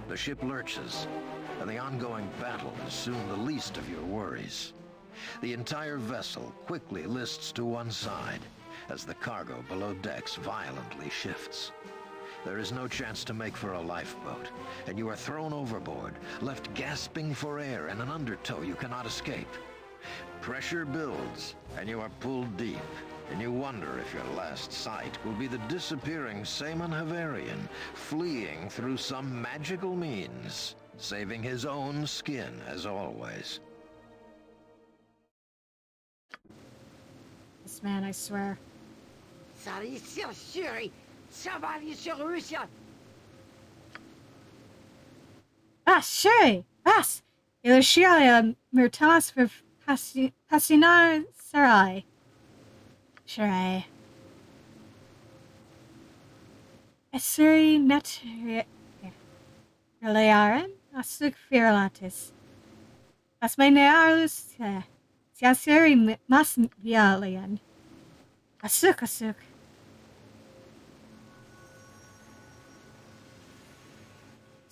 The ship lurches, and the ongoing battle is soon the least of your worries. The entire vessel quickly lists to one side as the cargo below decks violently shifts. There is no chance to make for a lifeboat, and you are thrown overboard, left gasping for air in an undertow you cannot escape. Pressure builds, and you are pulled deep, and you wonder if your last sight will be the disappearing Seaman Havarian fleeing through some magical means, saving his own skin as always. This man, I swear. Sure. Il Shiria Murtas for Pasinar Sarai. Sure. Esuri net Relayaran Asuk Firlatis. As my nearlus Siasuri mas vialian. Asuk.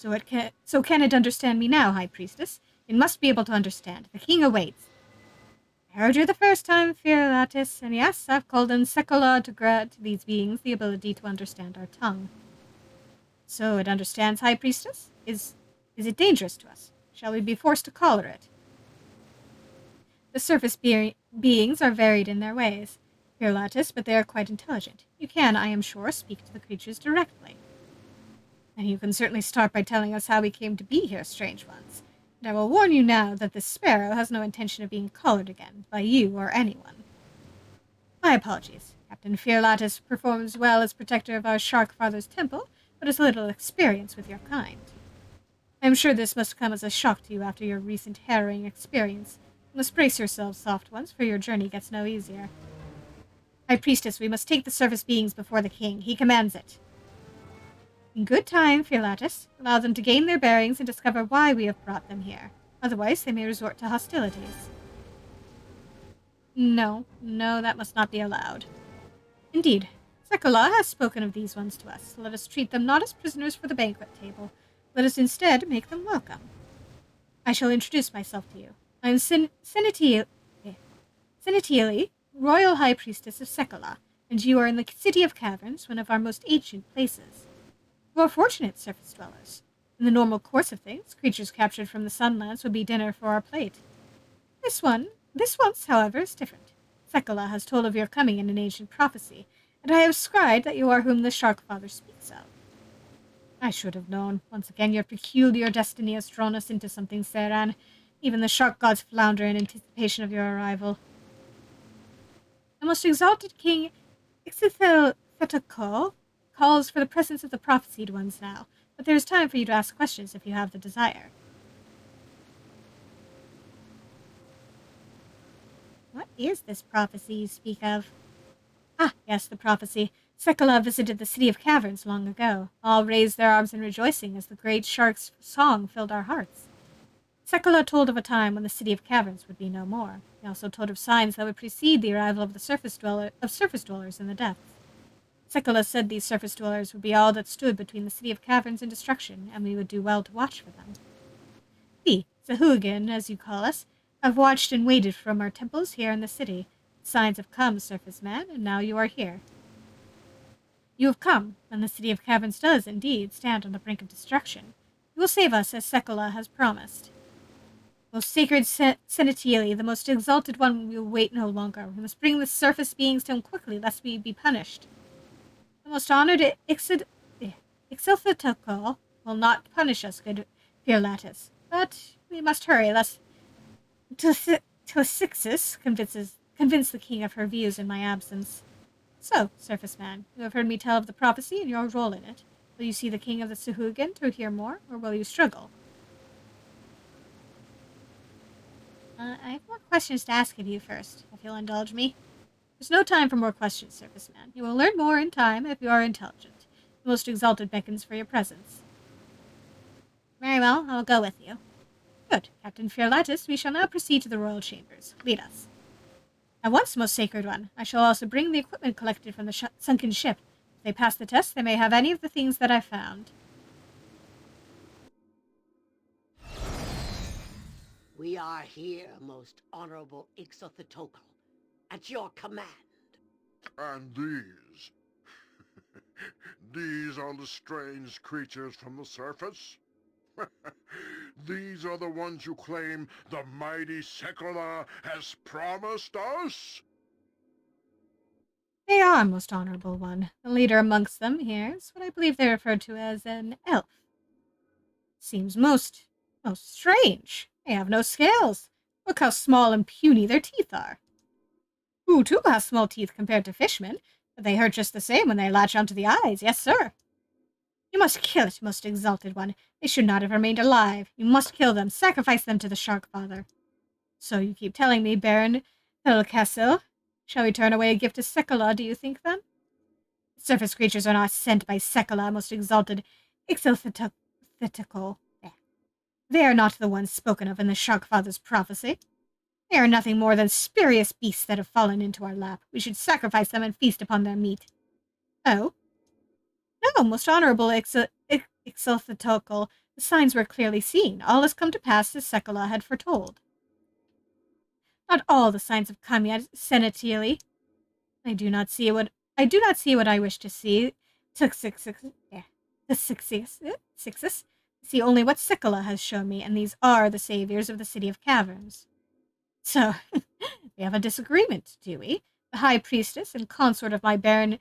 So can it understand me now, High Priestess? It must be able to understand. The king awaits. I heard you the first time, Fiorlatus, and yes, I've called in Sekolah to grant these beings the ability to understand our tongue. So it understands, High Priestess? Is it dangerous to us? Shall we be forced to collar it? The surface beings are varied in their ways, Fiorlatus, but they are quite intelligent. You can, I am sure, speak to the creatures directly. And you can certainly start by telling us how we came to be here, strange ones. And I will warn you now that this sparrow has no intention of being collared again, by you or anyone. My apologies. Captain Fiorlatus performs well as protector of our Shark Father's temple, but has little experience with your kind. I am sure this must come as a shock to you after your recent harrowing experience. You must brace yourselves, soft ones, for your journey gets no easier. High Priestess, we must take the surface beings before the king. He commands it. In good time, Fiorlatus. Allow them to gain their bearings and discover why we have brought them here. Otherwise, they may resort to hostilities. No, that must not be allowed. Indeed, Sekolah has spoken of these ones to us. Let us treat them not as prisoners for the banquet table. Let us instead make them welcome. I shall introduce myself to you. I am Sinatieli, Royal High Priestess of Sekolah, and you are in the City of Caverns, one of our most ancient places. You are fortunate, surface dwellers. In the normal course of things, creatures captured from the Sunlands would be dinner for our plate. This once, however, is different. Sekolah has told of your coming in an ancient prophecy, and I have scried that you are whom the Shark Father speaks of. I should have known. Once again, your peculiar destiny has drawn us into something, Seran. Even the shark gods flounder in anticipation of your arrival. The most exalted king, Ixithelfetacol, calls for the presence of the prophesied ones now, but there is time for you to ask questions if you have the desire. What is this prophecy you speak of? Ah, yes, the prophecy. Sekolah visited the City of Caverns long ago. All raised their arms in rejoicing as the great shark's song filled our hearts. Sekolah told of a time when the City of Caverns would be no more. He also told of signs that would precede the arrival of the surface dwellers in the depths. Sekolah said these surface dwellers would be all that stood between the City of Caverns and destruction, and we would do well to watch for them. We, Zahugan, as you call us, have watched and waited from our temples here in the city. Signs have come, surface man, and now you are here. You have come, and the City of Caverns does, indeed, stand on the brink of destruction. You will save us, as Sekolah has promised. Most sacred Senatili, the most exalted one, we will wait no longer. We must bring the surface beings to him quickly, lest we be punished. The most honored Ixilthatukal will not punish us, good Fiorlatus, but we must hurry, lest Tlisixis convince the king of her views in my absence. So, surface man, you have heard me tell of the prophecy and your role in it. Will you see the king of the Suhugan to hear more, or will you struggle? I have more questions to ask of you first, if you'll indulge me. There's no time for more questions, surface man. You will learn more in time if you are intelligent. The most exalted beckons for your presence. Very well, I will go with you. Good, Captain Fiorlatus, we shall now proceed to the royal chambers. Lead us. At once, most sacred one, I shall also bring the equipment collected from the sunken ship. If they pass the test, they may have any of the things that I found. We are here, most honorable Ixothetokal, at your command. And these? These are the strange creatures from the surface? These are the ones you claim the mighty Sekolah has promised us? They are, most honorable one. The leader amongst them here is what I believe they refer to as an elf. Seems most strange. They have no scales. Look how small and puny their teeth are. Who, too, has small teeth compared to fishmen, but they hurt just the same when they latch onto the eyes, yes, sir. You must kill it, most exalted one. They should not have remained alive. You must kill them, sacrifice them to the Shark Father. So you keep telling me, Baron Pelcassil. Shall we turn away a gift to Sekolah, do you think, then? Surface creatures are not sent by Sekolah, most exalted Ixilthetical. They are not the ones spoken of in the Shark Father's prophecy. They are nothing more than spurious beasts that have fallen into our lap. We should sacrifice them and feast upon their meat. Oh? No, most honorable Ixilthetocal. The signs were clearly seen. All has come to pass as Sekolah had foretold. Not all the signs have come yet, Senatili. I do not see what I wish to see. Sixes. See only what Sekolah has shown me, and these are the saviors of the City of Caverns. So, we have a disagreement, do we? The High Priestess and consort of my Baron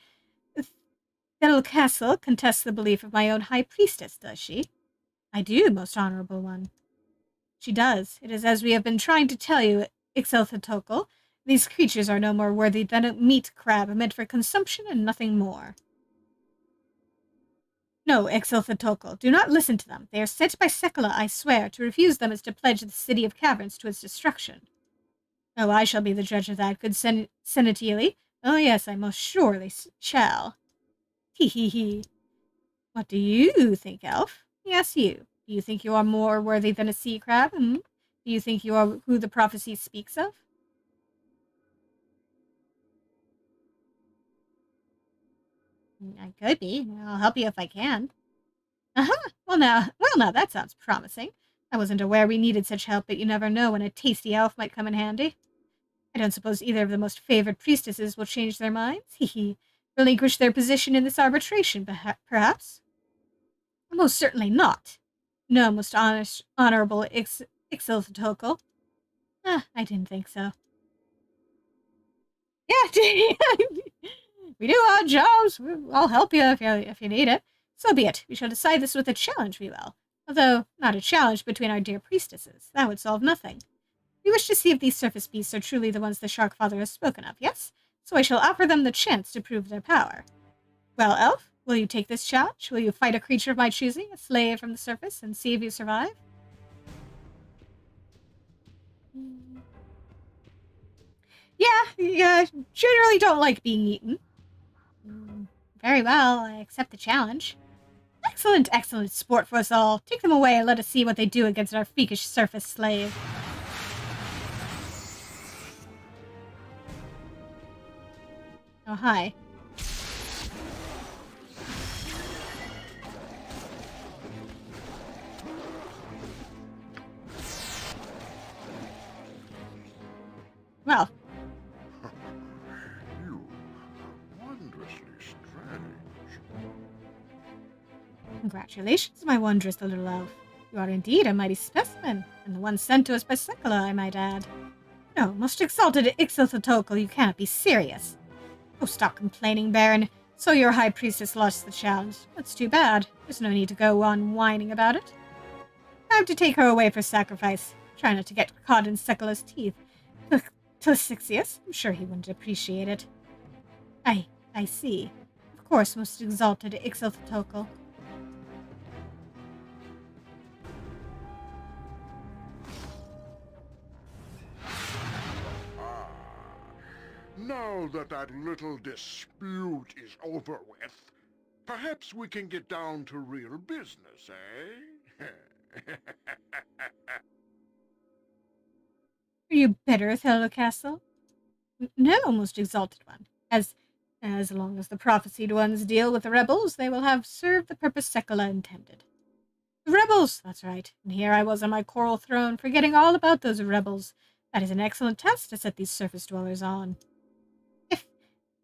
Castle contests the belief of my own High Priestess, does she? I do, most honorable one. She does. It is as we have been trying to tell you, Ixelthotokel. These creatures are no more worthy than a meat crab meant for consumption and nothing more. No, Ixelthotokel, do not listen to them. They are sent by Sekolah, I swear. To refuse them is to pledge the City of Caverns to its destruction. Oh, I shall be the judge of that, good Senatili. Oh, yes, I most surely shall. He. What do you think, Elf? Yes, you. Do you think you are more worthy than a sea crab? Hmm? Do you think you are who the prophecy speaks of? I could be. I'll help you if I can. Uh-huh. Well, now, that sounds promising. I wasn't aware we needed such help, but you never know when a tasty elf might come in handy. I don't suppose either of the most favored priestesses will change their minds. Relinquish their position in this arbitration, perhaps? Most certainly not. No, most honorable Ixiltotokol. I didn't think so. Yeah, we do our jobs. I'll help you if you need it. So be it. We shall decide this with a challenge, we will. Although, not a challenge between our dear priestesses. That would solve nothing. We wish to see if these surface beasts are truly the ones the Shark Father has spoken of, yes? So I shall offer them the chance to prove their power. Well, Elf, will you take this challenge? Will you fight a creature of my choosing, a slave from the surface, and see if you survive? Yeah, generally don't like being eaten. Very well, I accept the challenge. Excellent sport for us all. Take them away and let us see what they do against our freakish surface slave. Oh, hi. Well. You are wondrously strange. Congratulations, my wondrous little elf. You are indeed a mighty specimen, and the one sent to us by Sekolah, I might add. No, most exalted Ixiltotokol, you cannot be serious. Oh, stop complaining, Baron. So your High Priestess lost the challenge. That's too bad. There's no need to go on whining about it. Time to take her away for sacrifice. Try not to get caught in Sekolah's teeth. Tlasixius, I'm sure he wouldn't appreciate it. I see. Of course, most exalted Ixiltotokol. Now that little dispute is over with, perhaps we can get down to real business, eh? Are you bitter, Castle? No, most exalted one. As long as the prophesied ones deal with the rebels, they will have served the purpose Sekolah intended. The rebels! That's right. And here I was on my coral throne, forgetting all about those rebels. That is an excellent test to set these surface dwellers on.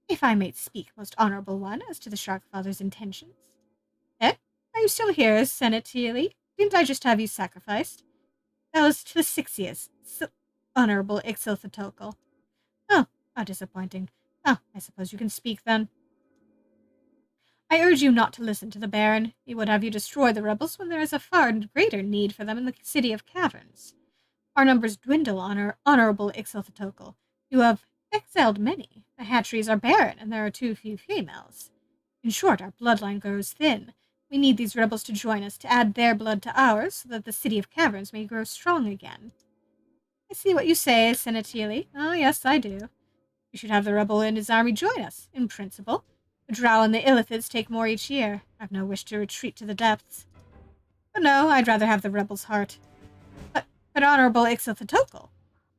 If I may speak, most honorable one, as to the Shark Father's intentions. Are you still here, Senatili? Didn't I just have you sacrificed? That was to the Sixius, honorable Ixiltotokol. Oh, how disappointing. Oh, I suppose you can speak then. I urge you not to listen to the Baron. He would have you destroy the rebels when there is a far greater need for them in the City of Caverns. Our numbers dwindle, honorable Ixiltotokol. You have exiled many. The hatcheries are barren, and there are too few females. In short, our bloodline grows thin. We need these rebels to join us, to add their blood to ours, so that the City of Caverns may grow strong again. I see what you say, Senatili. Oh, yes, I do. We should have the rebel and his army join us, in principle. The Drow and the Illithids take more each year. I've no wish to retreat to the depths. But no, I'd rather have the rebel's heart. But honorable Ixiltotokol.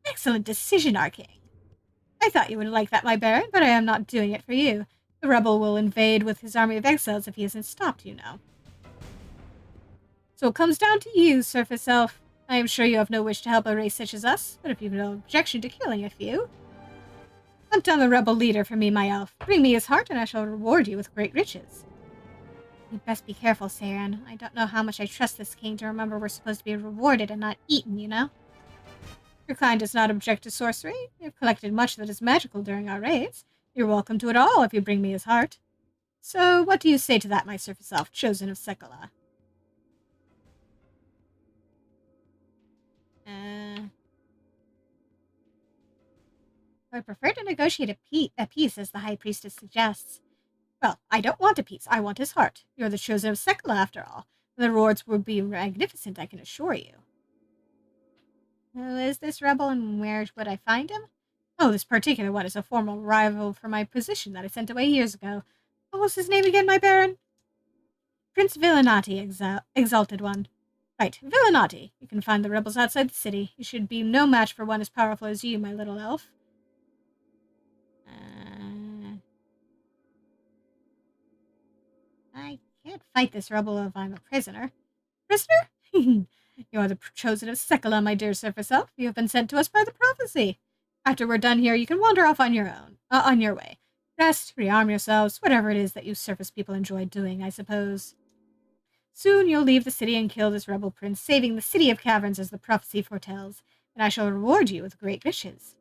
Excellent decision, our king. I thought you would like that, my Baron, but I am not doing it for you. The rebel will invade with his army of exiles if he isn't stopped, you know. So it comes down to you, Surface Elf. I am sure you have no wish to help a race such as us, but if you've no objection to killing a few, hunt down the rebel leader for me, my elf. Bring me his heart, and I shall reward you with great riches. You'd best be careful, Saren. I don't know how much I trust this king to remember we're supposed to be rewarded and not eaten, you know? Your kind does not object to sorcery. You've collected much that is magical during our raids. You're welcome to it all if you bring me his heart. So, what do you say to that, my surface elf, chosen of Sekala? I prefer to negotiate a peace, as the High Priestess suggests. Well, I don't want a peace. I want his heart. You're the chosen of Sekala, after all. The rewards will be magnificent, I can assure you. Who is this rebel, and where would I find him? Oh, this particular one is a former rival for my position that I sent away years ago. What was his name again, my baron? Prince Villanati, Exalted One. Right, Villanati. You can find the rebels outside the city. You should be no match for one as powerful as you, my little elf. I can't fight this rebel if I'm a prisoner. Prisoner? You are the chosen of Sekala, my dear surface elf. You have been sent to us by the prophecy. After we're done here, you can wander off on your own, on your way. Rest, rearm yourselves, whatever it is that you surface people enjoy doing, I suppose. Soon you'll leave the city and kill this rebel prince, saving the city of caverns as the prophecy foretells, and I shall reward you with great riches.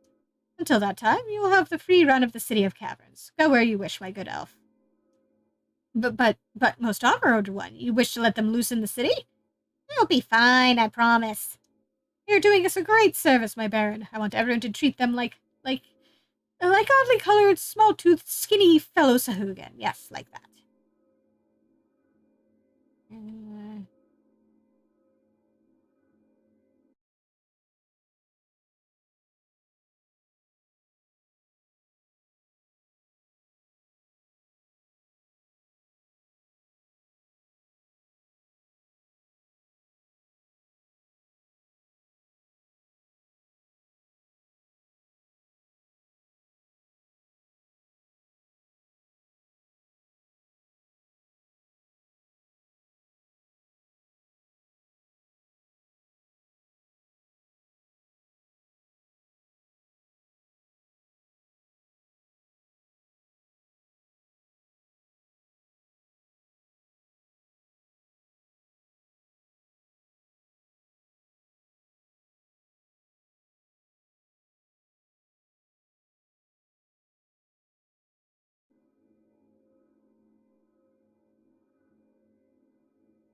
Until that time, you will have the free run of the city of caverns. Go where you wish, my good elf. But, most honored one, you wish to let them loose in the city? They'll be fine, I promise. You're doing us a great service, my baron. I want everyone to treat them like oddly colored, small-toothed, skinny fellow Sahugan. Yes, like that.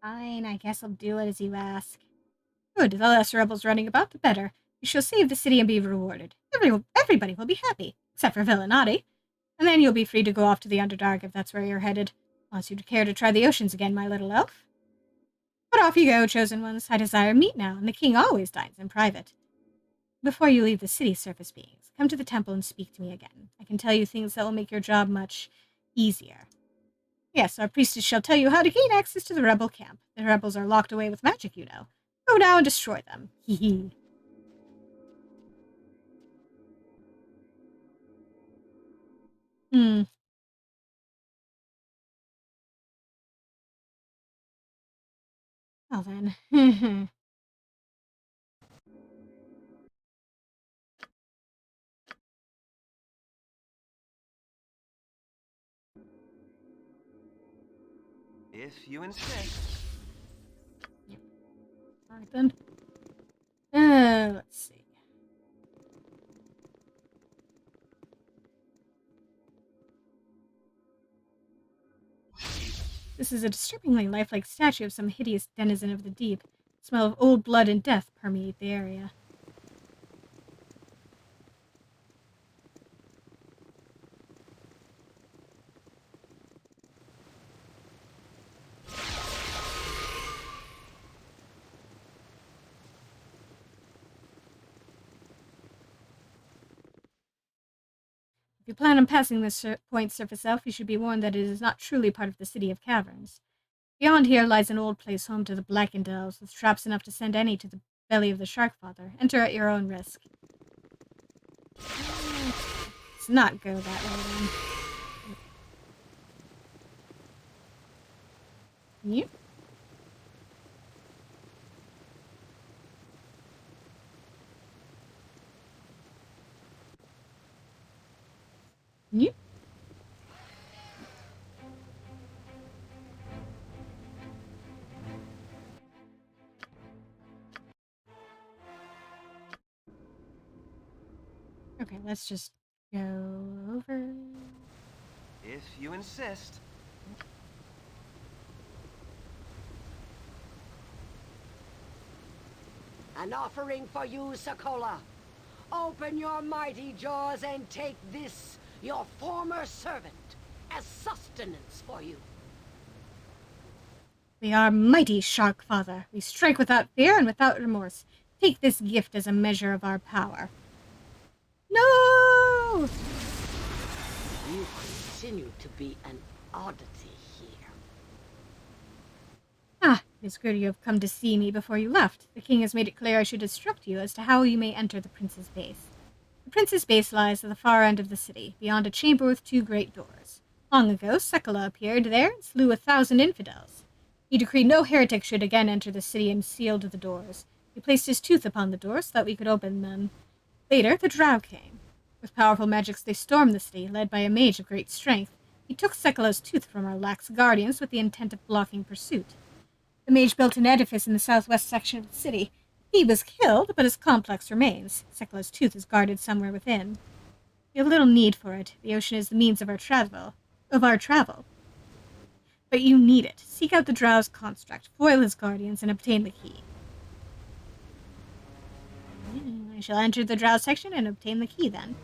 Fine, I guess I'll do it as you ask. Good, the less rebels running about, the better. You shall save the city and be rewarded. Everybody will be happy, except for Villanati. And then you'll be free to go off to the Underdark if that's where you're headed. Unless you'd care to try the oceans again, my little elf. But off you go, chosen ones. I desire meat now, and the king always dines in private. Before you leave the city, surface beings, come to the temple and speak to me again. I can tell you things that will make your job much easier. Yes, our priestess shall tell you how to gain access to the rebel camp. The rebels are locked away with magic, you know. Go now and destroy them. Hee hee. Well then. If you insist. Yep. Alright then. Let's see. This is a disturbingly lifelike statue of some hideous denizen of the deep. The smell of old blood and death permeate the area. If you plan on passing this point, Surface Elf, you should be warned that it is not truly part of the City of Caverns. Beyond here lies an old place home to the Blackened Elves, with traps enough to send any to the belly of the Sharkfather. Enter at your own risk. Let's not go that way, then. Yep. Yep. Okay, let's just go over. If you insist. An offering for you, Sokola. Open your mighty jaws and take this, your former servant, as sustenance for you. We are mighty, Shark Father. We strike without fear and without remorse. Take this gift as a measure of our power. No! You continue to be an oddity here. Ah, it is good you have come to see me before you left. The king has made it clear I should instruct you as to how you may enter the prince's base. The prince's base lies at the far end of the city, beyond a chamber with 2 great doors. Long ago, Sekala appeared there and slew 1,000 infidels. He decreed no heretic should again enter the city and sealed the doors. He placed his tooth upon the doors so that we could open them. Later, the drow came. With powerful magics they stormed the city, led by a mage of great strength. He took Sekala's tooth from our lax guardians with the intent of blocking pursuit. The mage built an edifice in the southwest section of the city. He was killed, but his complex remains. Sekala's tooth is guarded somewhere within. We have little need for it. The ocean is the means of our travel. But you need it. Seek out the drow's construct, foil his guardians, and obtain the key. I shall enter the drow section and obtain the key, then.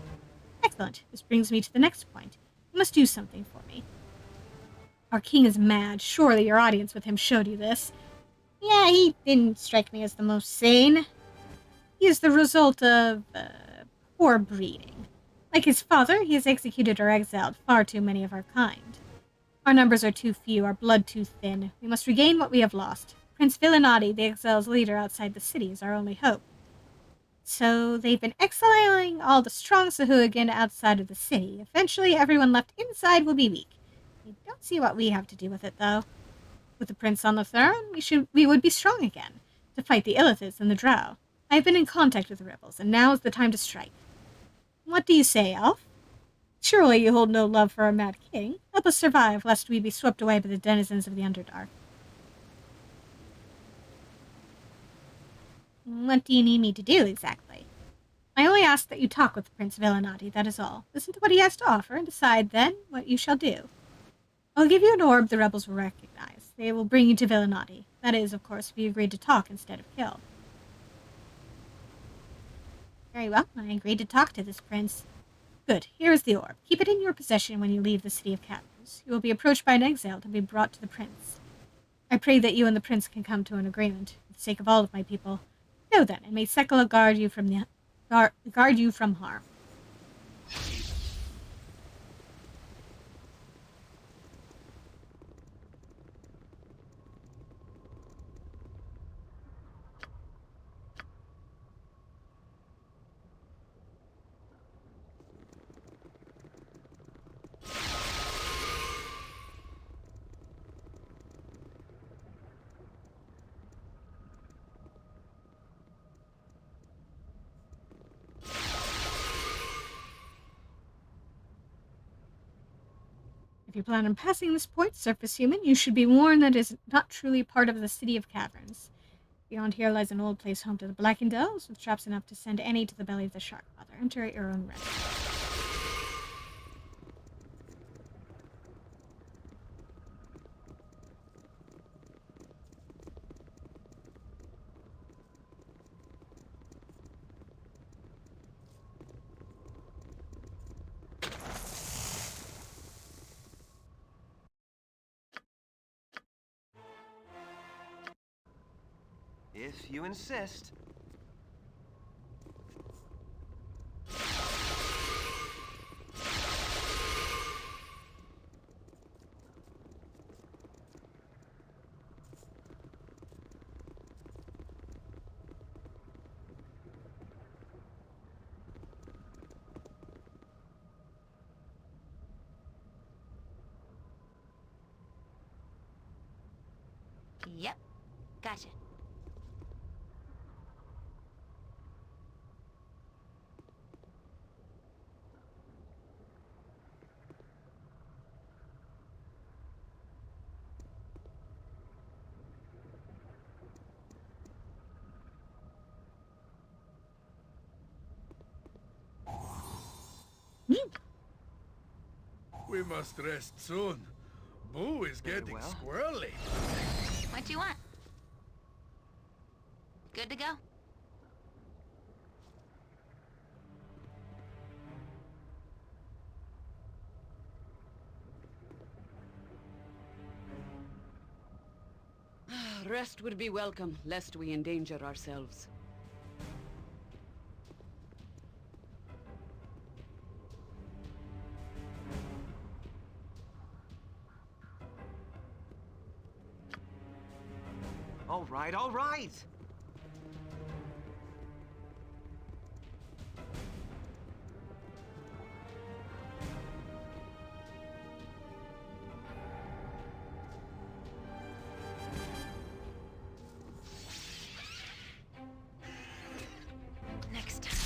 Excellent. This brings me to the next point. You must do something for me. Our king is mad. Surely your audience with him showed you this. Yeah, he didn't strike me as the most sane. He is the result of, poor breeding. Like his father, he has executed or exiled far too many of our kind. Our numbers are too few, our blood too thin. We must regain what we have lost. Prince Villanati, the exile's leader outside the city, is our only hope. So they've been exiling all the strong Sahuagin outside of the city. Eventually, everyone left inside will be weak. I don't see what we have to do with it, though. With the prince on the throne, we would be strong again, to fight the Illithids and the Drow. I have been in contact with the rebels, and now is the time to strike. What do you say, Elf? Surely you hold no love for our mad king. Help us survive, lest we be swept away by the denizens of the Underdark. What do you need me to do, exactly? I only ask that you talk with Prince Villanati, that is all. Listen to what he has to offer, and decide, then, what you shall do. I'll give you an orb the rebels will recognize. They will bring you to Villanati. That is, of course, if you agreed to talk instead of kill. Very well, I agreed to talk to this prince. Good, here is the orb. Keep it in your possession when you leave the City of Caverns. You will be approached by an exile to be brought to the prince. I pray that you and the prince can come to an agreement, for the sake of all of my people. Go then, and may Sekala guard you from harm. If you plan on passing this point, surface human, you should be warned that it is not truly part of the City of Caverns. Beyond here lies an old place home to the Blackened Elves, with traps enough to send any to the belly of the Shark Father. Enter at your own risk. If you insist. Yep, gotcha. We must rest soon. Boo is getting squirrely. What do you want? Good to go? Rest would be welcome, lest we endanger ourselves. All right, all right. Next time.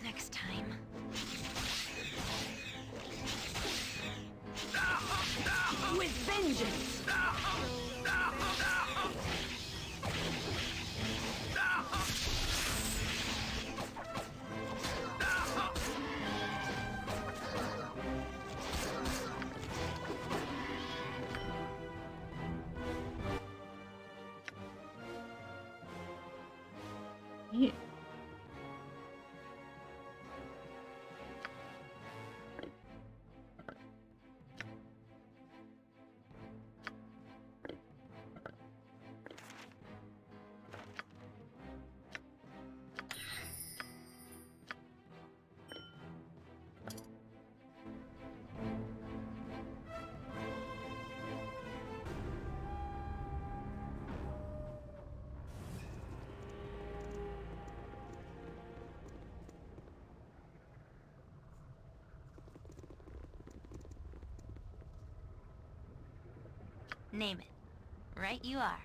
Next time. With vengeance! Yeah. Name it. Right you are.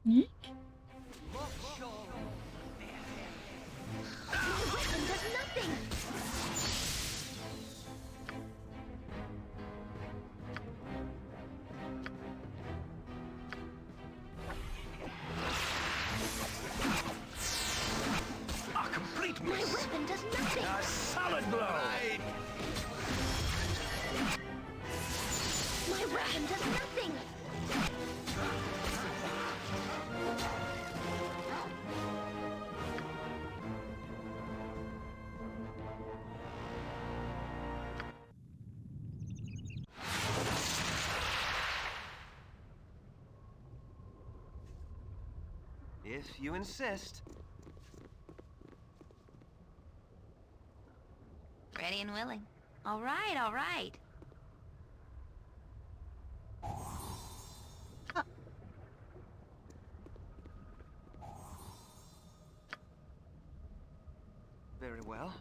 Yeek. Does nothing. A complete My miss. weapon does nothing. A solid blow. My weapon does nothing. If you insist. Ready and willing. All right, all right. Very well.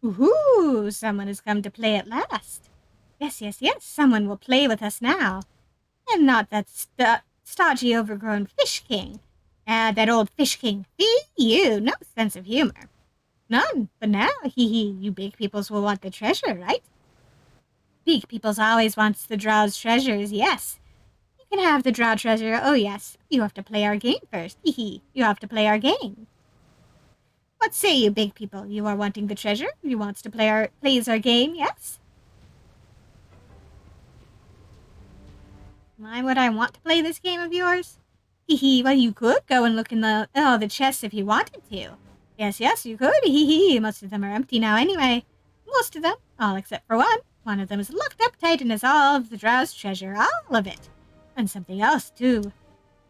Ooh, someone has come to play at last. Yes, yes, yes, someone will play with us now. And not that stodgy, overgrown Fish King. That old Fish King. You, no sense of humor. None, but now, hee hee, you big peoples will want the treasure, right? Big peoples always wants the Drow's treasures, yes. You can have the Drow treasure, oh yes. You have to play our game first, hee hee. You have to play our game. What say you, big people? You are wanting the treasure? You wants to plays our game, yes? Why would I want to play this game of yours? Hee hee, well you could go and look in the chests if you wanted to. Yes, yes, you could, hee hee. Most of them are empty now anyway. Most of them, all except for one. One of them is locked up tight and is all of the Drow's treasure, all of it. And something else, too.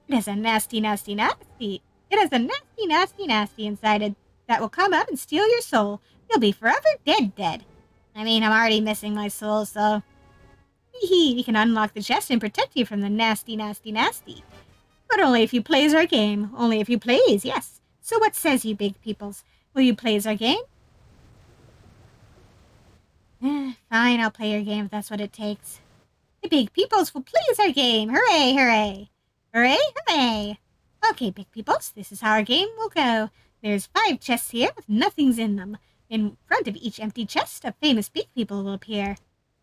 It has a nasty, nasty, nasty. It has a nasty, nasty, nasty inside it that will come up and steal your soul. You'll be forever dead, dead. I mean, I'm already missing my soul, so... Hee we can unlock the chest and protect you from the nasty, nasty, nasty. But only if you plays our game. Only if you plays, yes. So what says you, big peoples? Will you plays our game? Fine, I'll play your game if that's what it takes. The big peoples will please our game. Hooray, hooray. Hooray, hooray. Okay, big peoples, this is how our game will go. There's 5 chests here with nothings in them. In front of each empty chest, a famous big people will appear.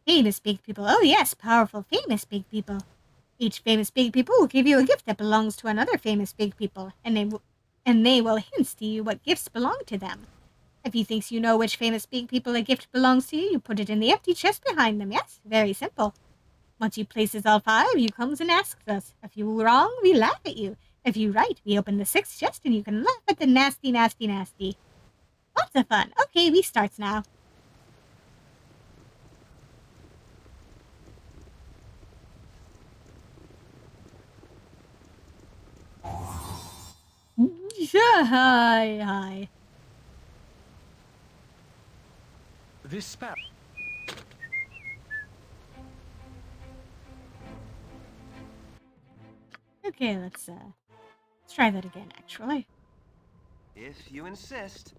Famous big people. Oh yes, powerful famous big people. Each famous big people will give you a gift that belongs to another famous big people, and they will hint to you what gifts belong to them. If you think you know which famous big people a gift belongs to, you put it in the empty chest behind them. Yes, very simple. Once you places all 5, you comes and asks us. If you wrong, we laugh at you. If you right, we open the 6th chest and you can laugh at the nasty, nasty, nasty. Lots of fun. Okay, we starts now. Hi. This spell. Okay, let's try that again, actually. If you insist.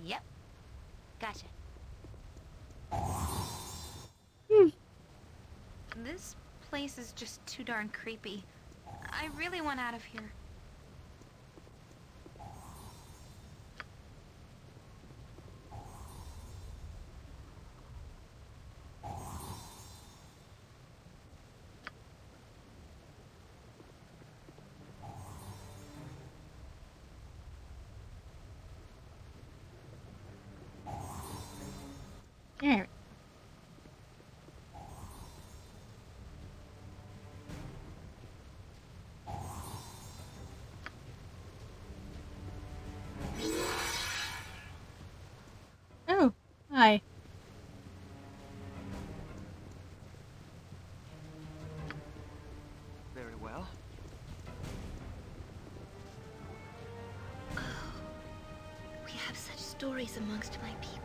Yep. Gotcha. This place is just too darn creepy. I really want out of here. There. Oh, hi. Very well. We have such stories amongst my people.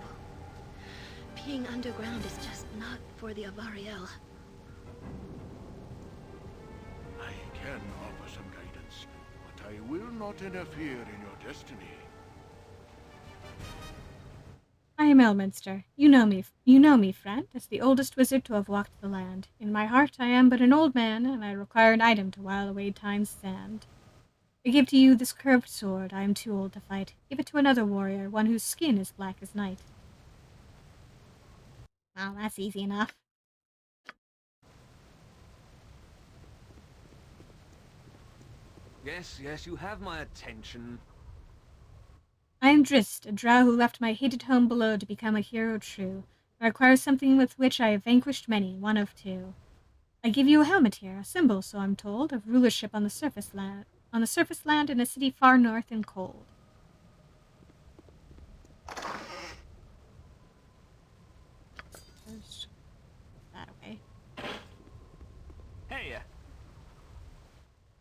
Being underground is just not for the Avariel. I can offer some guidance, but I will not interfere in your destiny. I am Elminster. You know me, friend, as the oldest wizard to have walked the land. In my heart I am but an old man, and I require an item to while away time's sand. I give to you this curved sword. I am too old to fight. Give it to another warrior, one whose skin is black as night. Well, that's easy enough. Yes, you have my attention. I am Drist, a drow who left my hated home below to become a hero true. I require something with which I have vanquished many, one of 2. I give you a helmet here, a symbol, so I'm told, of rulership on the surface land in a city far north and cold. First, that away. Hey.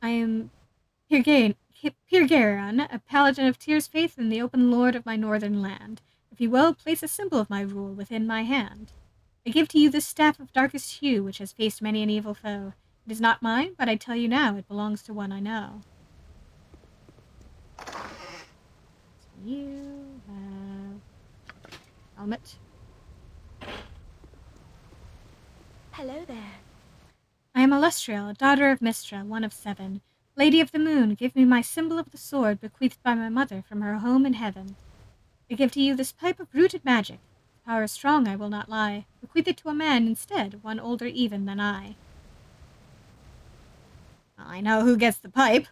I am Pirgaron, a paladin of Tyr's faith and the open lord of my northern land. If you will, place a symbol of my rule within my hand. I give to you this staff of darkest hue, which has faced many an evil foe. It is not mine, but I tell you now, it belongs to one I know. So you have helmet. Hello there. I am Elustriel, daughter of Mistra, one of 7. Lady of the Moon, give me my symbol of the sword bequeathed by my mother from her home in heaven. I give to you this pipe of rooted magic. Its power is strong, I will not lie. Bequeath it to a man instead, one older even than I. I know who gets the pipe.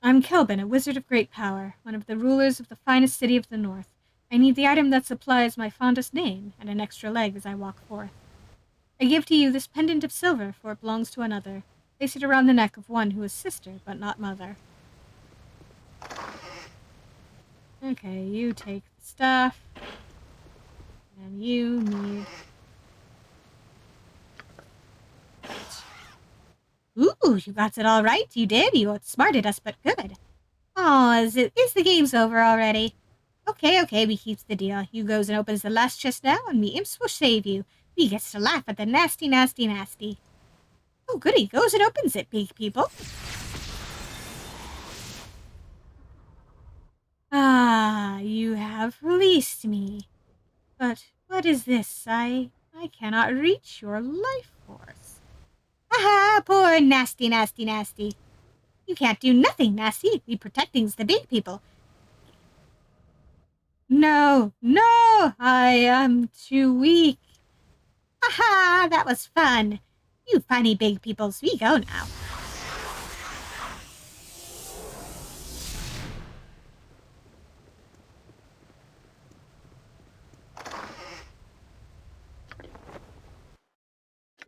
I'm Kelvin, a wizard of great power, one of the rulers of the finest city of the north. I need the item that supplies my fondest name and an extra leg as I walk forth. I give to you this pendant of silver, for it belongs to another. Place it around the neck of one who is sister, but not mother. Okay, you take the stuff. And you need... Ooh, you got it all right. You did. You outsmarted us, but good. Oh, is the game's over already? Okay, we keeps the deal. You goes and opens the last chest now, and me imps will save you. We gets to laugh at the nasty. Oh, goody, goes and opens it, big people. Ah, you have released me. But what is this? I cannot reach your life force. Aha, poor nasty. You can't do nothing, nasty. We protecting's the big people. No, I am too weak. Aha, that was fun. You funny big peoples, we go now.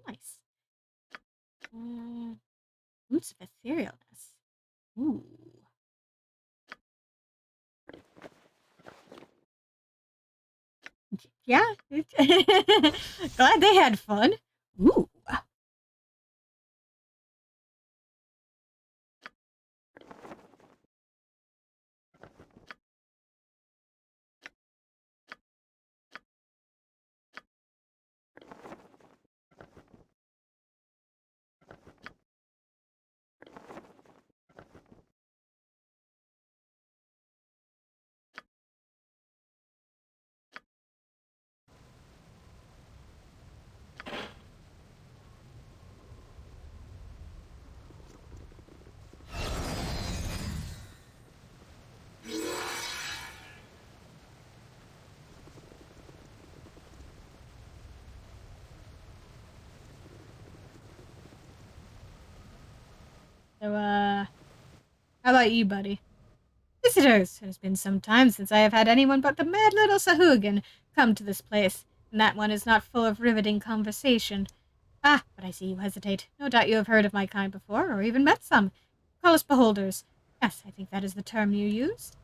Nice. Roots of etherealness. Ooh. Yeah. Glad they had fun. Ooh. So, how about you, buddy? Visitors! It has been some time since I have had anyone but the mad little Sahuagin come to this place, and that one is not full of riveting conversation. Ah, but I see you hesitate. No doubt you have heard of my kind before, or even met some. Call us beholders. Yes, I think that is the term you used.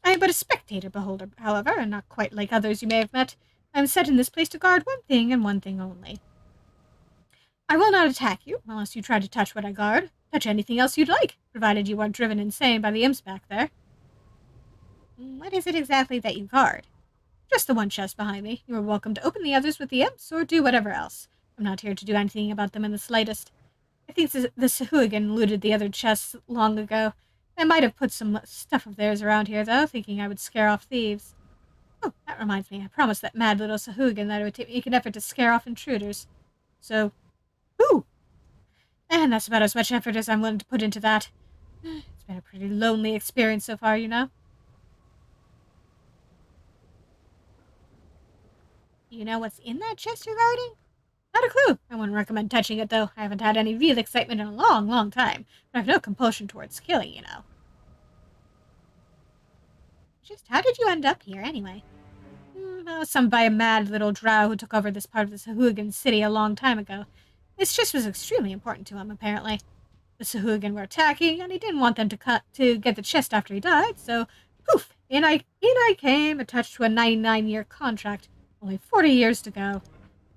I am but a spectator beholder, however, and not quite like others you may have met. I am set in this place to guard one thing and one thing only. I will not attack you, unless you try to touch what I guard. Touch anything else you'd like, provided you aren't driven insane by the imps back there. What is it exactly that you guard? Just the one chest behind me. You are welcome to open the others with the imps, or do whatever else. I'm not here to do anything about them in the slightest. I think the Sahuagin looted the other chests long ago. I might have put some stuff of theirs around here, though, thinking I would scare off thieves. Oh, that reminds me. I promised that mad little Sahuagin that I would make an effort to scare off intruders. So, ooh! And that's about as much effort as I'm willing to put into that. It's been a pretty lonely experience so far, you know? You know what's in that chest you're guarding? Not a clue. I wouldn't recommend touching it, though. I haven't had any real excitement in a long time. But I've no compulsion towards killing, you know. Just how did you end up here, anyway? Well, some by a mad little drow who took over this part of the Sahuagin city a long time ago. This chest was extremely important to him, apparently. The Sahuagin were attacking, and he didn't want them to get the chest after he died, so poof, in I came, attached to a 99-year contract, only 40 years to go.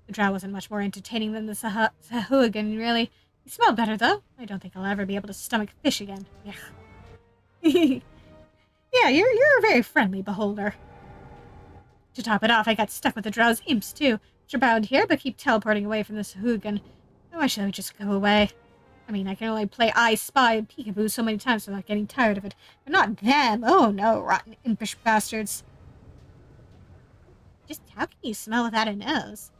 The drow wasn't much more entertaining than the Sahuagin, really. He smelled better, though. I don't think I'll ever be able to stomach fish again. Yeah. Yeah, you're a very friendly beholder. To top it off, I got stuck with the drow's imps, too, which are bound here, but keep teleporting away from the Sahuagin. Why should I just go away? I mean, I can only play I Spy and Peekaboo so many times without getting tired of it. But not them! Oh no, rotten impish bastards. Just how can you smell without a nose?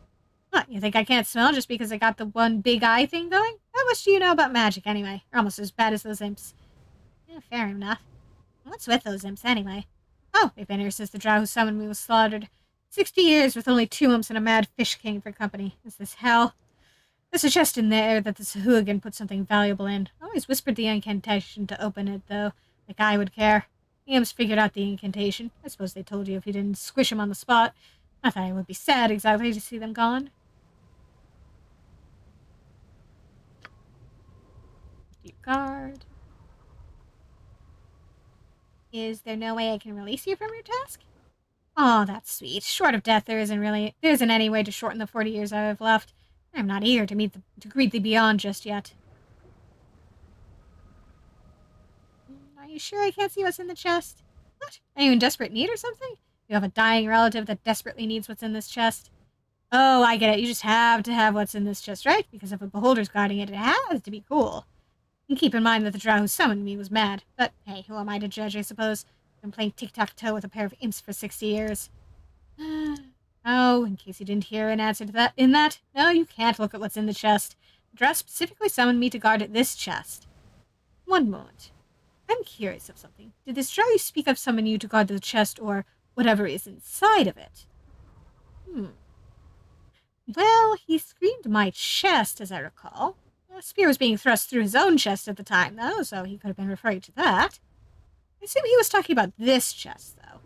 What, you think I can't smell just because I got the one big eye thing going? How much do you know about magic, anyway? You're almost as bad as those imps. Yeah, fair enough. What's with those imps, anyway? Oh, they've been here since the drow who summoned me was slaughtered. 60 years with only 2 imps and a mad fish king for company. Is this hell? There's a chest in there that the Sahuagin put something valuable in. I always whispered the incantation to open it, though, like I would care. Imps figured out the incantation. I suppose they told you if you didn't squish them on the spot. Not that I would be sad exactly to see them gone. Your guard. Is there no way I can release you from your task? Oh, that's sweet. Short of death, there isn't any way to shorten the 40 years I have left. I'm not eager to greet the beyond just yet. Are you sure I can't see what's in the chest? What? Are you in desperate need or something? You have a dying relative that desperately needs what's in this chest? Oh, I get it. You just have to have what's in this chest, right? Because if a beholder's guarding it, it has to be cool. And keep in mind that the drow who summoned me was mad. But hey, who am I to judge, I suppose? I've been playing tic-tac-toe with a pair of imps for 60 years. Oh, in case you didn't hear an answer to that, no, you can't look at what's in the chest. The drow specifically summoned me to guard this chest. One moment. I'm curious of something. Did this drow you speak of summon you to guard the chest or whatever is inside of it? Well, he screamed my chest, as I recall. A spear was being thrust through his own chest at the time, though, so he could have been referring to that. I assume he was talking about this chest, though.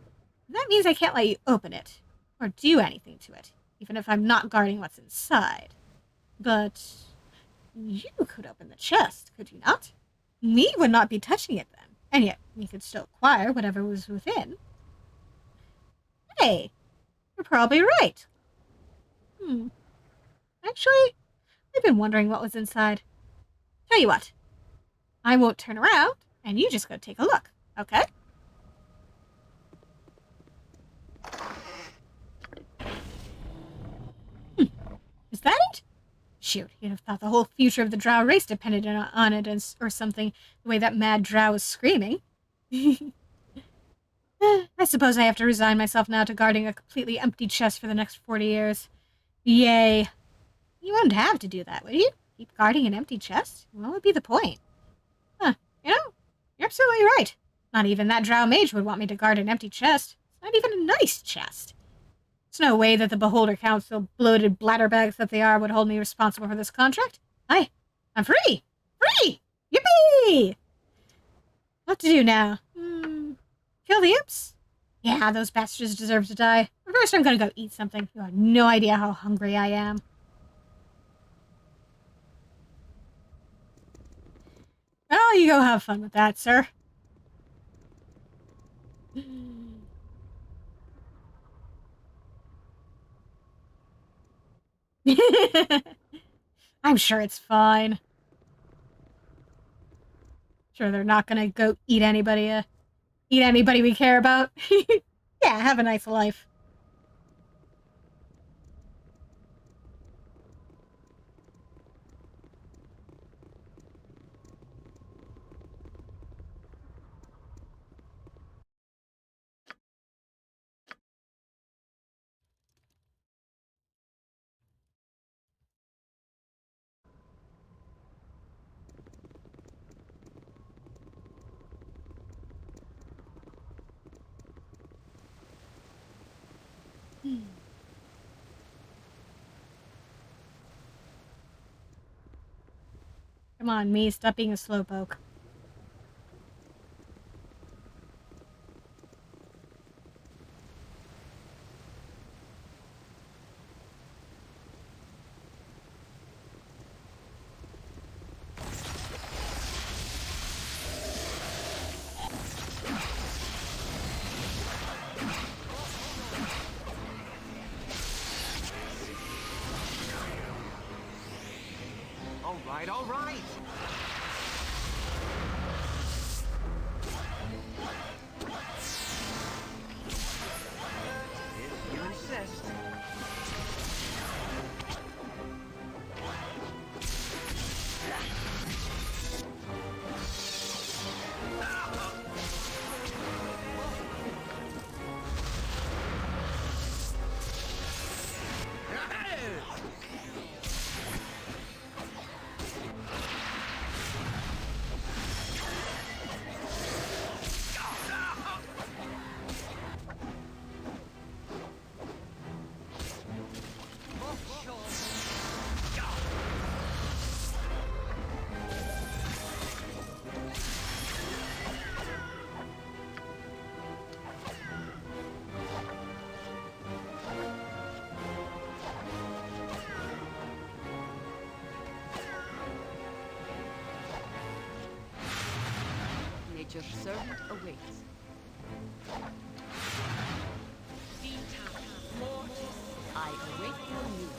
That means I can't let you open it, or do anything to it, even if I'm not guarding what's inside. But you could open the chest, could you not? Me would not be touching it then, and yet we could still acquire whatever was within. Hey, you're probably right. Actually, I've been wondering what was inside. Tell you what, I won't turn around, and you just go take a look, okay? Is that it? Shoot, you'd have thought the whole future of the drow race depended on it or something, the way that mad drow was screaming. I suppose I have to resign myself now to guarding a completely empty chest for the next 40 years. Yay. You wouldn't have to do that, would you? Keep guarding an empty chest? What would be the point? Huh, you're absolutely right. Not even that drow mage would want me to guard an empty chest. It's not even a nice chest. There's no way that the Beholder Council, bloated bladderbags that they are, would hold me responsible for this contract. I'm free! Free! Yippee! What to do now? Kill the imps? Yeah, those bastards deserve to die. But first I'm gonna go eat something. You have no idea how hungry I am. Well, you go have fun with that, sir. I'm sure it's fine. Sure, they're not gonna go eat anybody we care about. Yeah, have a nice life. Come on, me, stop being a slowpoke. All right. If you insist. At your servant awaits. I await your news.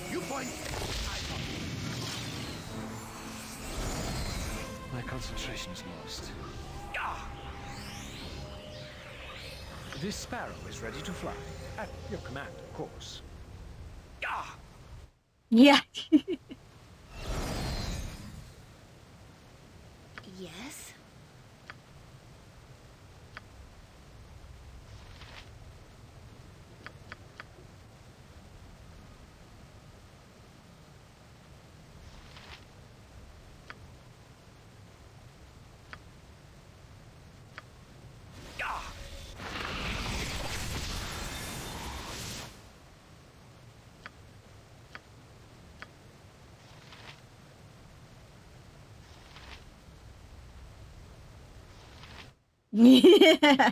You point! My concentration is lost. Ah! This sparrow is ready to fly. At your command, of course. Ah! Yeah. Yes? Yeah.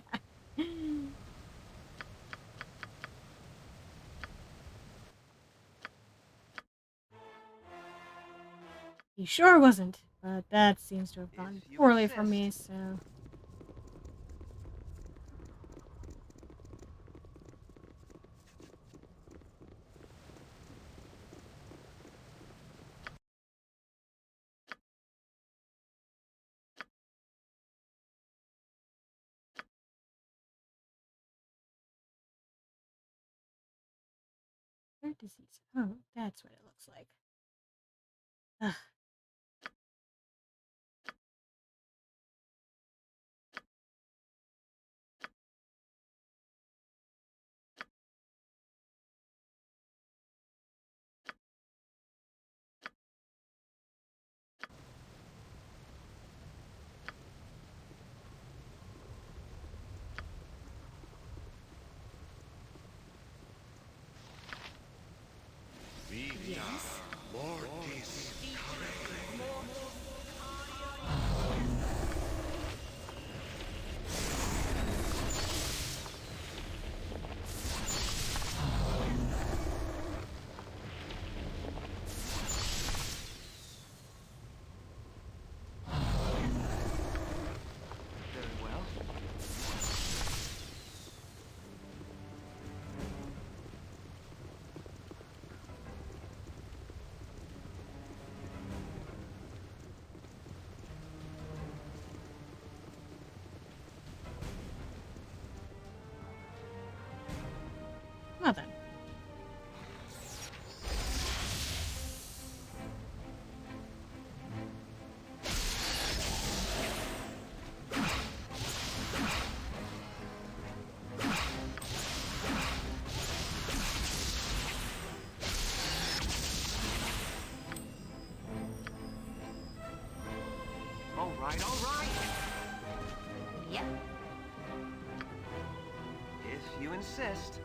He sure wasn't, but that seems to have gone poorly for me, so... Heart disease. Oh, that's what it looks like. Ugh. Yes? Mortis. Very well. Well then. All right, all right. Yep. If you insist.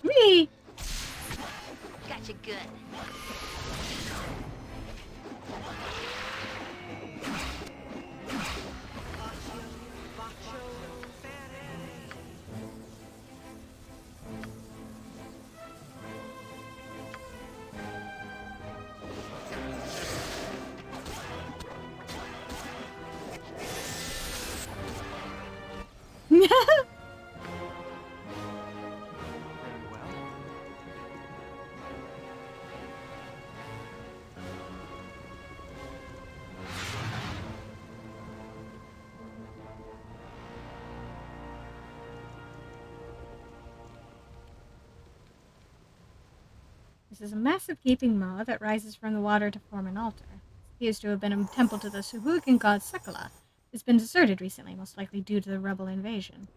Me! Gotcha good. Very well. This is a massive gaping maw that rises from the water to form an altar. It appears to have been a temple to the Suhugan god Sekala. It's been deserted recently, most likely due to the rebel invasion.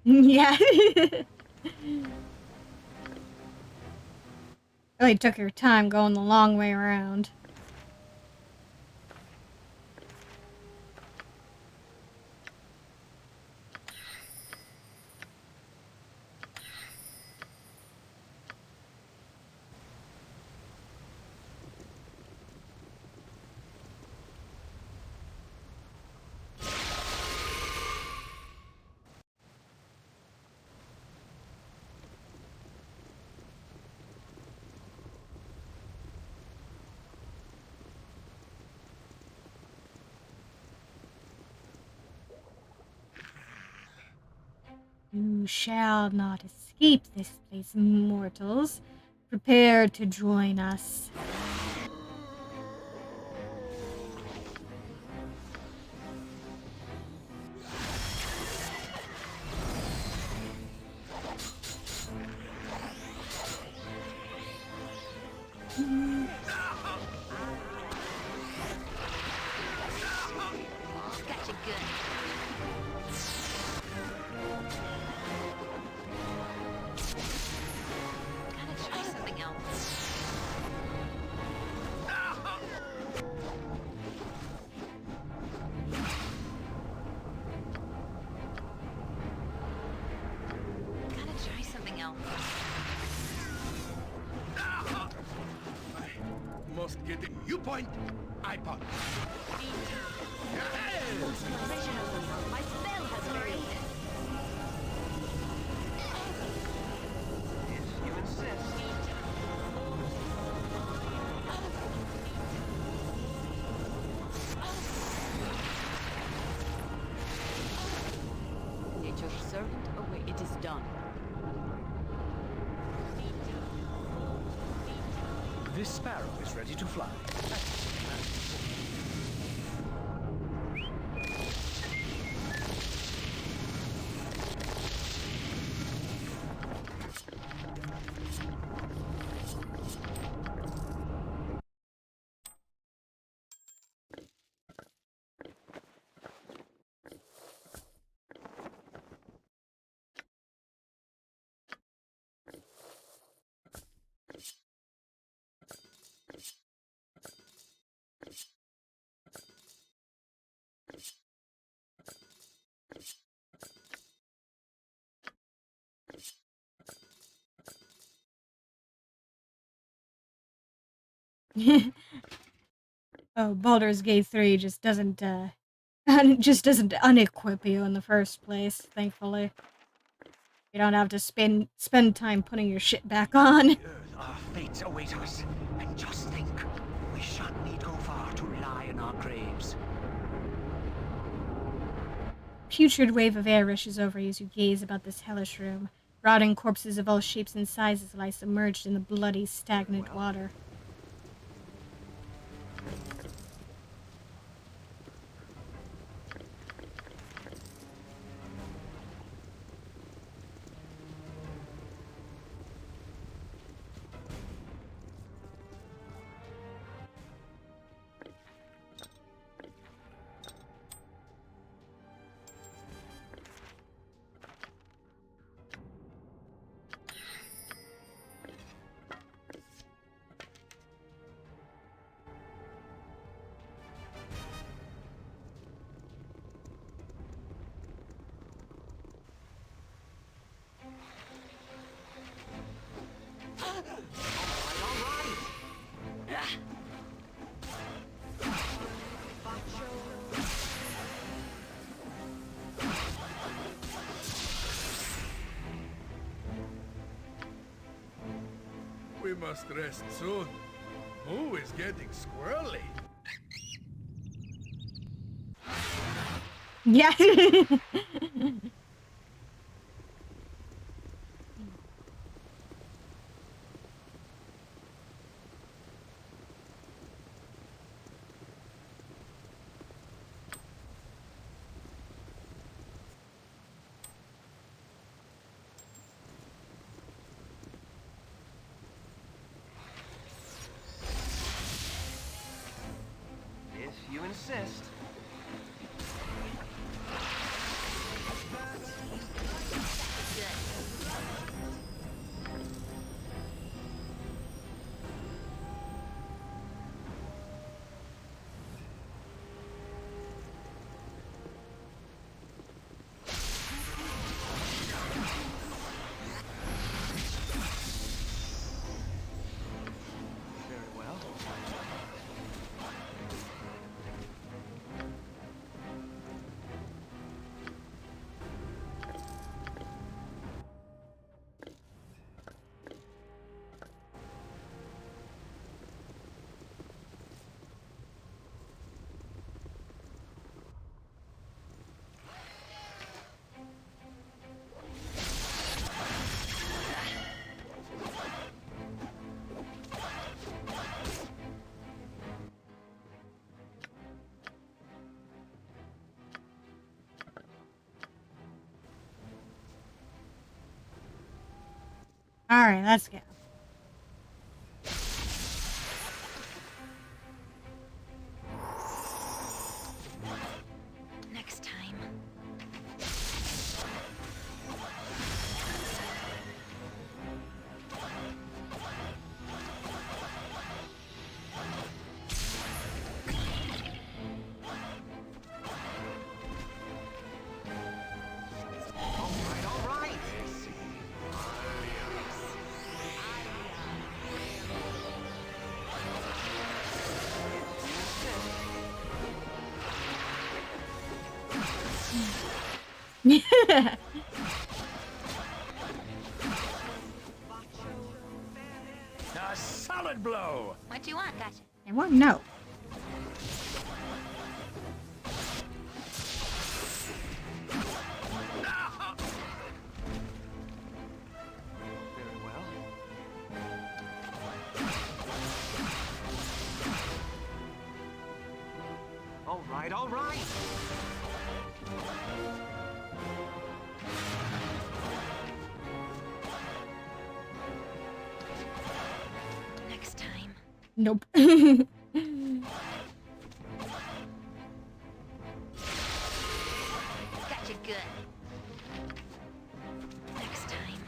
Yeah. Really took your time going the long way around. You shall not escape this place, mortals. Prepare to join us. Gotcha good. Gotta try something else. Gotta try something else. Must get it. You point, I point. My spell has failed. If you insist. Nature's servant away. It is done. This sparrow is ready to fly. Oh, Baldur's Gate 3 just doesn't unequip you in the first place, thankfully. You don't have to spend time putting your shit back on. Our fates await us. And just think, we shan't need go far to lie in our graves. Putrid wave of air rushes over you as you gaze about this hellish room. Rotting corpses of all shapes and sizes lie submerged in the bloody, stagnant water. We must rest soon. Moo is getting squirrely. Yeah. If you insist. Alright, let's go. Next time. All right. A solid blow. What do you want? Gotcha. I won't know. Very well. All right, all right. Next time. Nope. Gotcha good. Next time.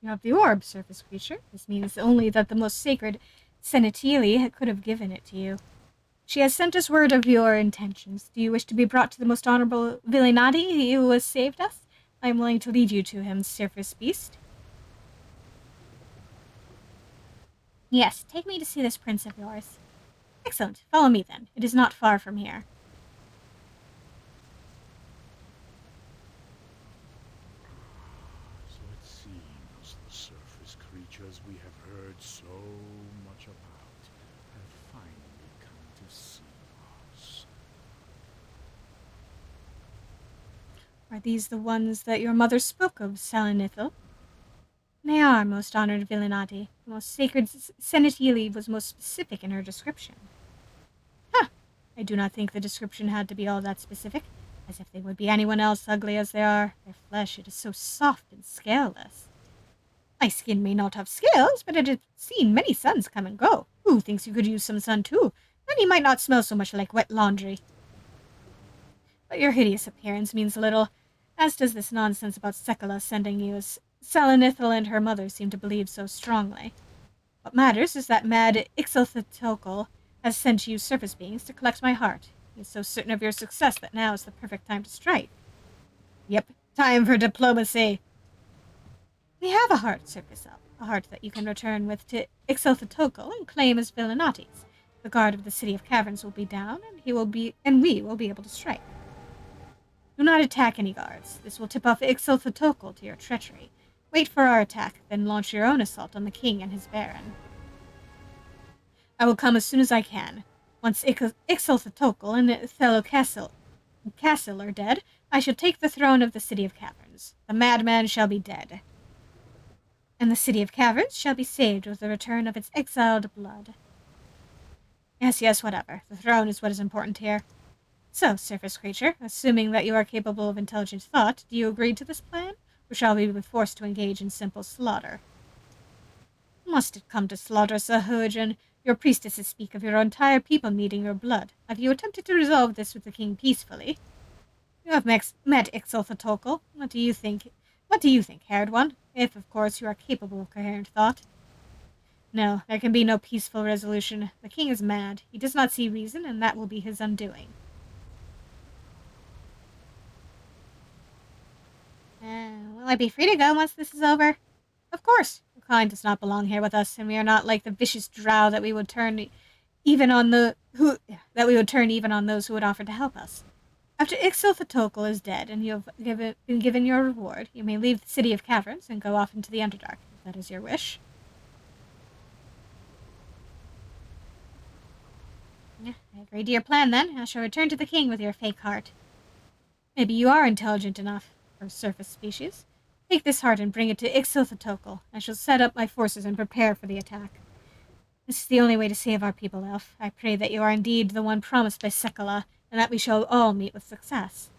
You have the orb, surface creature. This means only that the most sacred Senatili could have given it to you. She has sent us word of your intentions. Do you wish to be brought to the most honorable Villinati, he who has saved us? I am willing to lead you to him, surface beast. Yes, take me to see this prince of yours. Excellent. Follow me, then. It is not far from here. So it seems the surface creatures we have heard so much about have finally come to see us. Are these the ones that your mother spoke of, Salanithil? They are, most honored Villinati. The most sacred Senatili was most specific in her description. Huh! I do not think the description had to be all that specific, as if they would be anyone else ugly as they are. Their flesh, it is so soft and scaleless. My skin may not have scales, but it has seen many suns come and go. Who thinks you could use some sun too? Then you might not smell so much like wet laundry. But your hideous appearance means little, as does this nonsense about Sekala sending you, as Salanithil and her mother seem to believe so strongly. What matters is that mad Ixothetokal has sent you surface beings to collect my heart. He is so certain of your success that now is the perfect time to strike. Yep, time for diplomacy. We have a heart, Surface Elf, a heart that you can return with to Ixothetokal and claim as Villinati's. The guard of the City of Caverns will be down, and we will be able to strike. Do not attack any guards. This will tip off Ixothetokal to your treachery. Wait for our attack, then launch your own assault on the king and his baron. I will come as soon as I can. Once Ixothetokal and Thelocassil are dead, I shall take the throne of the City of Caverns. The madman shall be dead. And the City of Caverns shall be saved with the return of its exiled blood. Yes, whatever. The throne is what is important here. So, surface creature, assuming that you are capable of intelligent thought, do you agree to this plan? Or shall we be forced to engage in simple slaughter? Must it come to slaughter, Sir Hurjan? Your priestesses speak of your entire people needing your blood. Have you attempted to resolve this with the king peacefully? You have met Ixothetokal. What do you think, haired one? If, of course, you are capable of coherent thought. No, there can be no peaceful resolution. The king is mad. He does not see reason, and that will be his undoing. Will I be free to go once this is over? Of course. Your kind does not belong here with us, and we are not like the vicious drow that we would turn even on those who would offer to help us. After Ixothetokal is dead and you have been given your reward, you may leave the City of Caverns and go off into the Underdark, if that is your wish. I agree to your plan, then. I shall return to the king with your fake heart. Maybe you are intelligent enough for surface species. Take this heart and bring it to Ixiltotokul. I shall set up my forces and prepare for the attack. This is the only way to save our people, Elf. I pray that you are indeed the one promised by Sekolah, and that we shall all meet with success.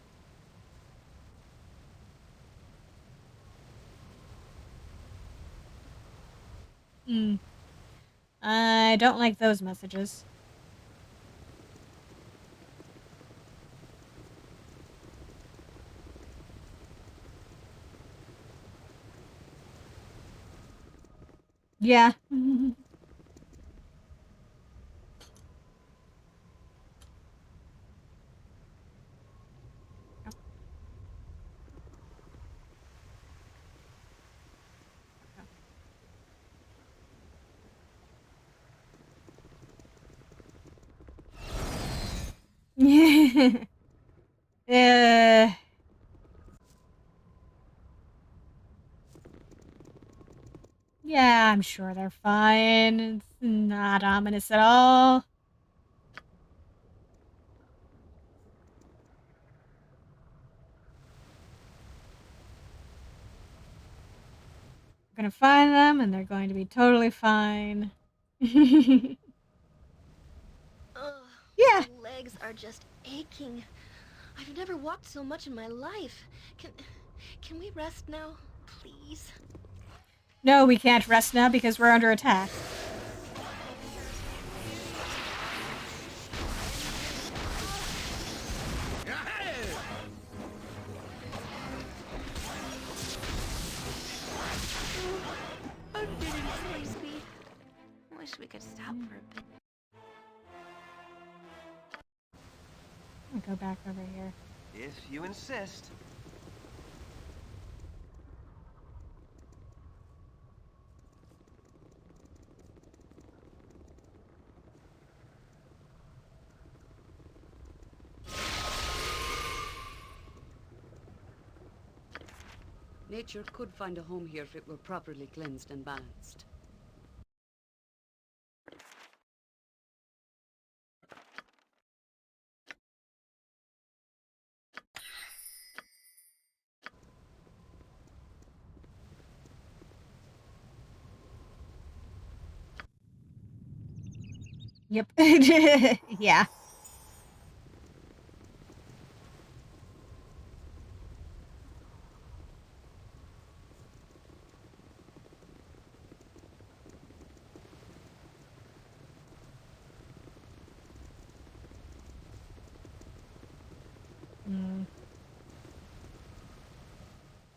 I don't like those messages. Yeah. uh, yeah, I'm sure they're fine. It's not ominous at all. We're gonna find them, and they're going to be totally fine. Ugh, yeah. My legs are just aching. I've never walked so much in my life. Can we rest now, please? No, we can't rest now because we're under attack. I'm getting sleepy. Wish we could stop for a bit. I'll go back over here. If you insist. Nature could find a home here if it were properly cleansed and balanced. Yep. Yeah.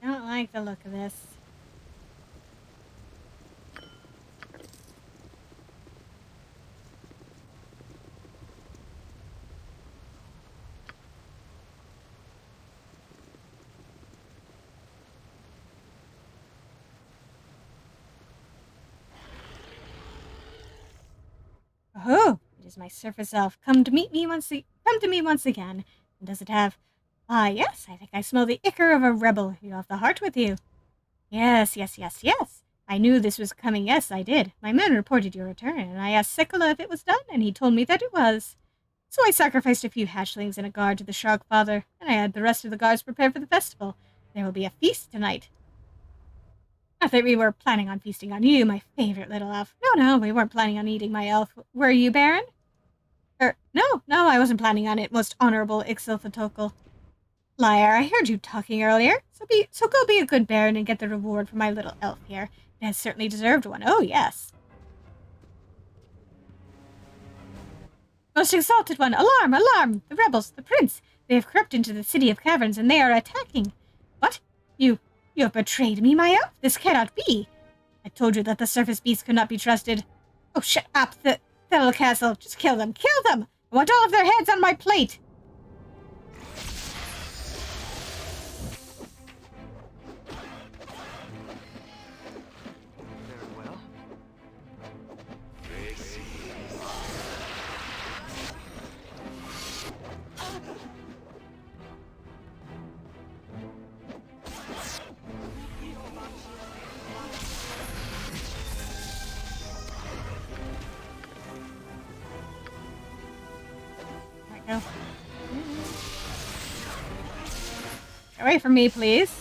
Don't like the look of this. Oh, it is my surface elf. Come to me once again. And does it have? Ah, yes. I think I smell the ichor of a rebel. You have the heart with you. Yes. I knew this was coming. Yes, I did. My men reported your return, and I asked Sekolah if it was done, and he told me that it was. So I sacrificed a few hatchlings and a guard to the Shark Father, and I had the rest of the guards prepare for the festival. There will be a feast tonight. Not that we were planning on feasting on you, my favorite little elf. No, we weren't planning on eating my elf. Were you, Baron? No, I wasn't planning on it, most honorable Ixiltotokul. Liar, I heard you talking earlier. So go be a good Baron and get the reward for my little elf here. It has certainly deserved one. Oh, yes. Most exalted one, alarm! The rebels, the prince. They have crept into the city of caverns, and they are attacking. What? You have betrayed me, my elf? This cannot be. I told you that the surface beasts could not be trusted. Oh, shut up, the little castle. Just kill them. I want all of their heads on my plate. Very well. Go. Away from me, please.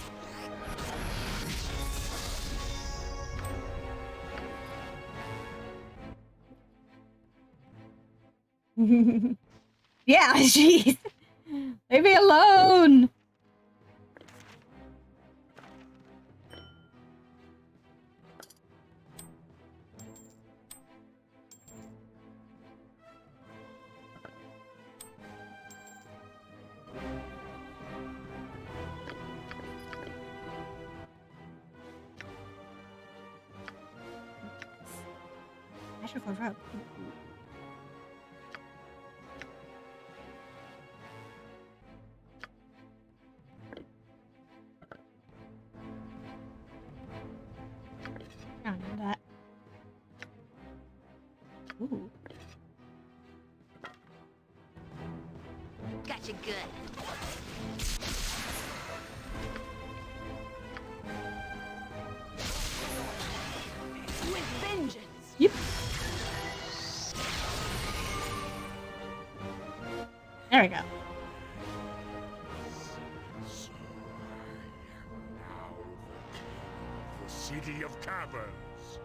Yeah, jeez. Leave me alone. Magical rope. I don't know that. Ooh. Gotcha good. With vengeance. Yep. There we go. So I am now the City of Caverns.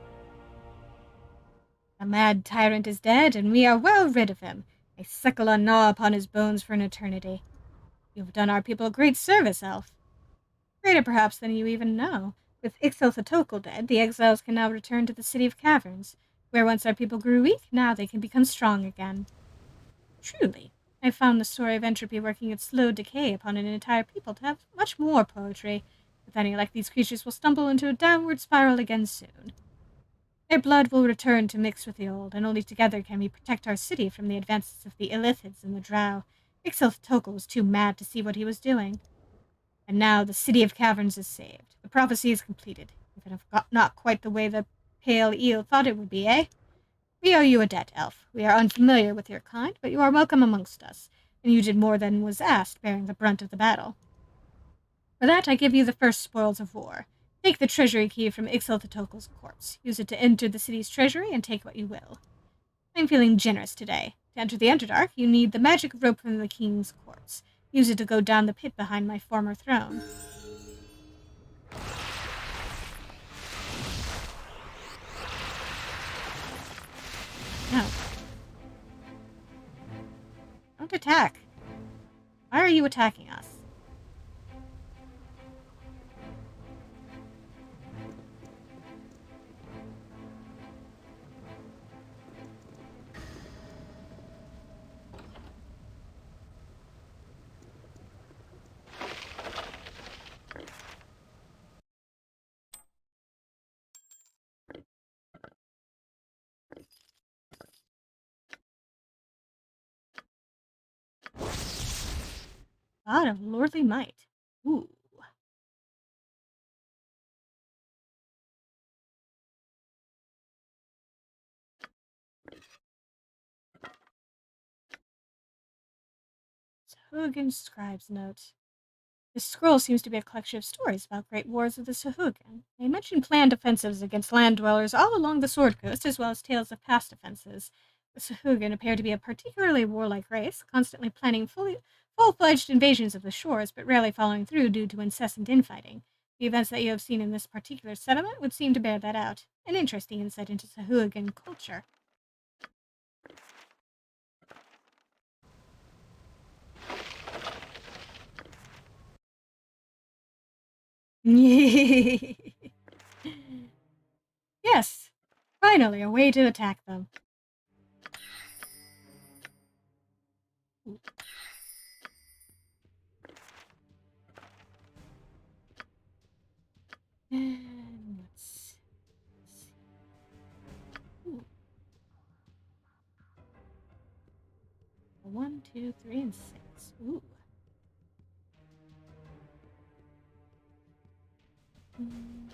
The mad tyrant is dead, and we are well rid of him. I suckle and gnaw upon his bones for an eternity. You have done our people a great service, Elf. Greater perhaps than you even know. With Ixtheltotokol dead, the exiles can now return to the City of Caverns, where once our people grew weak, now they can become strong again. Truly, I found the story of entropy working its slow decay upon an entire people to have much more poetry. With any luck, these creatures will stumble into a downward spiral again soon. Their blood will return to mix with the old, and only together can we protect our city from the advances of the Illithids and the Drow. Ixtheltotokol was too mad to see what he was doing. And now the City of Caverns is saved. The prophecy is completed, even if not quite the way the pale eel thought it would be, eh? We owe you a debt, Elf. We are unfamiliar with your kind, but you are welcome amongst us, and you did more than was asked, bearing the brunt of the battle. For that I give you the first spoils of war. Take the treasury key from Ixtheltotokol's corpse. Use it to enter the city's treasury and take what you will. I'm feeling generous today. To enter the Underdark, you need the magic rope from the king's corpse. Use it to go down the pit behind my former throne. No. Don't attack. Why are you attacking us? God of lordly might. Ooh. Sahuagin Scribe's Note. This scroll seems to be a collection of stories about great wars of the Sahuagin. They mention planned offensives against land dwellers all along the Sword Coast, as well as tales of past offenses. The Sahuagin appear to be a particularly warlike race, constantly planning full-fledged invasions of the shores, but rarely following through due to incessant infighting. The events that you have seen in this particular settlement would seem to bear that out. An interesting insight into Sahuagin culture. Yes, finally a way to attack them. And let's see. Ooh. 1, 2, 3, and 6. Ooh. Mm.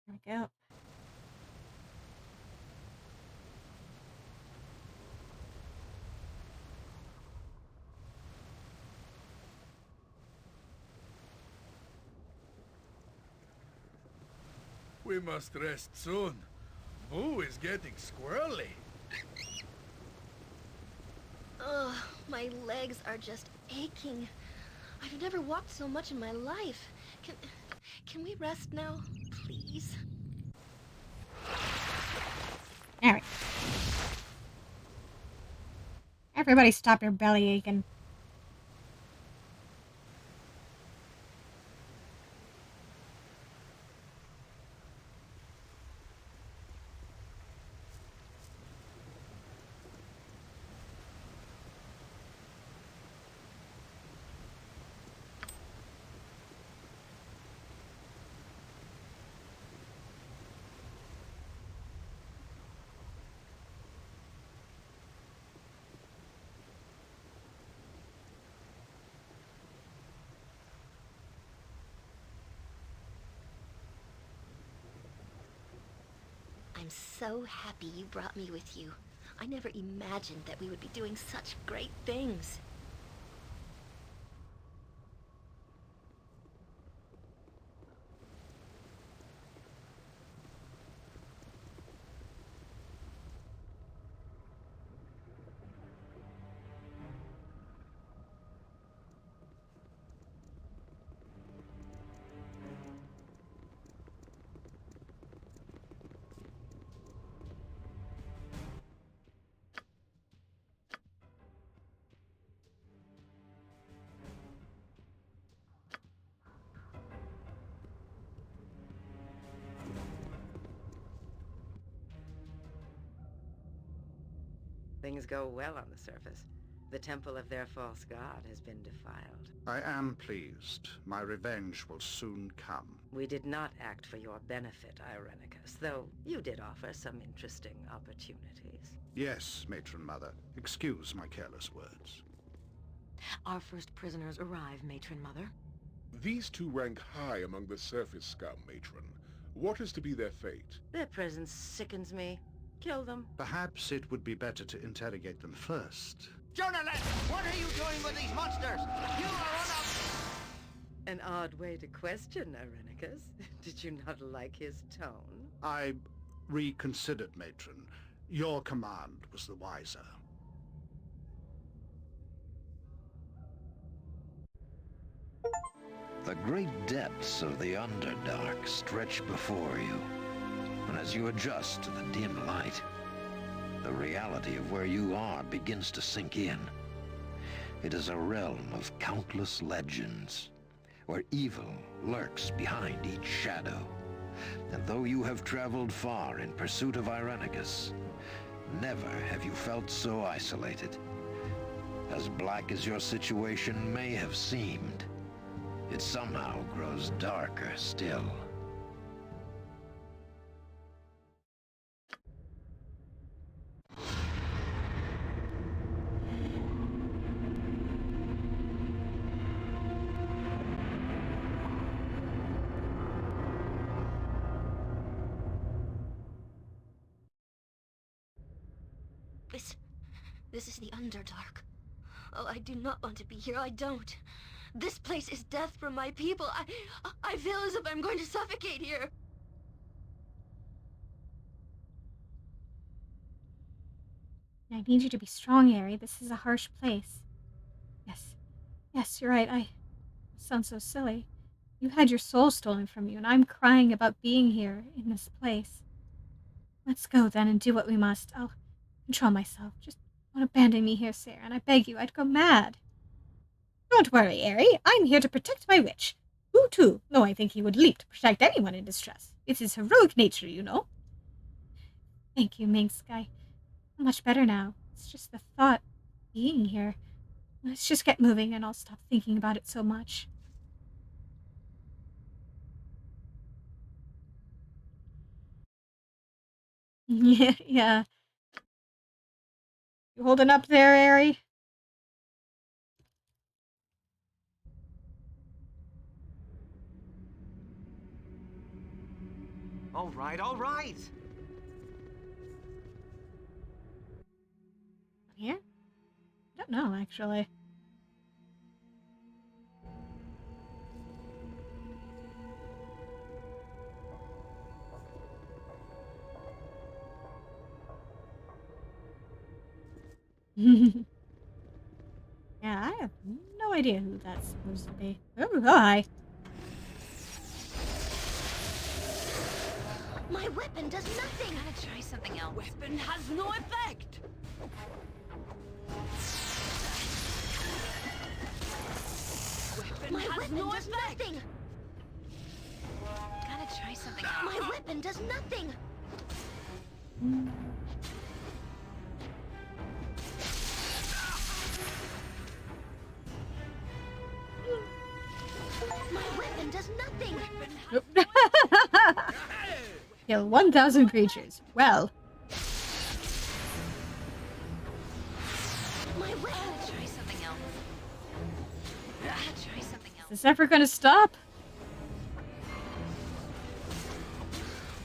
There we go. We must rest soon. Boo is getting squirrely. Ugh, my legs are just aching. I've never walked so much in my life. Can we rest now, please? Alright. Everybody stop your belly aching. I'm so happy you brought me with you. I never imagined that we would be doing such great things. Things go well on the surface. The temple of their false god has been defiled. I am pleased. My revenge will soon come. We did not act for your benefit, Irenicus, though you did offer some interesting opportunities. Yes, Matron Mother. Excuse my careless words. Our first prisoners arrive, Matron Mother. These two rank high among the surface scum, Matron. What is to be their fate? Their presence sickens me. Kill them. Perhaps it would be better to interrogate them first. Journalist, what are you doing with these monsters? You are An odd way to question Irenicus. Did you not like his tone? I reconsidered, Matron. Your command was the wiser. The great depths of the Underdark stretch before you, and as you adjust to the dim light, the reality of where you are begins to sink in. It is a realm of countless legends, where evil lurks behind each shadow. And though you have traveled far in pursuit of Irenicus, never have you felt so isolated. As black as your situation may have seemed, it somehow grows darker still. This is the Underdark. Oh, I do not want to be here. I don't. This place is death for my people. I feel as if I'm going to suffocate here. I need you to be strong, Ari. This is a harsh place. Yes, you're right. I sound so silly. You had your soul stolen from you, and I'm crying about being here in this place. Let's go then and do what we must. I'll control myself. Just don't abandon me here, Sarah, and I beg you, I'd go mad. Don't worry, Ari. I'm here to protect my witch. Who, too, though I think he would leap to protect anyone in distress. It's his heroic nature, you know. Thank you, Minx Guy. I'm much better now. It's just the thought being here. Let's just get moving and I'll stop thinking about it so much. Yeah. You holding up there, Ari? right, all right. Here? I don't know, actually. Yeah, I have no idea who that's supposed to be. Oh, hi. My weapon does nothing! Gotta try something else. Weapon has no effect! Weapon My has weapon no does effect! nothing! Gotta try something else. My weapon does nothing! My weapon does nothing! Kill 1,000 creatures. Well. My weapon. Gotta try something else. Gotta try something else. Is this ever gonna stop?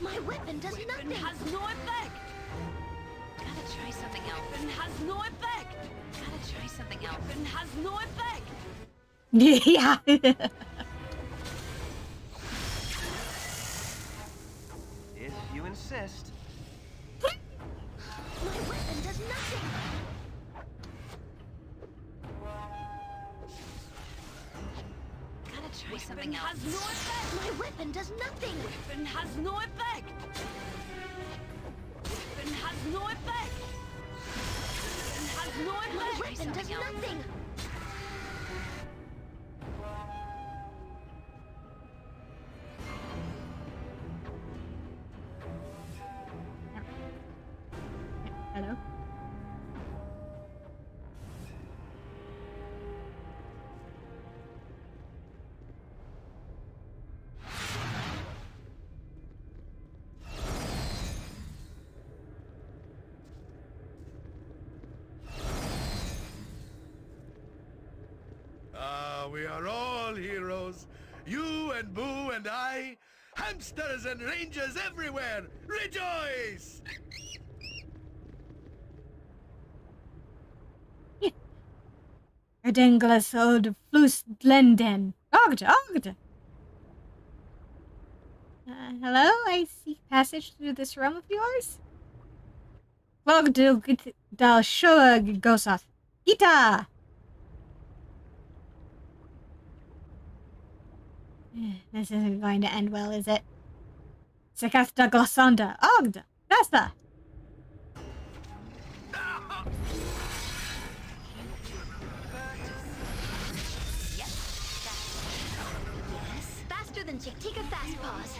My weapon does nothing! Has no effect! Gotta try something else. Weapon has no effect! Gotta try something else. Weapon has no effect! Yeah. If you insist. My weapon does nothing! Gotta try Weapon something else. has no effect! My weapon does nothing! Weapon has no effect! Weapon has no effect! Weapon has no My effect! weapon does nothing! Hello? We are all heroes. You and Boo and I. Hamsters and rangers everywhere. Rejoice! Erdenglas od flus blenden. Ogd. Hello? I seek passage through this realm of yours? Ogd dal shoa gosath. Gita! This isn't going to end well, is it? Sekathda glosanda. Ogd! Nasta! Yes, faster than Chick-Tika Fast Paws.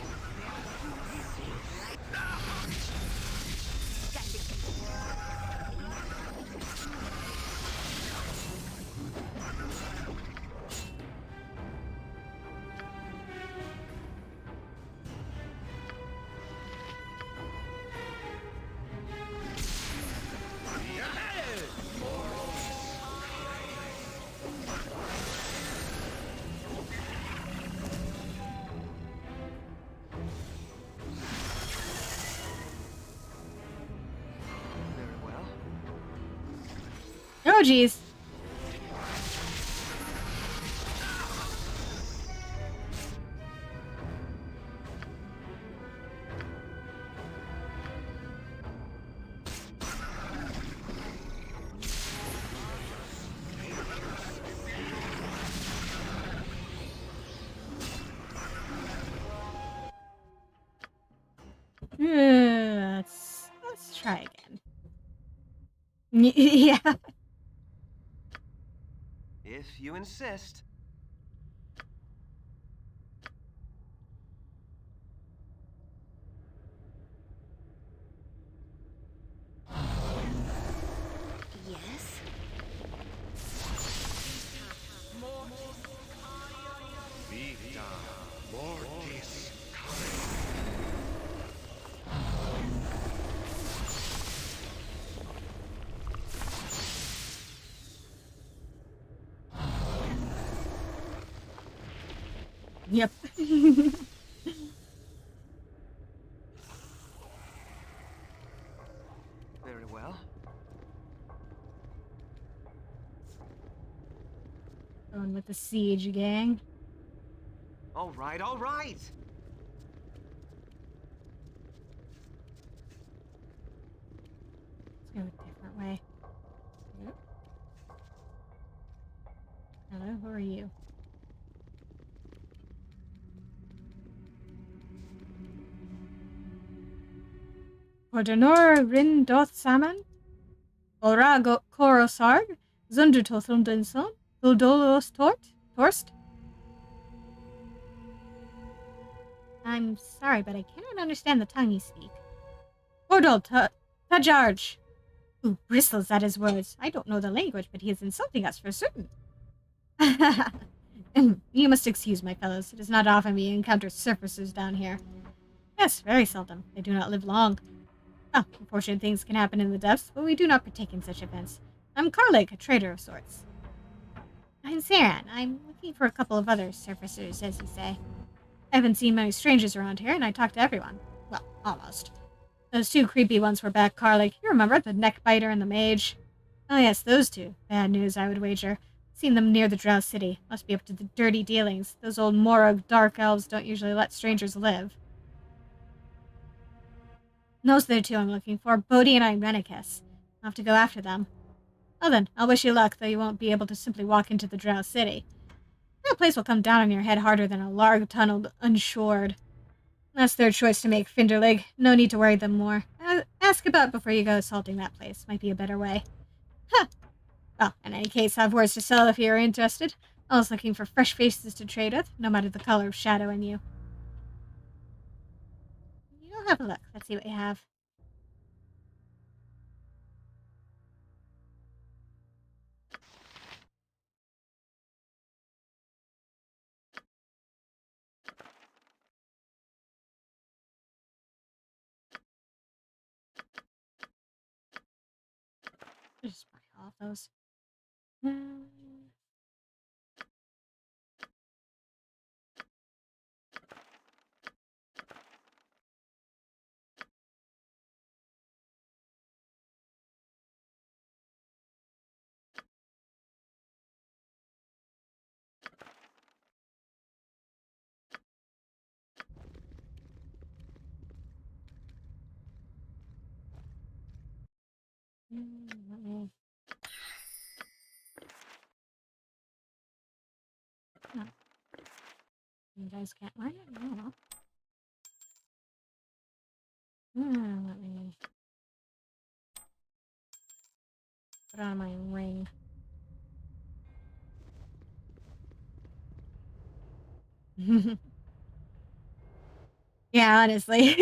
Very well. Oh, jeez. Let's try again. Yeah. If you insist. Yes? Vita Mortis. Yep. Going with the siege gang. All right, all right. Let's go a different way. Yep. Hello, who are you? Ordenor Rindoth Saman? Orago Korosarg? Zundertothundenson? Guldolos Torst? I'm sorry, but I cannot understand the tongue you speak. Ordol Tajarj! Who bristles at his words. I don't know the language, but he is insulting us for certain. You must excuse my fellows. It is not often we encounter surfacers down here. Yes, very seldom. They do not live long. Oh, unfortunate things can happen in the depths, but we do not partake in such events. I'm Karlik, a trader of sorts. I'm Saran. I'm looking for a couple of other surfacers, as you say. I haven't seen many strangers around here, and I talk to everyone. Well, almost. Those two creepy ones were back, Karlik. You remember, the neckbiter and the mage? Oh yes, those two. Bad news, I would wager. Seen them near the Drow City. Must be up to the dirty dealings. Those old Morag dark elves don't usually let strangers live. Those are the two I'm looking for, Bodhi and Irenicus. I'll have to go after them. Well then, I'll wish you luck, though you won't be able to simply walk into the Drow City. That place will come down on your head harder than a larg tunneled unshored. That's their choice to make, Finderlig. No need to worry them more. Ask about before you go assaulting that place. Might be a better way. Huh. Well, in any case, I've wares to sell if you're interested. I was looking for fresh faces to trade with, no matter the color of shadow in you. You'll have a look. Let's see what you have. Just buy all those. No. You guys can't learn it? No. Let me put on my ring. Yeah, honestly.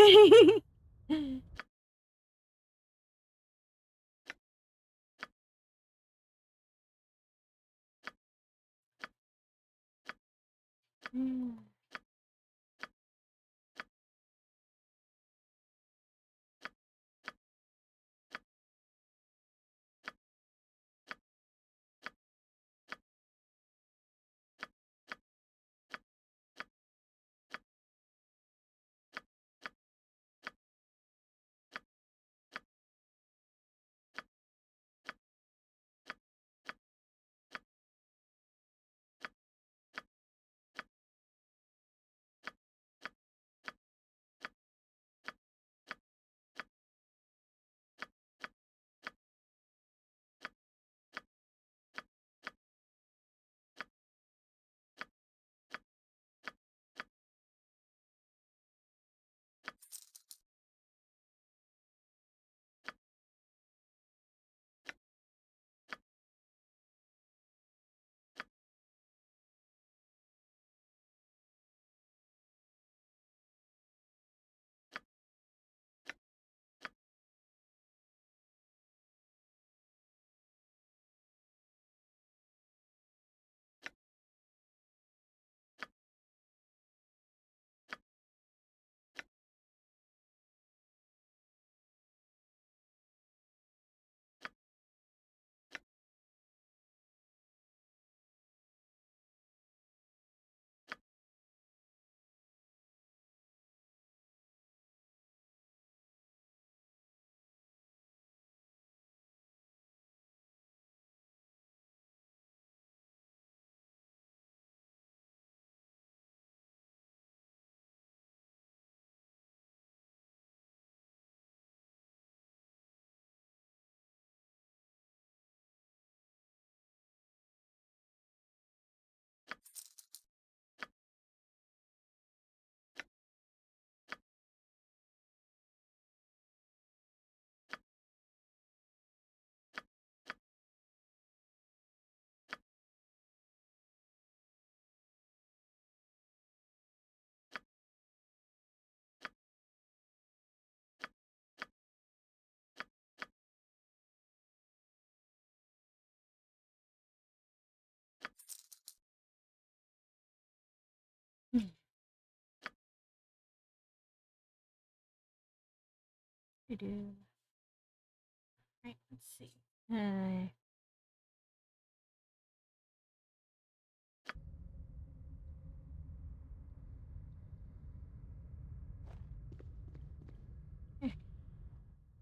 Right, let's see.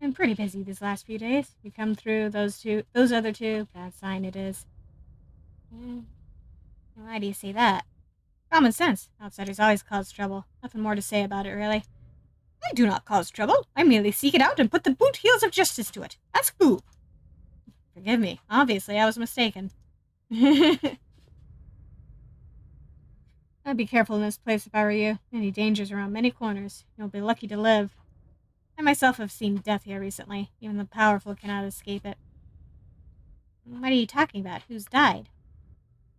I'm pretty busy these last few days. You come through those other two. Bad sign it is. Why do you say that? Common sense. Outsiders always cause trouble. Nothing more to say about it, really. I do not cause trouble. I merely seek it out and put the boot heels of justice to it. Ask who? Forgive me. Obviously, I was mistaken. I'd be careful in this place if I were you. Many dangers around many corners. You'll be lucky to live. I myself have seen death here recently. Even the powerful cannot escape it. What are you talking about? Who's died?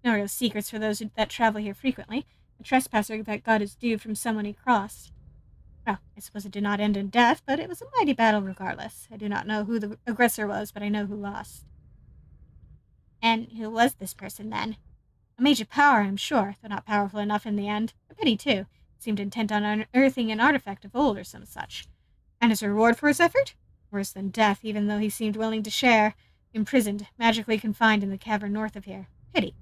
No real secrets for those that travel here frequently. A trespasser that got his due from someone he crossed. Well, I suppose it did not end in death, but it was a mighty battle regardless. I do not know who the aggressor was, but I know who lost. And who was this person, then? A major power, I'm sure, though not powerful enough in the end. A pity, too. Seemed intent on unearthing an artifact of old or some such. And as a reward for his effort? Worse than death, even though he seemed willing to share. Imprisoned, magically confined in the cavern north of here. Pity.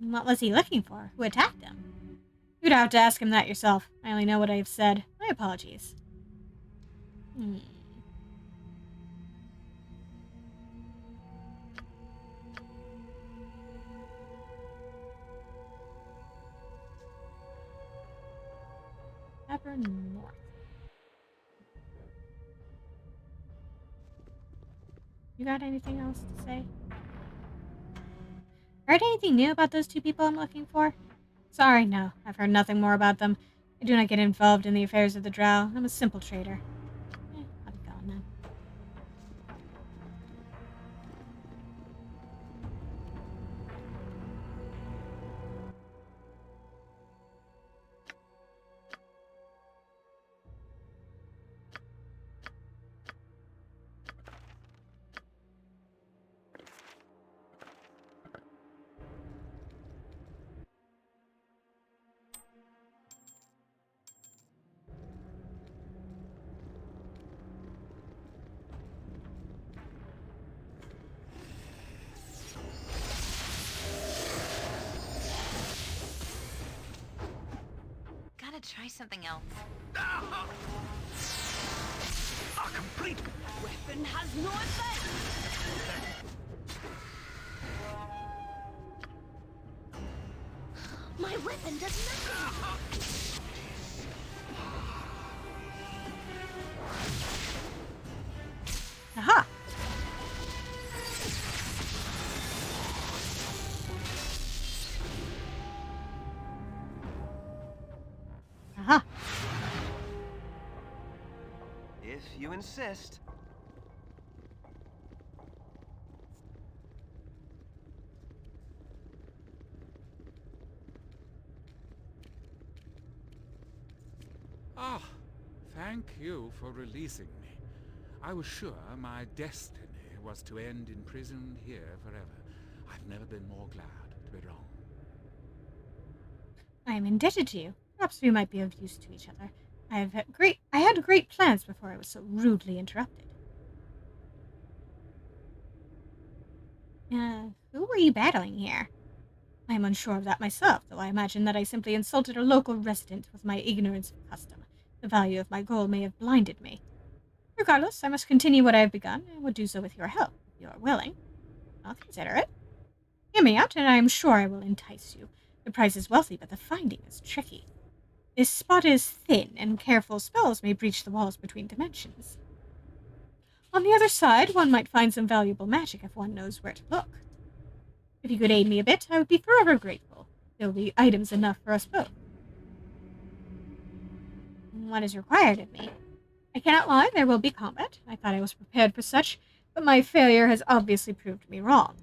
What was he looking for? Who attacked him? You'd have to ask him that yourself. I only know what I have said. My apologies. Cavern north. You got anything else to say? Heard anything new about those two people I'm looking for? Sorry, no. I've heard nothing more about them. I do not get involved in the affairs of the Drow. I'm a simple trader. I'll be gone now. Gotta try something else. A complete weapon has no effect. My weapon does nothing. Aha! Aha! If you insist. Ah, thank you for releasing me. I was sure my destiny was to end imprisoned here forever. I've never been more glad to be wrong. I am indebted to you. Perhaps we might be of use to each other. I had great plans before I was so rudely interrupted. Who were you battling here? I am unsure of that myself, though I imagine that I simply insulted a local resident with my ignorance of custom. The value of my gold may have blinded me. Regardless, I must continue what I have begun, and would do so with your help, if you are willing. I'll consider it. Hear me out, and I am sure I will entice you. The prize is wealthy, but the finding is tricky. This spot is thin, and careful spells may breach the walls between dimensions. On the other side, one might find some valuable magic if one knows where to look. If you could aid me a bit, I would be forever grateful. There will be items enough for us both. What is required of me? I cannot lie, there will be combat. I thought I was prepared for such, but my failure has obviously proved me wrong.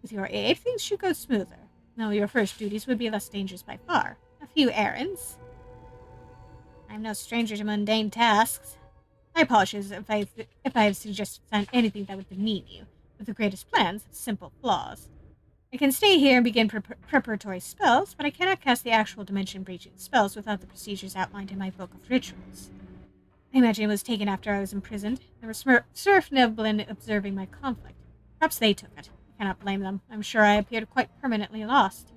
With your aid, things should go smoother. Though your first duties would be less dangerous by far. A few errands. I'm no stranger to mundane tasks. I apologize if I have suggested anything that would demean you. With the greatest plans have simple flaws. I can stay here and begin preparatory spells, but I cannot cast the actual dimension-breaching spells without the procedures outlined in my book of rituals. I imagine it was taken after I was imprisoned. There were Surf Neblin observing my conflict. Perhaps they took it. I cannot blame them. I'm sure I appeared quite permanently lost.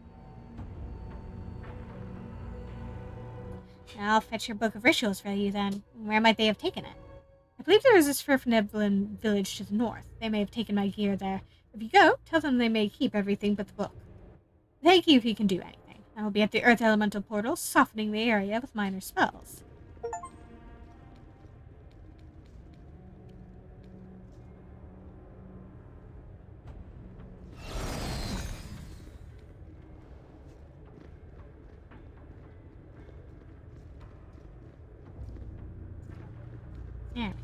I'll fetch your book of rituals for you then. Where might they have taken it? I believe there is a Surf Neblin village to the north. They may have taken my gear there. If you go, tell them they may keep everything but the book. Thank you if you can do anything. I will be at the Earth Elemental Portal, softening the area with minor spells. There we go.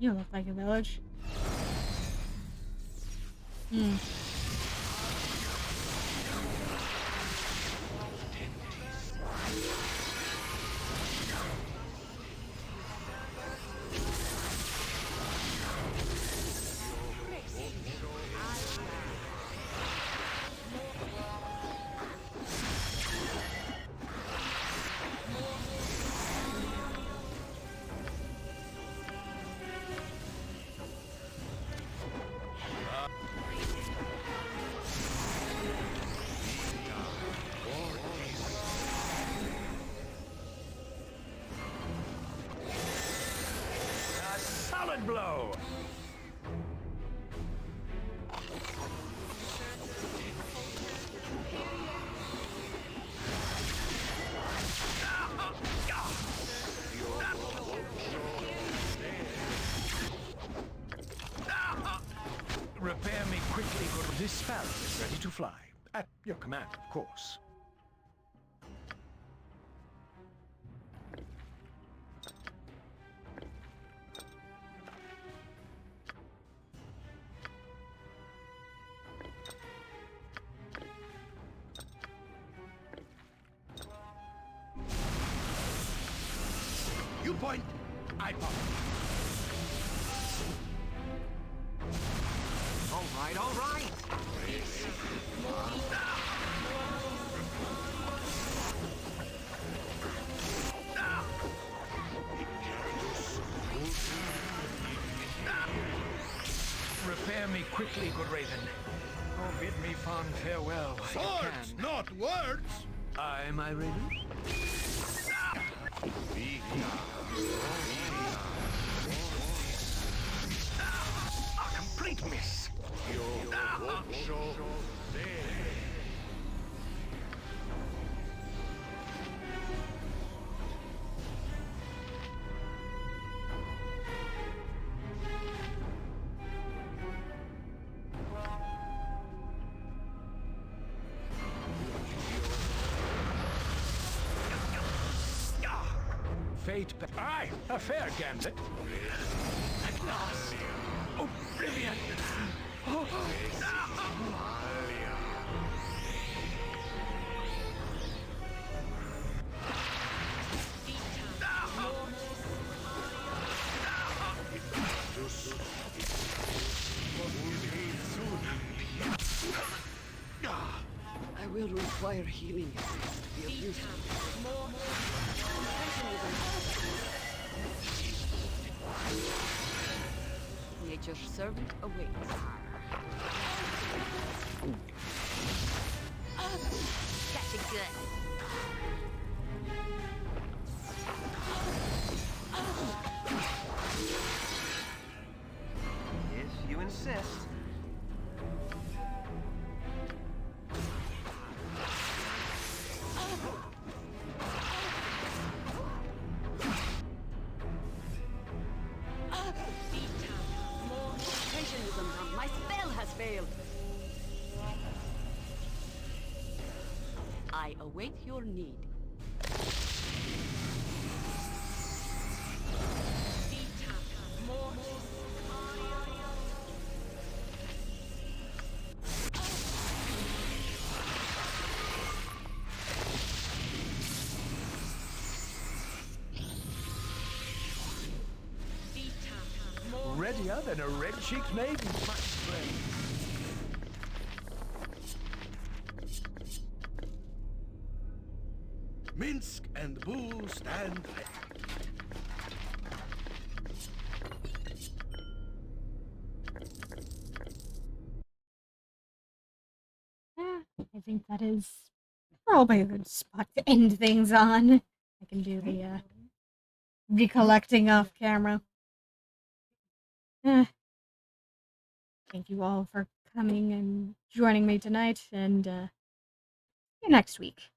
You look like a village. Solid blow! Repair me quickly, good. This spell is ready to fly. At your command, of course. You point, I point. All right. Repair me quickly, good Raven. Or bid me fond farewell while you Swords, can. not words! Aye, my Raven? A complete miss. Fate. Aye, a fair gambit. At last. Oblivion. Oh. I will require healing to be of use. Nature's servant awaits. Gotcha good. If you insist. My spell has failed. I await your need. prettier than a red-cheeked maiden, my friend. Minsk and Boo stand ready. I think that is probably a good spot to end things on. I can do the recollecting off camera. Thank you all for coming and joining me tonight, and see you next week.